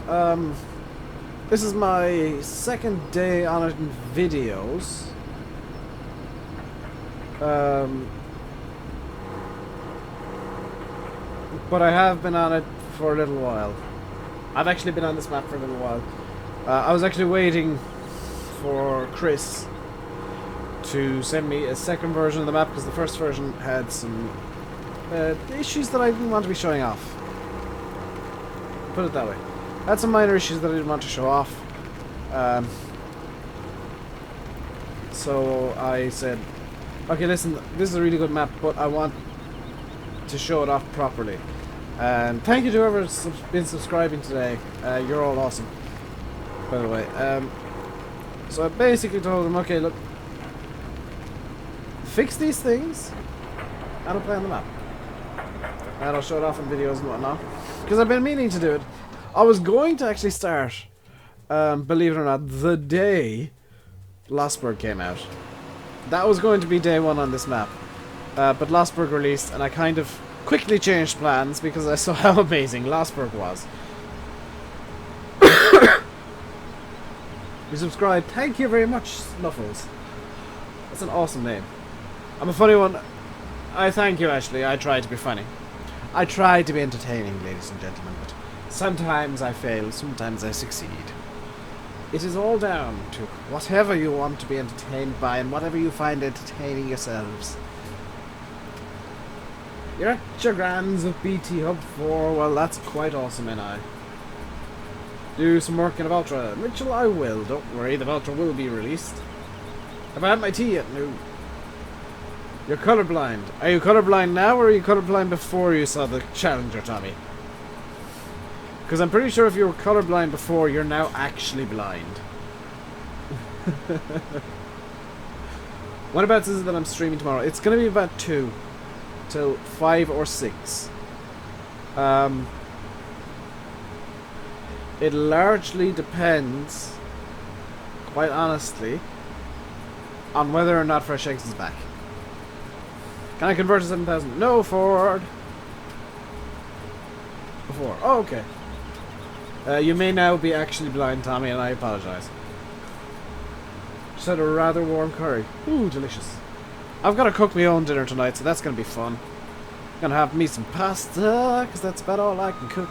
This is my second day on it in videos. But I have been on it for a little while. I've actually been on this map for a little while. I was actually waiting for Chris to send me a second version of the map because the first version had some issues that I didn't want to be showing off. Put it that way. I had some minor issues that I didn't want to show off. So I said, okay, listen, this is a really good map, but I want to show it off properly. And thank you to whoever's been subscribing today. You're all awesome, by the way. So I basically told him, okay, look, fix these things, and I'll play on the map. And I'll show it off in videos and whatnot. Because I've been meaning to do it. I was going to actually start, believe it or not, the day Lostburg came out. That was going to be day one on this map. But Lostburg released, and I kind of quickly changed plans because I saw how amazing Lostburg was. You subscribed. Thank you very much, Snuffles. That's an awesome name. I'm a funny one. I thank you, Ashley. I try to be funny. I try to be entertaining, ladies and gentlemen, but sometimes I fail, sometimes I succeed. It is all down to whatever you want to be entertained by and whatever you find entertaining yourselves. You're at your grands of BT Hub 4. Well, that's quite awesome, and I do some work in a Valtra. Mitchell, I will. Don't worry, the Valtra will be released. Have I had my tea yet? No. You're colorblind. Are you colorblind now, or are you colorblind before you saw the Challenger, Tommy? Because I'm pretty sure if you were colorblind before, you're now actually blind. What about is it that I'm streaming tomorrow? It's going to be about 2 till 5 or 6. It largely depends, quite honestly, on whether or not Fresh Eggs is back. Can I convert to 7,000? No, Ford. Before. Oh, okay. You may now be actually blind, Tommy, and I apologize. Just had a rather warm curry. Ooh, delicious. I've got to cook my own dinner tonight, so that's going to be fun. Gonna have me some pasta, because that's about all I can cook.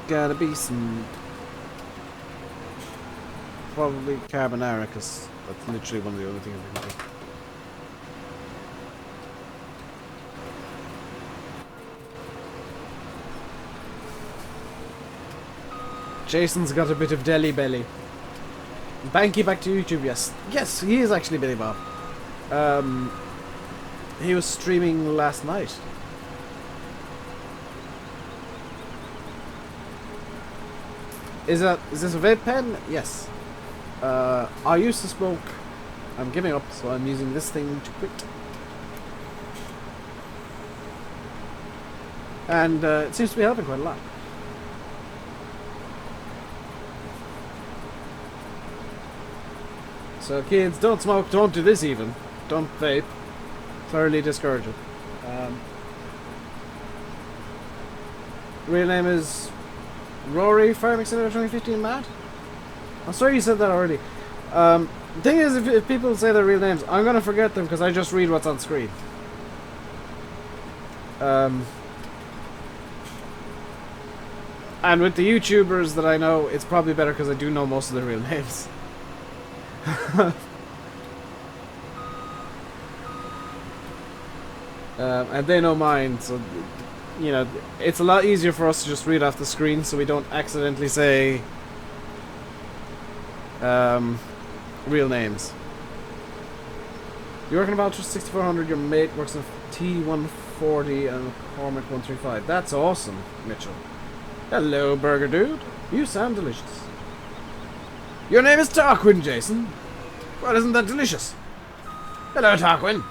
Gotta be some... probably carbonara, because that's literally one of the only things I can cook. Jason's got a bit of deli belly. Banky back to YouTube, yes. Yes, he is actually Billy Bob. He was streaming last night. Is this a vape pen? Yes. I used to smoke. I'm giving up, so I'm using this thing to quit. And it seems to be helping quite a lot. So kids, don't smoke, don't do this even. Don't vape. Thoroughly discourage it. Real name is Rory, Farming Simulator 2015 Matt? I'm sorry you said that already. The thing is, if people say their real names, I'm gonna forget them because I just read what's on screen. And with the YouTubers that I know, it's probably better because I do know most of their real names. And they know mine, so you know, it's a lot easier for us to just read off the screen so we don't accidentally say real names. You work in about 6400, your mate works in T140 and Cormac 135. That's awesome, Mitchell. Hello, Burger Dude. You sound delicious. Your name is Tarquin, Jason. Well, isn't that delicious? Hello, Tarquin.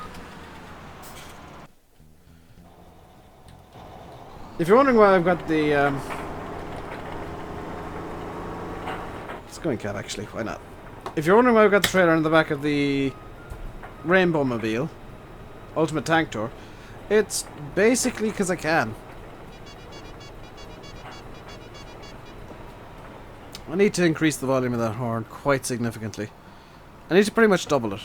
If you're wondering why I've got the it's going cat actually, why not? If you're wondering why I've got the trailer in the back of the Rainbow Mobile Ultimate Tank Tour, it's basically because I can. I need to increase the volume of that horn quite significantly. I need to pretty much double it.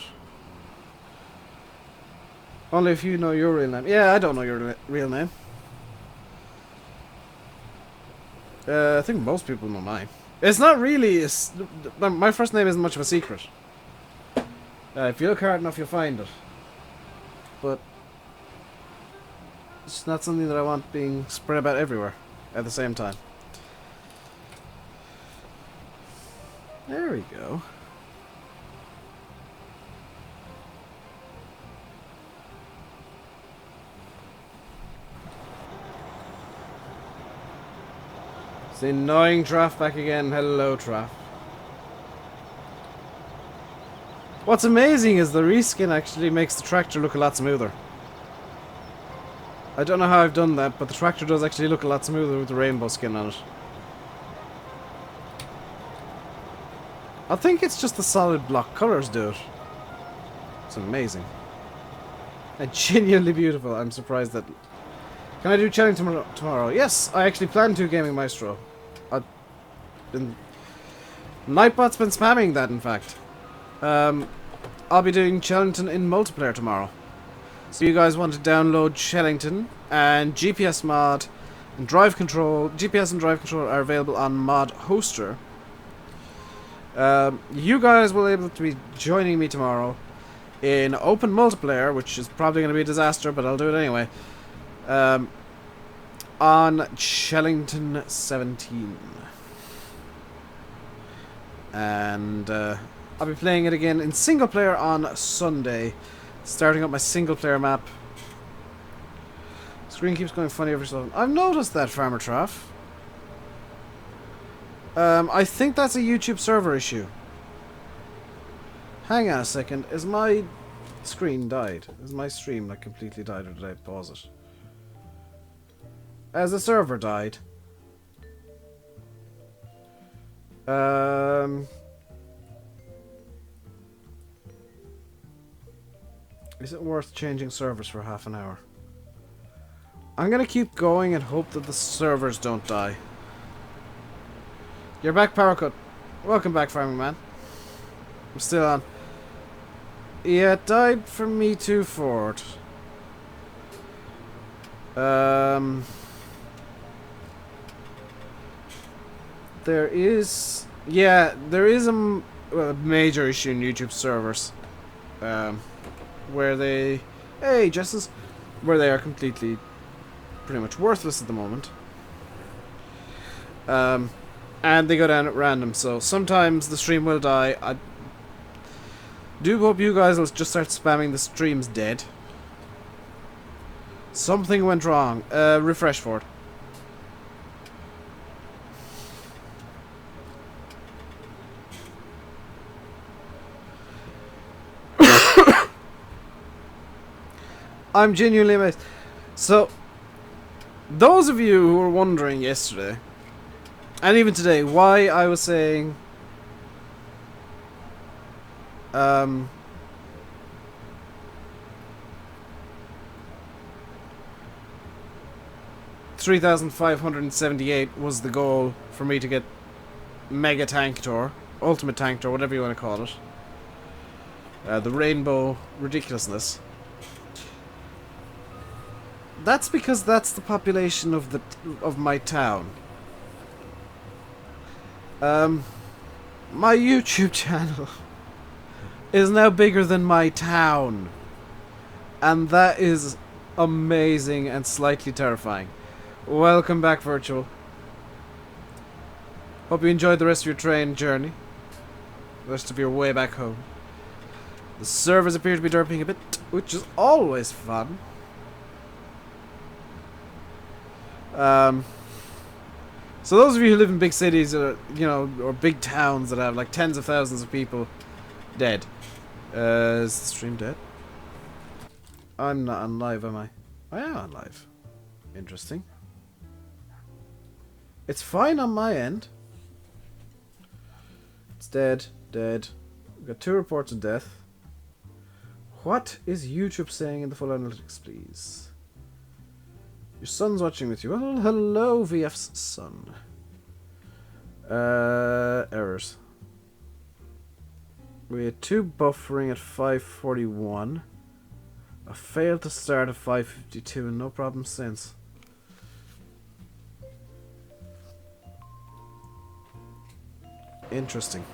Only if you know your real name. Yeah, I don't know your real name. I think most people know mine. It's not really... my first name isn't much of a secret. If you look hard enough, you'll find it. But it's not something that I want being spread about everywhere at the same time. There we go. It's the annoying Traff back again. Hello, Traff. What's amazing is the reskin actually makes the tractor look a lot smoother. I don't know how I've done that, but the tractor does actually look a lot smoother with the rainbow skin on it. I think it's just the solid block colours do it. It's amazing. And genuinely beautiful. I'm surprised that... Can I do chatting tomorrow? Yes, I actually plan to, Gaming Maestro. Nightbot's been spamming that, in fact. I'll be doing Shellington in multiplayer tomorrow. So you guys want to download Shellington, and GPS mod and drive control. GPS and drive control are available on Mod Hoster. You guys will be able to be joining me tomorrow in open multiplayer, which is probably going to be a disaster, but I'll do it anyway. On Shellington 17. And I'll be playing it again in single player on Sunday, starting up my single player map. Screen keeps going funny every so often. I've noticed that, Farmer Trough. I think that's a YouTube server issue. Hang on a second. Is my screen died? Is my stream like completely died, or did I pause it? As the server died. Is it worth changing servers for half an hour? I'm gonna keep going and hope that the servers don't die. You're back, Paracut. Welcome back, Farming Man. I'm still on. Yeah, it died for me too, Ford. There is... Yeah, there is a major issue in YouTube servers. Where they... Hey, Justice! Where they are completely... pretty much worthless at the moment. And they go down at random, so sometimes the stream will die. I do hope you guys will just start spamming the stream's dead. Something went wrong. Refresh for it. I'm genuinely amazed. So, those of you who were wondering yesterday, and even today, why I was saying 3,578 was the goal for me to get Mega Tank Tour, Ultimate Tank Tour, whatever you want to call it. The Rainbow Ridiculousness. That's because that's the population of my town. My YouTube channel is now bigger than my town. And that is amazing and slightly terrifying. Welcome back, Virtual. Hope you enjoyed the rest of your train journey. The rest of your way back home. The servers appear to be derping a bit, which is always fun. So those of you who live in big cities, you know, or big towns that have like tens of thousands of people dead. Is the stream dead? I'm not on live, am I? I am on live. Interesting. It's fine on my end. It's dead, dead. We've got 2 reports of death. What is YouTube saying in the full analytics, please? Your son's watching with you. Well, hello, VF's son. Errors. We had 2 buffering at 541. I failed to start at 552 and no problem since. Interesting.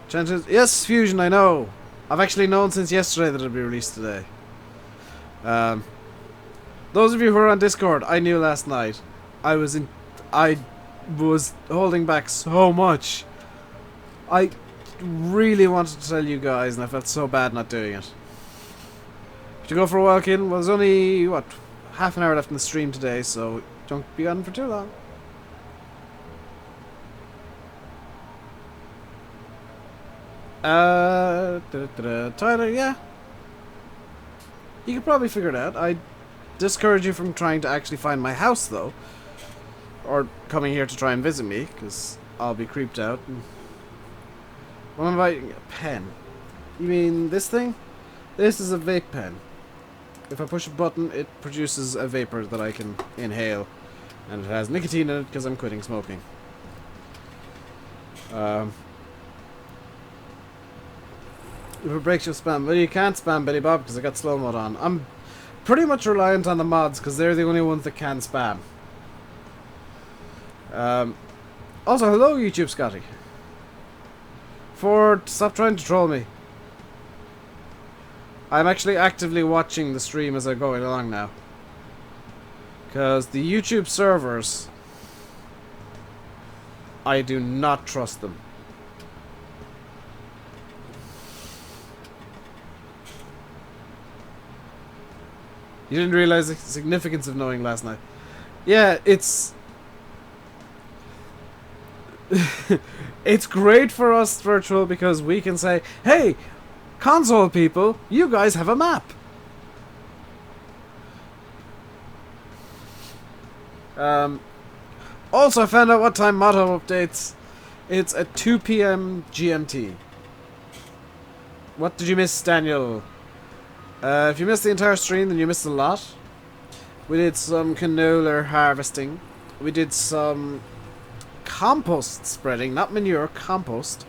Chances? Yes, Fusion, I know. I've actually known since yesterday that it'll be released today. Those of you who are on Discord, I knew last night. I was holding back so much. I really wanted to tell you guys, and I felt so bad not doing it. To go for a walk in, well, there's only, what, half an hour left in the stream today, so don't be on for too long. Tyler, yeah. You could probably figure it out. I discourage you from trying to actually find my house, though. Or coming here to try and visit me, because I'll be creeped out. What am I buying? A pen. You mean this thing? This is a vape pen. If I push a button, it produces a vapor that I can inhale. And it has nicotine in it because I'm quitting smoking. If it breaks, you'll spam. Well, you can't spam Billy Bob because I got slow mode on. I'm pretty much reliant on the mods because they're the only ones that can spam. Also, hello YouTube Scotty. Stop trying to troll me. I'm actually actively watching the stream as I'm going along now. Because the YouTube servers, I do not trust them. You didn't realize the significance of knowing last night. Yeah, it's... it's great for us virtual because we can say, hey, console people, you guys have a map. Also, I found out what time Motto updates. It's at 2 PM GMT. What did you miss, Daniel? If you missed the entire stream, then you missed a lot. We did some canola harvesting. We did some compost spreading, not manure, compost.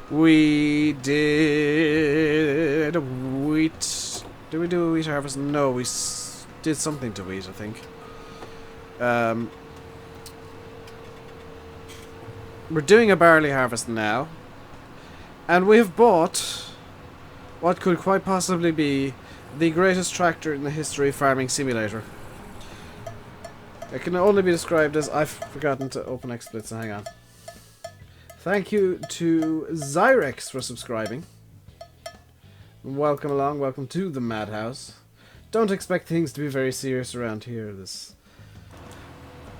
We did wheat. Did we do a wheat harvest? No, we did something to wheat, I think. We're doing a barley harvest now. And we have bought what could quite possibly be the greatest tractor in the history of Farming Simulator. It can only be described as... I've forgotten to open XSplits, so hang on. Thank you to Zyrex for subscribing. Welcome along, welcome to the Madhouse. Don't expect things to be very serious around here. This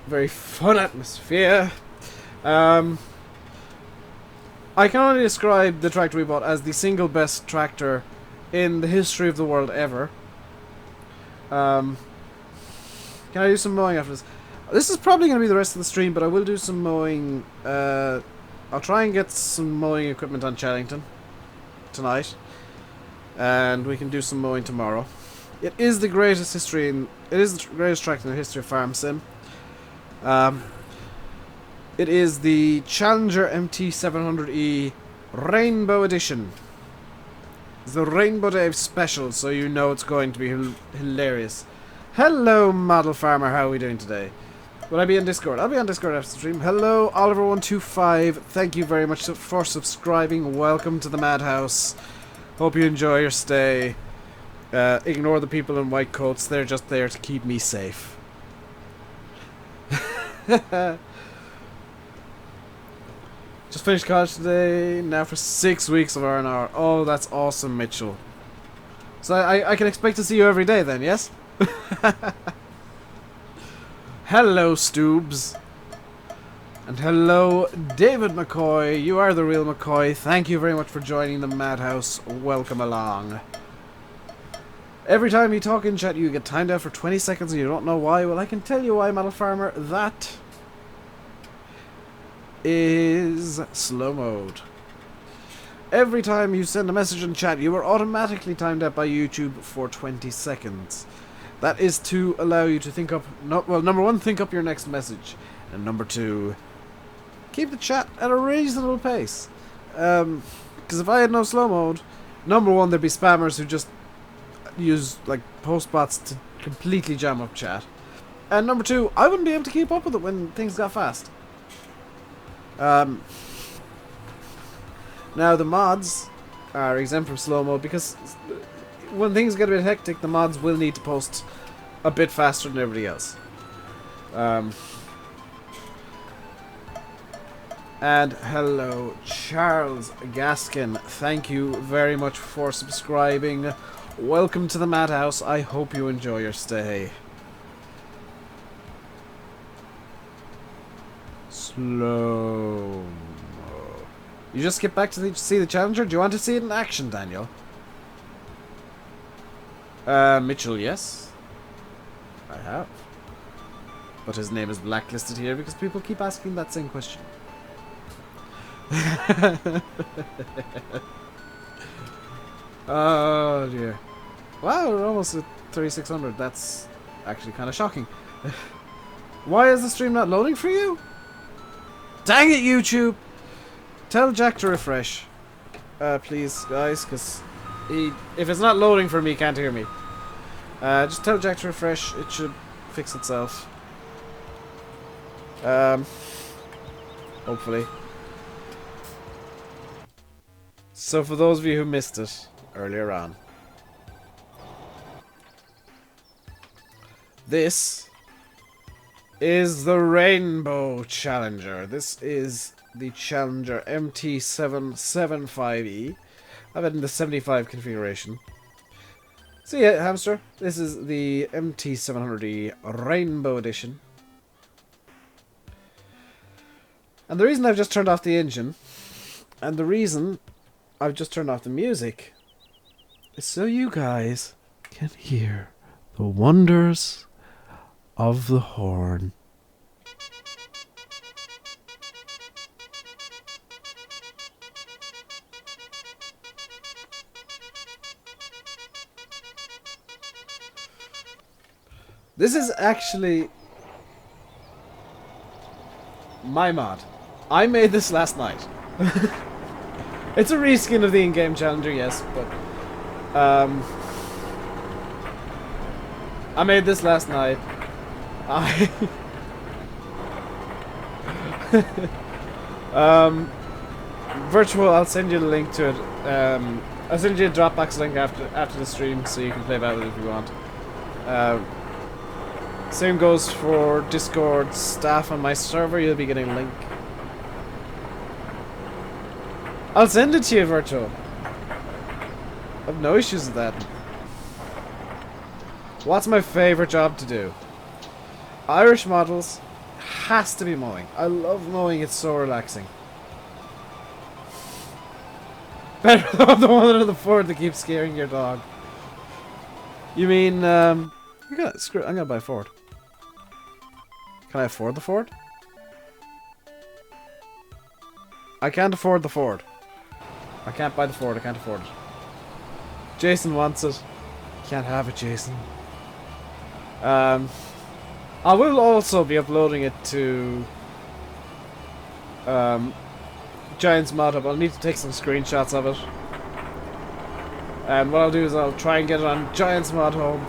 very fun atmosphere. I can only describe the tractor we bought as the single best tractor in the history of the world ever. Can I do some mowing after this? This is probably going to be the rest of the stream, but I will do some mowing. I'll try and get some mowing equipment on Chellington tonight, and we can do some mowing tomorrow. It is the greatest it is the greatest tractor in the history of Farm Sim. It is the Challenger MT700E Rainbow Edition. It's the Rainbow Dave Special, so you know it's going to be hilarious. Hello, Model Farmer. How are we doing today? Will I be on Discord? I'll be on Discord after the stream. Hello, Oliver125. Thank you very much for subscribing. Welcome to the Madhouse. Hope you enjoy your stay. Ignore the people in white coats. They're just there to keep me safe. Just finished college today. Now for 6 weeks of R&R. Oh, that's awesome, Mitchell. So I can expect to see you every day then, yes? Hello, Stoobs. And hello, David McCoy. You are the real McCoy. Thank you very much for joining the Madhouse. Welcome along. Every time you talk in chat, you get timed out for 20 seconds and you don't know why. Well, I can tell you why, Model Farmer. That is slow mode. Every time you send a message in chat, you are automatically timed out by YouTube for 20 seconds. That is to allow you to think up... well, number one, think up your next message. And number two, keep the chat at a reasonable pace. Because if I had no slow mode, number one, there'd be spammers who just use like post bots to completely jam up chat. And number two, I wouldn't be able to keep up with it when things got fast. Now the mods are exempt from slow mode because when things get a bit hectic, the mods will need to post a bit faster than everybody else. And hello, Charles Gaskin. Thank you very much for subscribing. Welcome to the Madhouse. I hope you enjoy your stay. Slow. You just skip back to see the Challenger? Do you want to see it in action, Daniel? Mitchell, yes. I have. But his name is blacklisted here because people keep asking that same question. Oh dear. Wow, we're almost at 3600. That's actually kind of shocking. Why is the stream not loading for you? Dang it, YouTube! Tell Jack to refresh. please, guys, because if it's not loading for me, he can't hear me. Just tell Jack to refresh. It should fix itself. Hopefully. So for those of you who missed it earlier on, this is the Rainbow Challenger. This is the Challenger MT775E. I've had in the 75 configuration. So yeah, hamster, this is the MT700E Rainbow Edition. And the reason I've just turned off the engine, and the reason I've just turned off the music, is so you guys can hear the wonders of the horn. This is actually my mod. I made this last night. It's a reskin of the in-game Challenger, yes, but I made this last night. Virtual, I'll send you the link to it. I'll send you a Dropbox link after the stream, so you can play about it if you want. Same goes for Discord staff on my server. You'll be getting a link. I'll send it to you, Virtual. I have no issues with that. What's my favourite job to do? Irish models has to be mowing. I love mowing. It's so relaxing. Better than the one on the Ford that keeps scaring your dog. You mean, screw it, I'm gonna buy a Ford. Can I afford the Ford? I can't afford the Ford. I can't buy the Ford, I can't afford it. Jason wants it. Can't have it, Jason. I will also be uploading it to Giants Mod Hub. I'll need to take some screenshots of it. And what I'll do is I'll try and get it on Giants Mod Hub.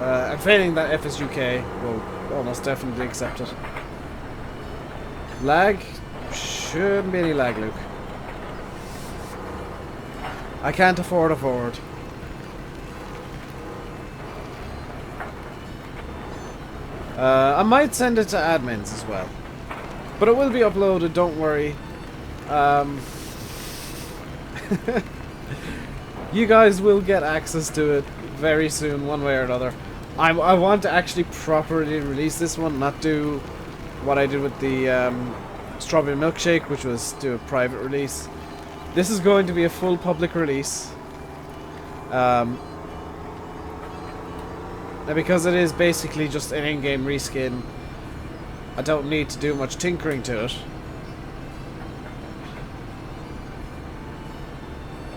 And failing that, FSUK will almost definitely accept it. Lag? Shouldn't be any lag, Luke. I can't afford a Ford. I might send it to admins as well. But it will be uploaded, don't worry. You guys will get access to it very soon, one way or another. I want to actually properly release this one, not do what I did with the strawberry milkshake, which was do a private release. This is going to be a full public release. And because it is basically just an in-game reskin, I don't need to do much tinkering to it.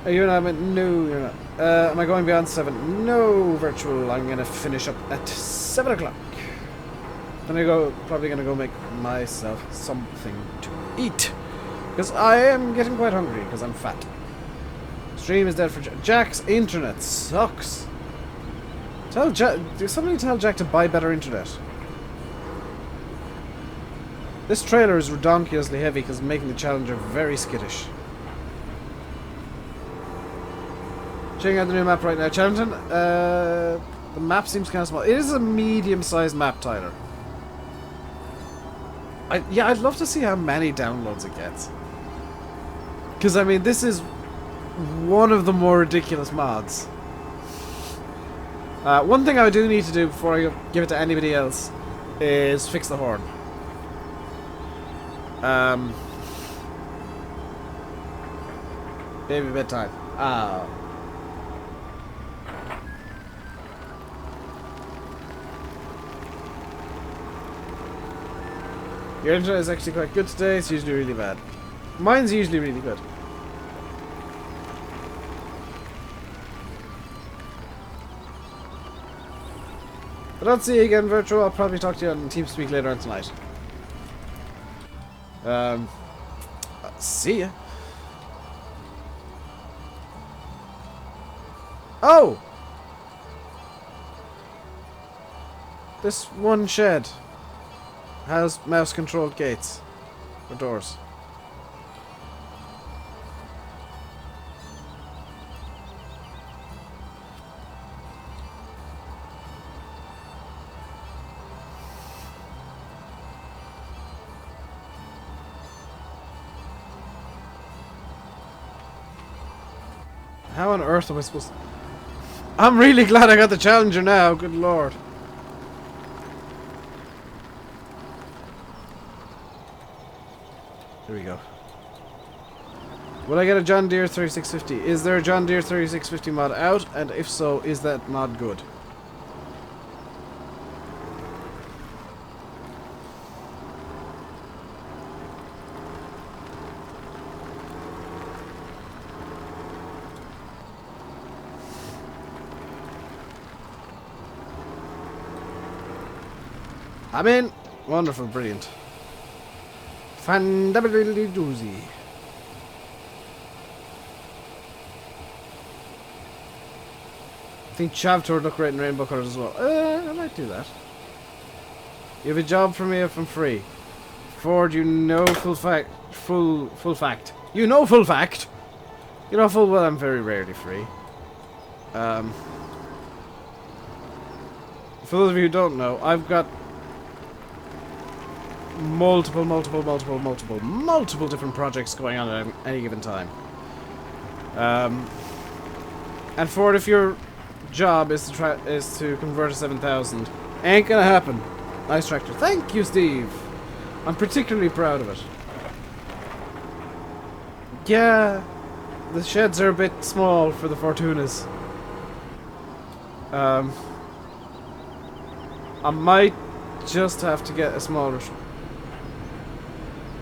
Are you not? No, you're not. Am I going beyond 7? No, Virtual. I'm gonna finish up at 7 o'clock. Probably gonna go make myself something to eat. Because I am getting quite hungry, because I'm fat. Stream is dead for Jack's internet sucks. Somebody tell Jack to buy better internet. This trailer is redonkulously heavy because it's making the Challenger very skittish. Checking out the new map right now. Challenger, the map seems kind of small. It is a medium-sized map, Tyler. Yeah, I'd love to see how many downloads it gets. Because, I mean, this is one of the more ridiculous mods. One thing I do need to do before I give it to anybody else is fix the horn. Baby bedtime. Your internet is actually quite good today. It's usually really bad. Mine's usually really good. But I'll see you again, Virtual. I'll probably talk to you on TeamSpeak later on tonight. See ya. Oh! This one shed has mouse-controlled gates. Or doors. How on earth am I supposed to... I'm really glad I got the Challenger now, good lord. Here we go. Will I get a John Deere 3650? Is there a John Deere 3650 mod out? And if so, is that mod good? I'm in! Wonderful, brilliant. Fandably doozy. I think Chavtor would look great in rainbow colours as well. I might do that. You have a job for me if I'm free. Ford, you know full fact. Full fact. You know full fact! You know full well I'm very rarely free. For those of you who don't know, I've got multiple different projects going on at any given time. And Ford, if your job is to convert a 7000, ain't gonna happen. Nice tractor. Thank you, Steve. I'm particularly proud of it. Yeah, the sheds are a bit small for the Fortunas. I might just have to get a smaller,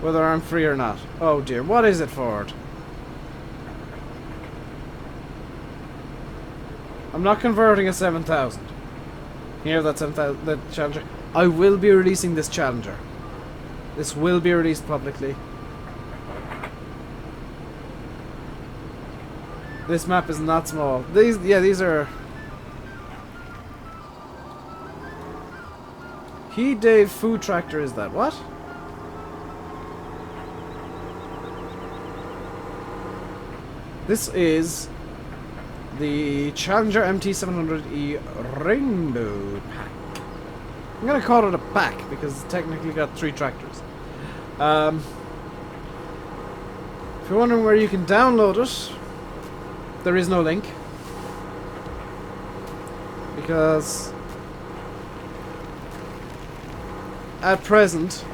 whether I'm free or not. Oh dear, what is it, Ford? I'm not converting a 7000. Here, that 7000, the Challenger. I will be releasing this Challenger. This will be released publicly. This map is not small. These are... He Dave Food Tractor is that, what? This is the Challenger MT700E Rainbow Pack. I'm gonna call it a pack because it's technically got 3 tractors. If you're wondering where you can download it, there is no link. Because at present,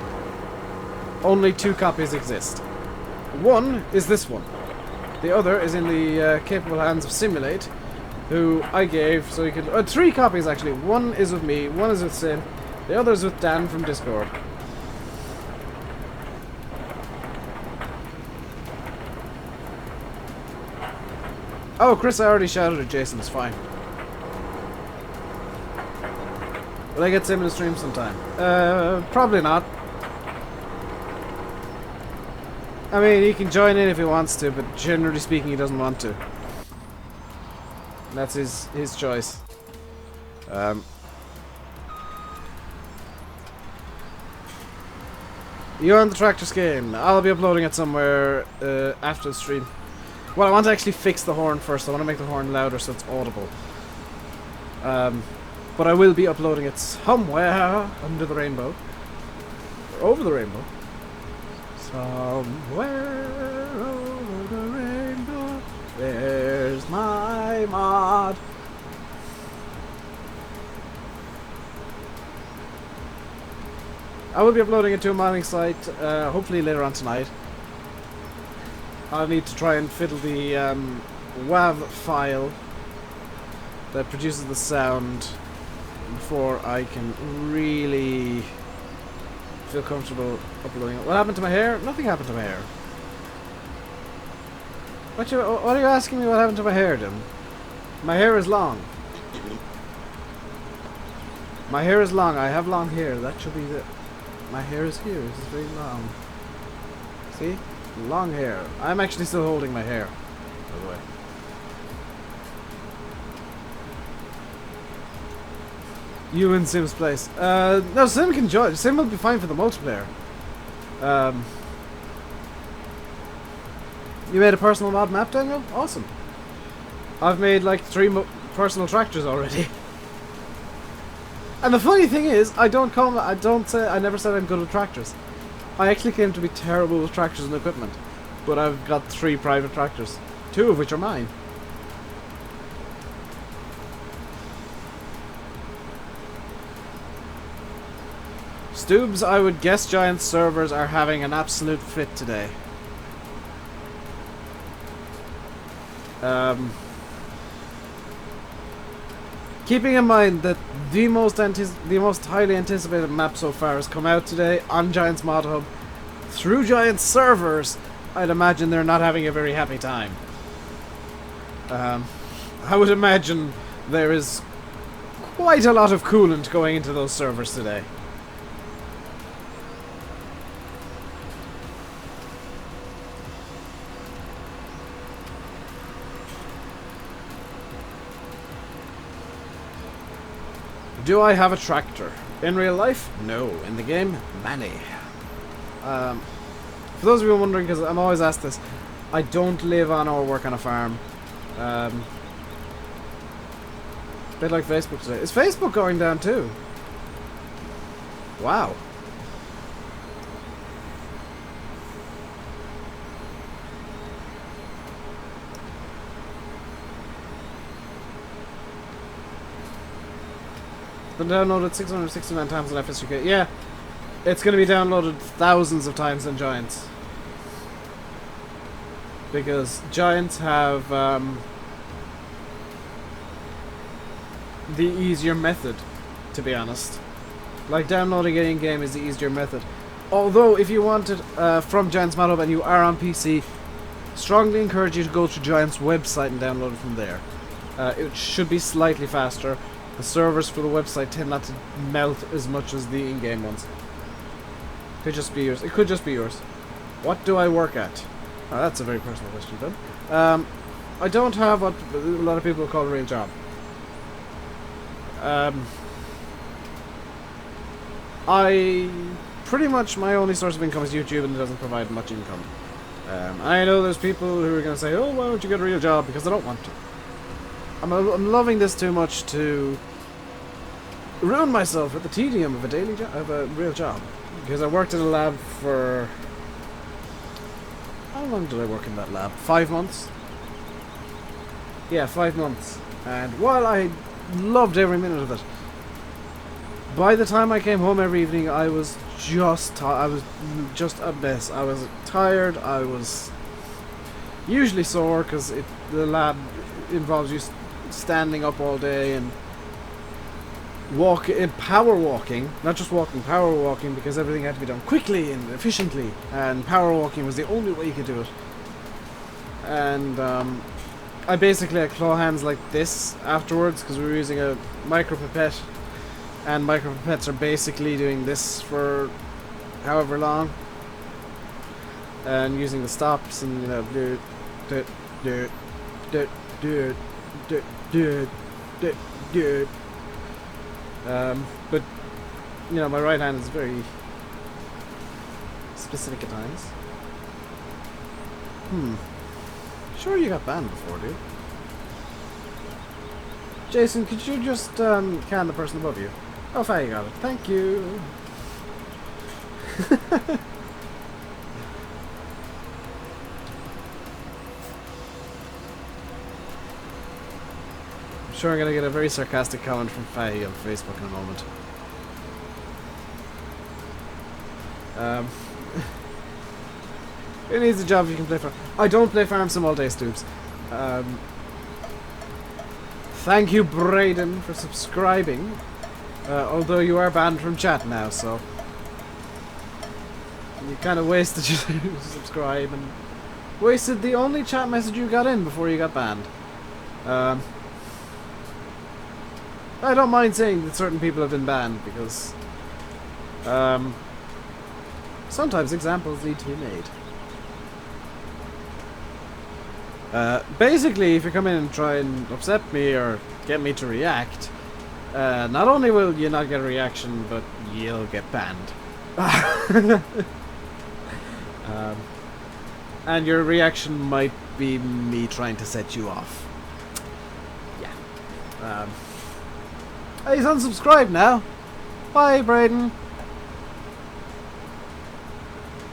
only 2 copies exist. One is this one. The other is in the capable hands of Simulate, who I gave so he could... 3 copies actually. One is with me, one is with Sim, the other is with Dan from Discord. Oh, Chris, I already shouted at Jason, it's fine. Will I get Sim in the stream sometime? Probably not. I mean, he can join in if he wants to, but generally speaking, he doesn't want to. That's his choice. You on the Tractors game? I'll be uploading it somewhere after the stream. Well, I want to actually fix the horn first. I want to make the horn louder so it's audible. But I will be uploading it somewhere under the rainbow. Or over the rainbow. Somewhere over the rainbow, there's my mod. I will be uploading it to a modding site, hopefully later on tonight. I'll need to try and fiddle the WAV file that produces the sound before I can really feel comfortable uploading it. What happened to my hair? Nothing happened to my hair. What are you asking me what happened to my hair, Dim? My hair is long. My hair is long. I have long hair. That should be the... My hair is here. This is very long. See? Long hair. I'm actually still holding my hair, by the way. You in Sim's place. No, Sim can join. Sim will be fine for the multiplayer. You made a personal mod map, Daniel? Awesome. I've made like 3 personal tractors already. And the funny thing is, I never said I'm good with tractors. I actually claim to be terrible with tractors and equipment. But I've got 3 private tractors. 2 of which are mine. Stoobs, I would guess Giant servers are having an absolute fit today. Keeping in mind that the most highly anticipated map so far has come out today on Giant's Mod Hub through Giant's servers, I'd imagine they're not having a very happy time. I would imagine there is quite a lot of coolant going into those servers today. Do I have a tractor? In real life? No. In the game? Many. For those of you wondering, because I'm always asked this, I don't live on or work on a farm. A bit like Facebook today. Is Facebook going down too? Wow. Been downloaded 669 times on FSUK. Yeah, it's going to be downloaded thousands of times on Giants. Because Giants have the easier method, to be honest. Like, downloading it in-game is the easier method. Although, if you want it from Giants Mod Hub and you are on PC, strongly encourage you to go to Giants' website and download it from there. It should be slightly faster. The servers for the website tend not to melt as much as the in-game ones. Could just be yours. It could just be yours. What do I work at? Oh, that's a very personal question, then. I don't have what a lot of people call a real job. Pretty much my only source of income is YouTube, and it doesn't provide much income. I know there's people who are going to say, oh, why don't you get a real job? Because I don't want to. I'm loving this too much to ruin myself with the tedium of a real job. Because I worked in a lab for... How long did I work in that lab? 5 months? Yeah, 5 months. And while I loved every minute of it, by the time I came home every evening, I was just a mess. I was tired. I was usually sore because the lab involves you standing up all day and power walking, not just walking, power walking, because everything had to be done quickly and efficiently, and power walking was the only way you could do it. And I basically had claw hands like this afterwards because we were using a micro pipette, and micro pipettes are basically doing this for however long, and using the stops and, you know, but, you know, my right hand is very specific at times. Sure you got banned before, dude. Jason, could you just can the person above you? Oh, Faye, you got it. Thank you. I'm sure I'm gonna get a very sarcastic comment from Faye on Facebook in a moment. Who needs a job if you can play farm? I don't play Farm Sim all day, Stoops. Thank you, Braden, for subscribing. Although you are banned from chat now, so you kind of wasted your subscribe and wasted the only chat message you got in before you got banned. I don't mind saying that certain people have been banned because sometimes examples need to be made. Basically, if you come in and try and upset me or get me to react, not only will you not get a reaction, but you'll get banned. And your reaction might be me trying to set you off. Yeah. He's unsubscribed now. Bye, Braden.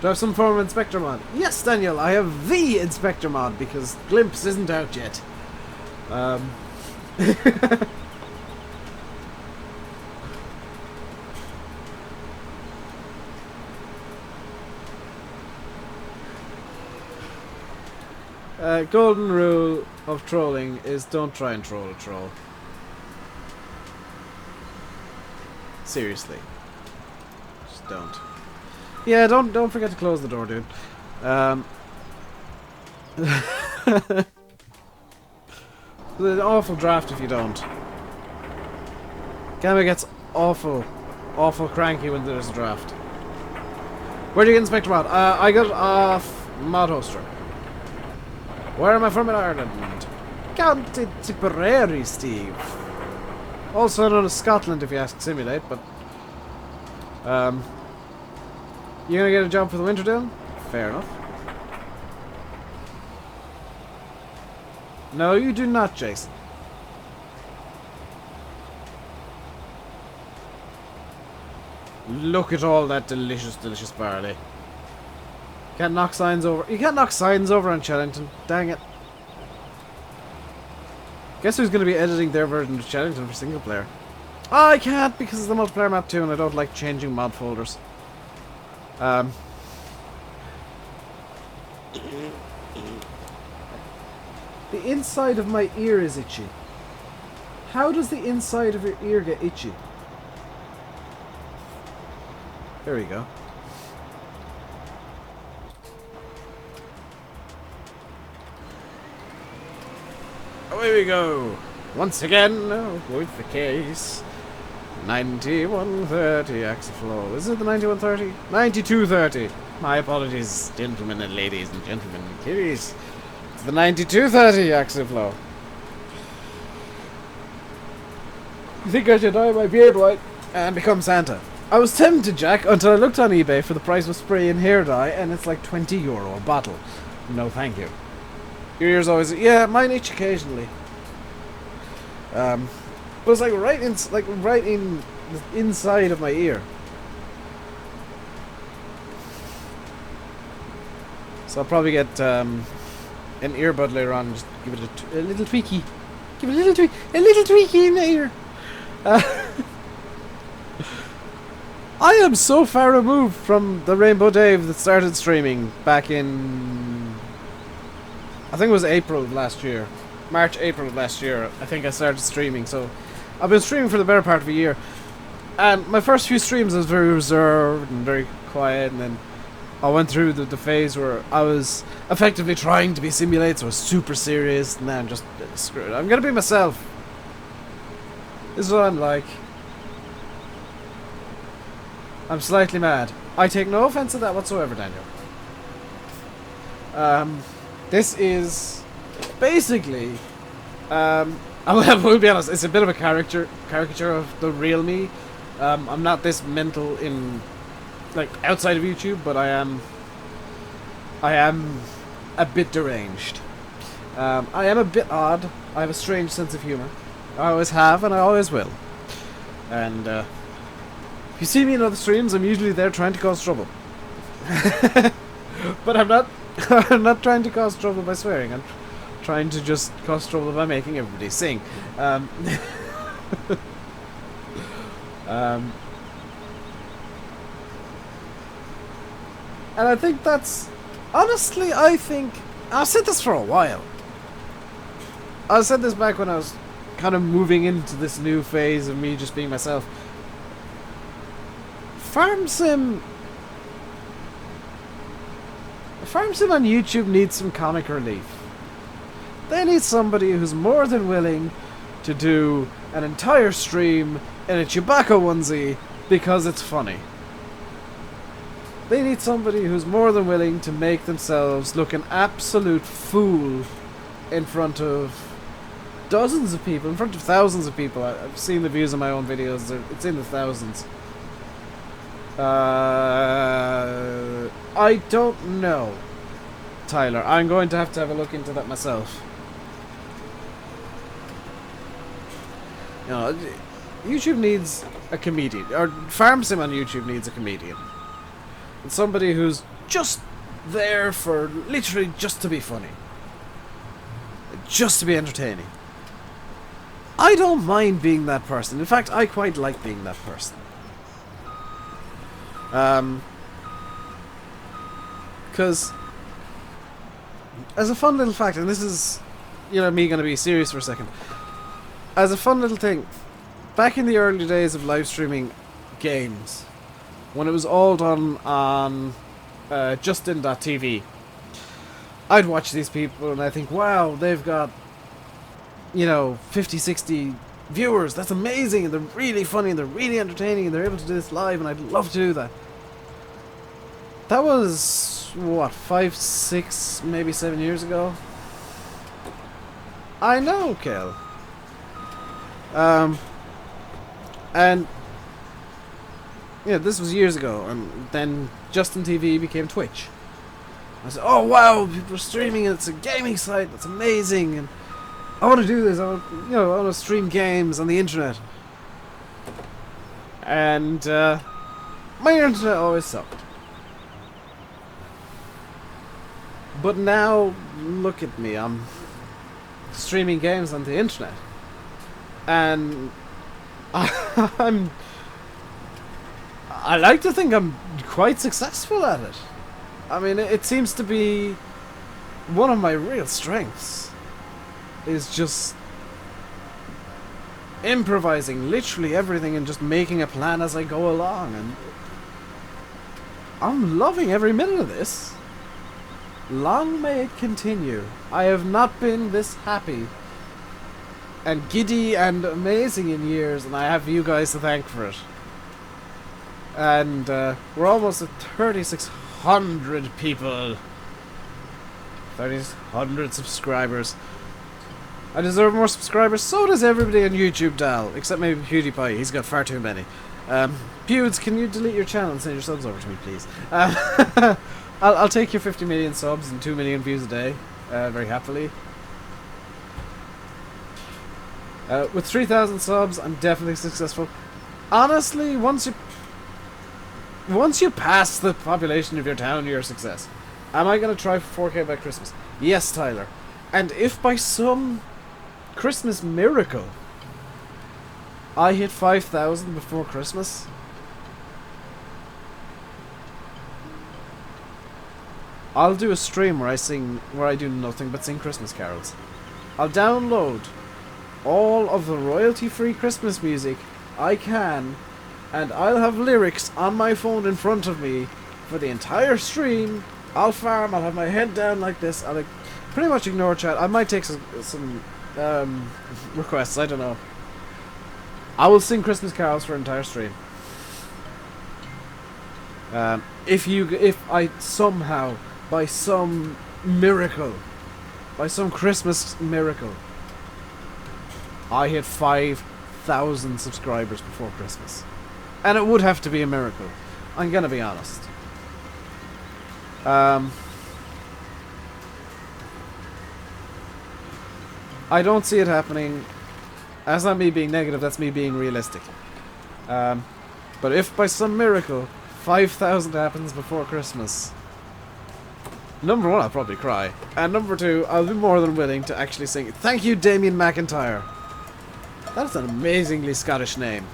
Do I have some form of Inspector mod? Yes, Daniel, I have the Inspector mod because Glimpse isn't out yet. Golden rule of trolling is don't try and troll a troll. Seriously. Just don't. Yeah, don't forget to close the door, dude. It's an awful draft if you don't. Gamma gets awful cranky when there's a draft. Where do you get Inspector Mod? I got it off Mod Hoster. Where am I from in Ireland? County Tipperary, Steve. Also known as Scotland if you ask Simulate, but... you gonna get a job for the winter, Dylan? Fair enough. No, you do not, Jason. Look at all that delicious, delicious barley. Can't knock signs over. You can't knock signs over on Chellington. Dang it. Guess who's going to be editing their version of Chellington for single player? Oh, I can't because it's the multiplayer map too, and I don't like changing mod folders. The inside of my ear is itchy. How does the inside of your ear get itchy? There we go. Away we go. Once again, with the case. 9130 axle flow. Is it the 9130? 9230. My apologies, gentlemen and ladies and gentlemen and kiddies. It's the 9230 axle flow. You think I should dye my beard white and become Santa? I was tempted, Jack, until I looked on eBay for the price of spray and hair dye, and it's like €20 a bottle. No, thank you. Your ears always... Yeah, mine itch occasionally. But it's like right in the inside of my ear. So I'll probably get an earbud later on and just give it a little tweaky. Give it a little tweaky in the ear. I am so far removed from the Rainbow Dave that started streaming back in... I think it was April of last year. March, April of last year, I think I started streaming. So I've been streaming for the better part of a year. And my first few streams I was very reserved and very quiet, and then I went through the phase where I was effectively trying to be Simulate, so I was super serious, and then just screw it. I'm gonna be myself. This is what I'm like. I'm slightly mad. I take no offense to that whatsoever, Daniel. This is basically, I will be honest, it's a bit of a caricature of the real me. I'm not this mental in, like, outside of YouTube, but I am a bit deranged. I am a bit odd. I have a strange sense of humor. I always have, and I always will. And if you see me in other streams, I'm usually there trying to cause trouble. But I'm not. I'm not trying to cause trouble by swearing. I'm trying to just cause trouble by making everybody sing. And I think that's... Honestly, I think... I've said this for a while. I said this back when I was kind of moving into this new phase of me just being myself. Farm Sim on YouTube needs some comic relief. They need somebody who's more than willing to do an entire stream in a Chewbacca onesie because it's funny. They need somebody who's more than willing to make themselves look an absolute fool in front of dozens of people, in front of thousands of people. I've seen the views on my own videos. It's in the thousands. I don't know, Tyler. I'm going to have a look into that myself. You know, YouTube needs a comedian, or Farm Sim on YouTube needs a comedian. It's somebody who's just there for literally just to be funny, just to be entertaining. I don't mind being that person. In fact, I quite like being that person. Because as a fun little fact, and this is, you know, me gonna be serious for a second. As a fun little thing, back in the early days of live streaming games, when it was all done on Justin.tv, I'd watch these people and I think, wow, they've got, you know, 50, 60 viewers. That's amazing, and they're really funny and they're really entertaining and they're able to do this live, and I'd love to do that. That was, what, 5, 6, maybe 7 years ago? I know, Kel. And yeah, this was years ago, and then Justin TV became Twitch. I said, oh wow, people are streaming, and it's a gaming site, that's amazing, and I want to do this. I want to stream games on the internet. And my internet always sucked. But now, look at me, I'm streaming games on the internet. And I like to think I'm quite successful at it. I mean, it seems to be one of my real strengths, is just improvising literally everything and just making a plan as I go along, and I'm loving every minute of this. Long may it continue. I have not been this happy and giddy and amazing in years, and I have you guys to thank for it. And we're almost at 3,600 people. 3,600 subscribers. I deserve more subscribers. So does everybody on YouTube, Dal. Except maybe PewDiePie. He's got far too many. Pewds, can you delete your channel and send your subs over to me, please? I'll take your 50 million subs and 2 million views a day. Very happily. With 3,000 subs, I'm definitely successful. Honestly, once you pass the population of your town, you're a success. Am I going to try for 4K by Christmas? Yes, Tyler. And if by some Christmas miracle I hit 5,000 before Christmas, I'll do a stream where I do nothing but sing Christmas carols. I'll download all of the royalty-free Christmas music I can, and I'll have lyrics on my phone in front of me for the entire stream. I'll farm, I'll have my head down like this, I'll pretty much ignore chat. I might take some requests, I don't know. I will sing Christmas carols for an entire stream. If I somehow, by some miracle, by some Christmas miracle, I hit 5,000 subscribers before Christmas, and it would have to be a miracle, I'm gonna be honest. I don't see it happening. That's not me being negative, that's me being realistic. But if by some miracle 5,000 happens before Christmas, number one, I'll probably cry, and number two, I'll be more than willing to actually sing. Thank you, Damien McIntyre. That's an amazingly Scottish name.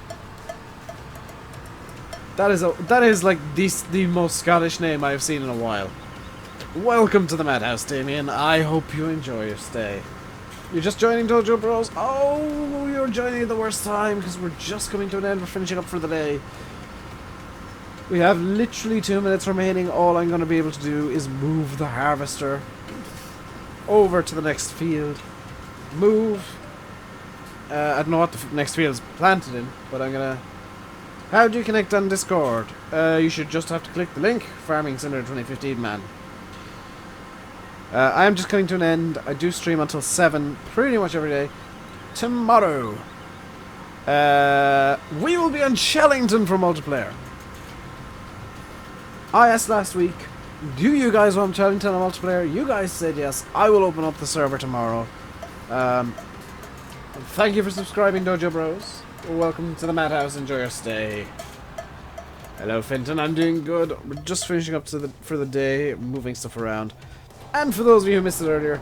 That is like the most Scottish name I have seen in a while. Welcome to the Madhouse, Damien. I hope you enjoy your stay. You're just joining Dojo Bros? Oh, you're joining at the worst time, because we're just coming to an end. We're finishing up for the day. We have literally 2 minutes remaining. All I'm going to be able to do is move the harvester over to the next field. Move. I don't know what the next field is planted in, but I'm going to... How do you connect on Discord? You should just have to click the link. Farming Center 2015, man. I am just coming to an end. I do stream until 7 pretty much every day. tomorrow. We will be on Shellington for multiplayer. I asked last week, do you guys want Shellington on multiplayer? You guys said yes. I will open up the server tomorrow. Thank you for subscribing, Dojo Bros. Welcome to the Madhouse. Enjoy your stay. Hello, Finton. I'm doing good. We're just finishing up for the day, moving stuff around. And for those of you who missed it earlier,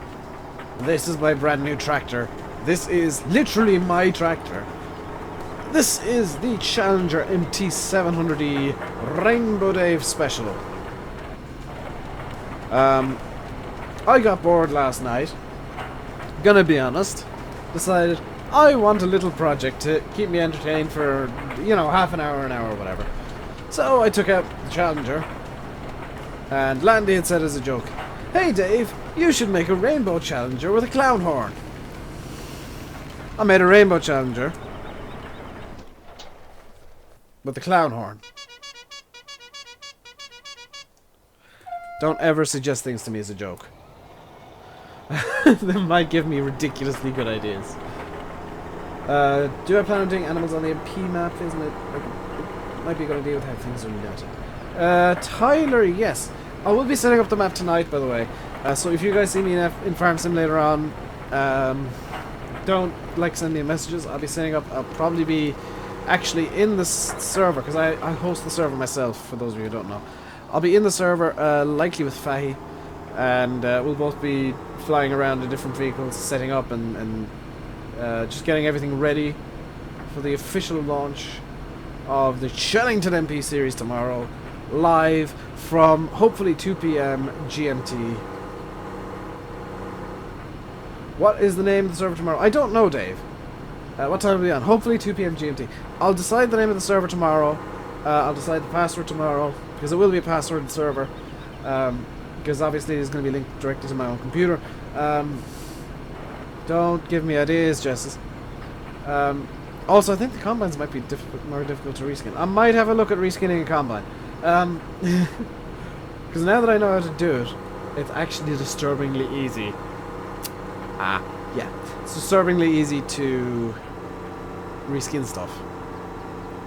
this is my brand new tractor. This is literally my tractor. This is the Challenger MT700E Rainbow Dave Special. I got bored last night. Gonna be honest. Decided I want a little project to keep me entertained for, you know, half an hour, whatever. So I took out the Challenger. And Landy had said as a joke, "Hey Dave, you should make a Rainbow Challenger with a clown horn." I made a Rainbow Challenger with the clown horn. Don't ever suggest things to me as a joke. They might give me ridiculously good ideas. Do I plan on doing animals on the MP map? Isn't it? It might be a good idea with how things are not. Tyler, yes. I will be setting up the map tonight, by the way. So if you guys see me in Farm Sim later on, don't send me messages. I'll be setting up. I'll probably be actually in the server, because I host the server myself, for those of you who don't know. I'll be in the server, likely with Fahy, and we'll both be flying around in different vehicles, setting up and just getting everything ready for the official launch of the Shellington MP series tomorrow, live from hopefully 2 PM GMT. What is the name of the server tomorrow? I don't know, Dave. What time will we be on? Hopefully 2 PM GMT. I'll decide the name of the server tomorrow. I'll decide the password tomorrow, because it will be a password server. Because obviously it's going to be linked directly to my own computer. Don't give me ideas, Jess. Also, I think the combines might be more difficult to reskin. I might have a look at reskinning a combine. Because now that I know how to do it, it's actually disturbingly easy. Yeah. It's disturbingly easy to reskin stuff.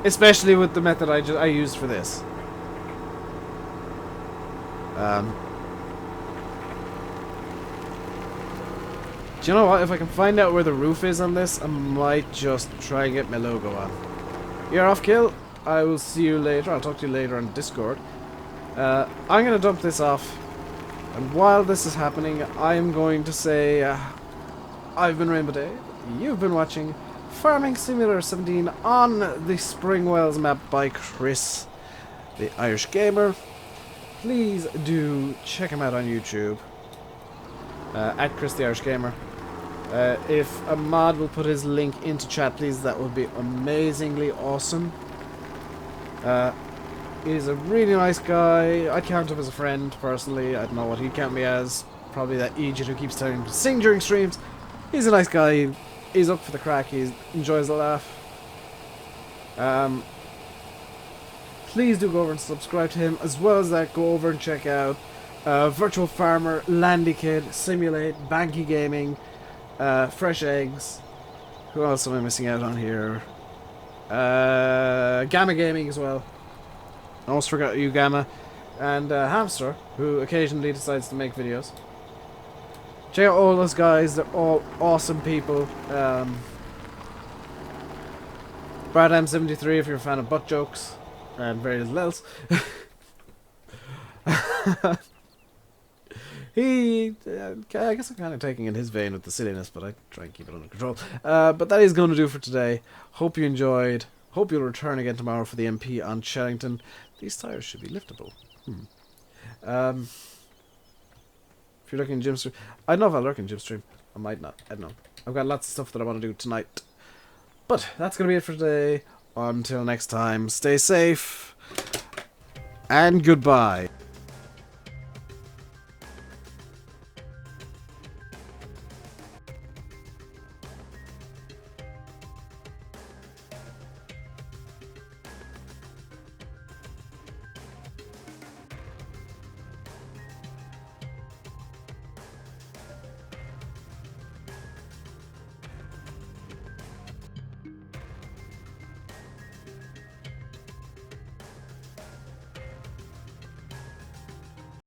Especially with the method I used for this. Do you know what? If I can find out where the roof is on this, I might just try and get my logo on. You're off, Kill. I will see you later. I'll talk to you later on Discord. I'm going to dump this off. And while this is happening, I'm going to say, I've been Rainbow Dave. You've been watching Farming Simulator 17 on the Springwells map by Chris, the Irish Gamer. Please do check him out on YouTube. At Chris the Irish Gamer. If a mod will put his link into chat, please, that would be amazingly awesome. He's a really nice guy. I count him as a friend, personally. I don't know what he'd count me as. Probably that idiot who keeps telling him to sing during streams. He's a nice guy. He's up for the crack. He enjoys the laugh. Please do go over and subscribe to him. As well as that, go over and check out Virtual Farmer, Landy Kid, Simulate, Banky Gaming, Fresh Eggs. Who else am I missing out on here? Gamma Gaming as well. I almost forgot you, Gamma. And Hamster, who occasionally decides to make videos. Check out all those guys. They're all awesome people. BradM73 if you're a fan of butt jokes. And very little else. I guess I'm kind of taking in his vein with the silliness, but I try and keep it under control. But that is going to do for today. Hope you enjoyed. Hope you'll return again tomorrow for the MP on Shellington. These tires should be liftable. If you're looking in Jim's stream, I don't know if I'll lurk in Jim's stream. I might not. I don't know. I've got lots of stuff that I want to do tonight. But that's going to be it for today. Until next time, stay safe. And goodbye.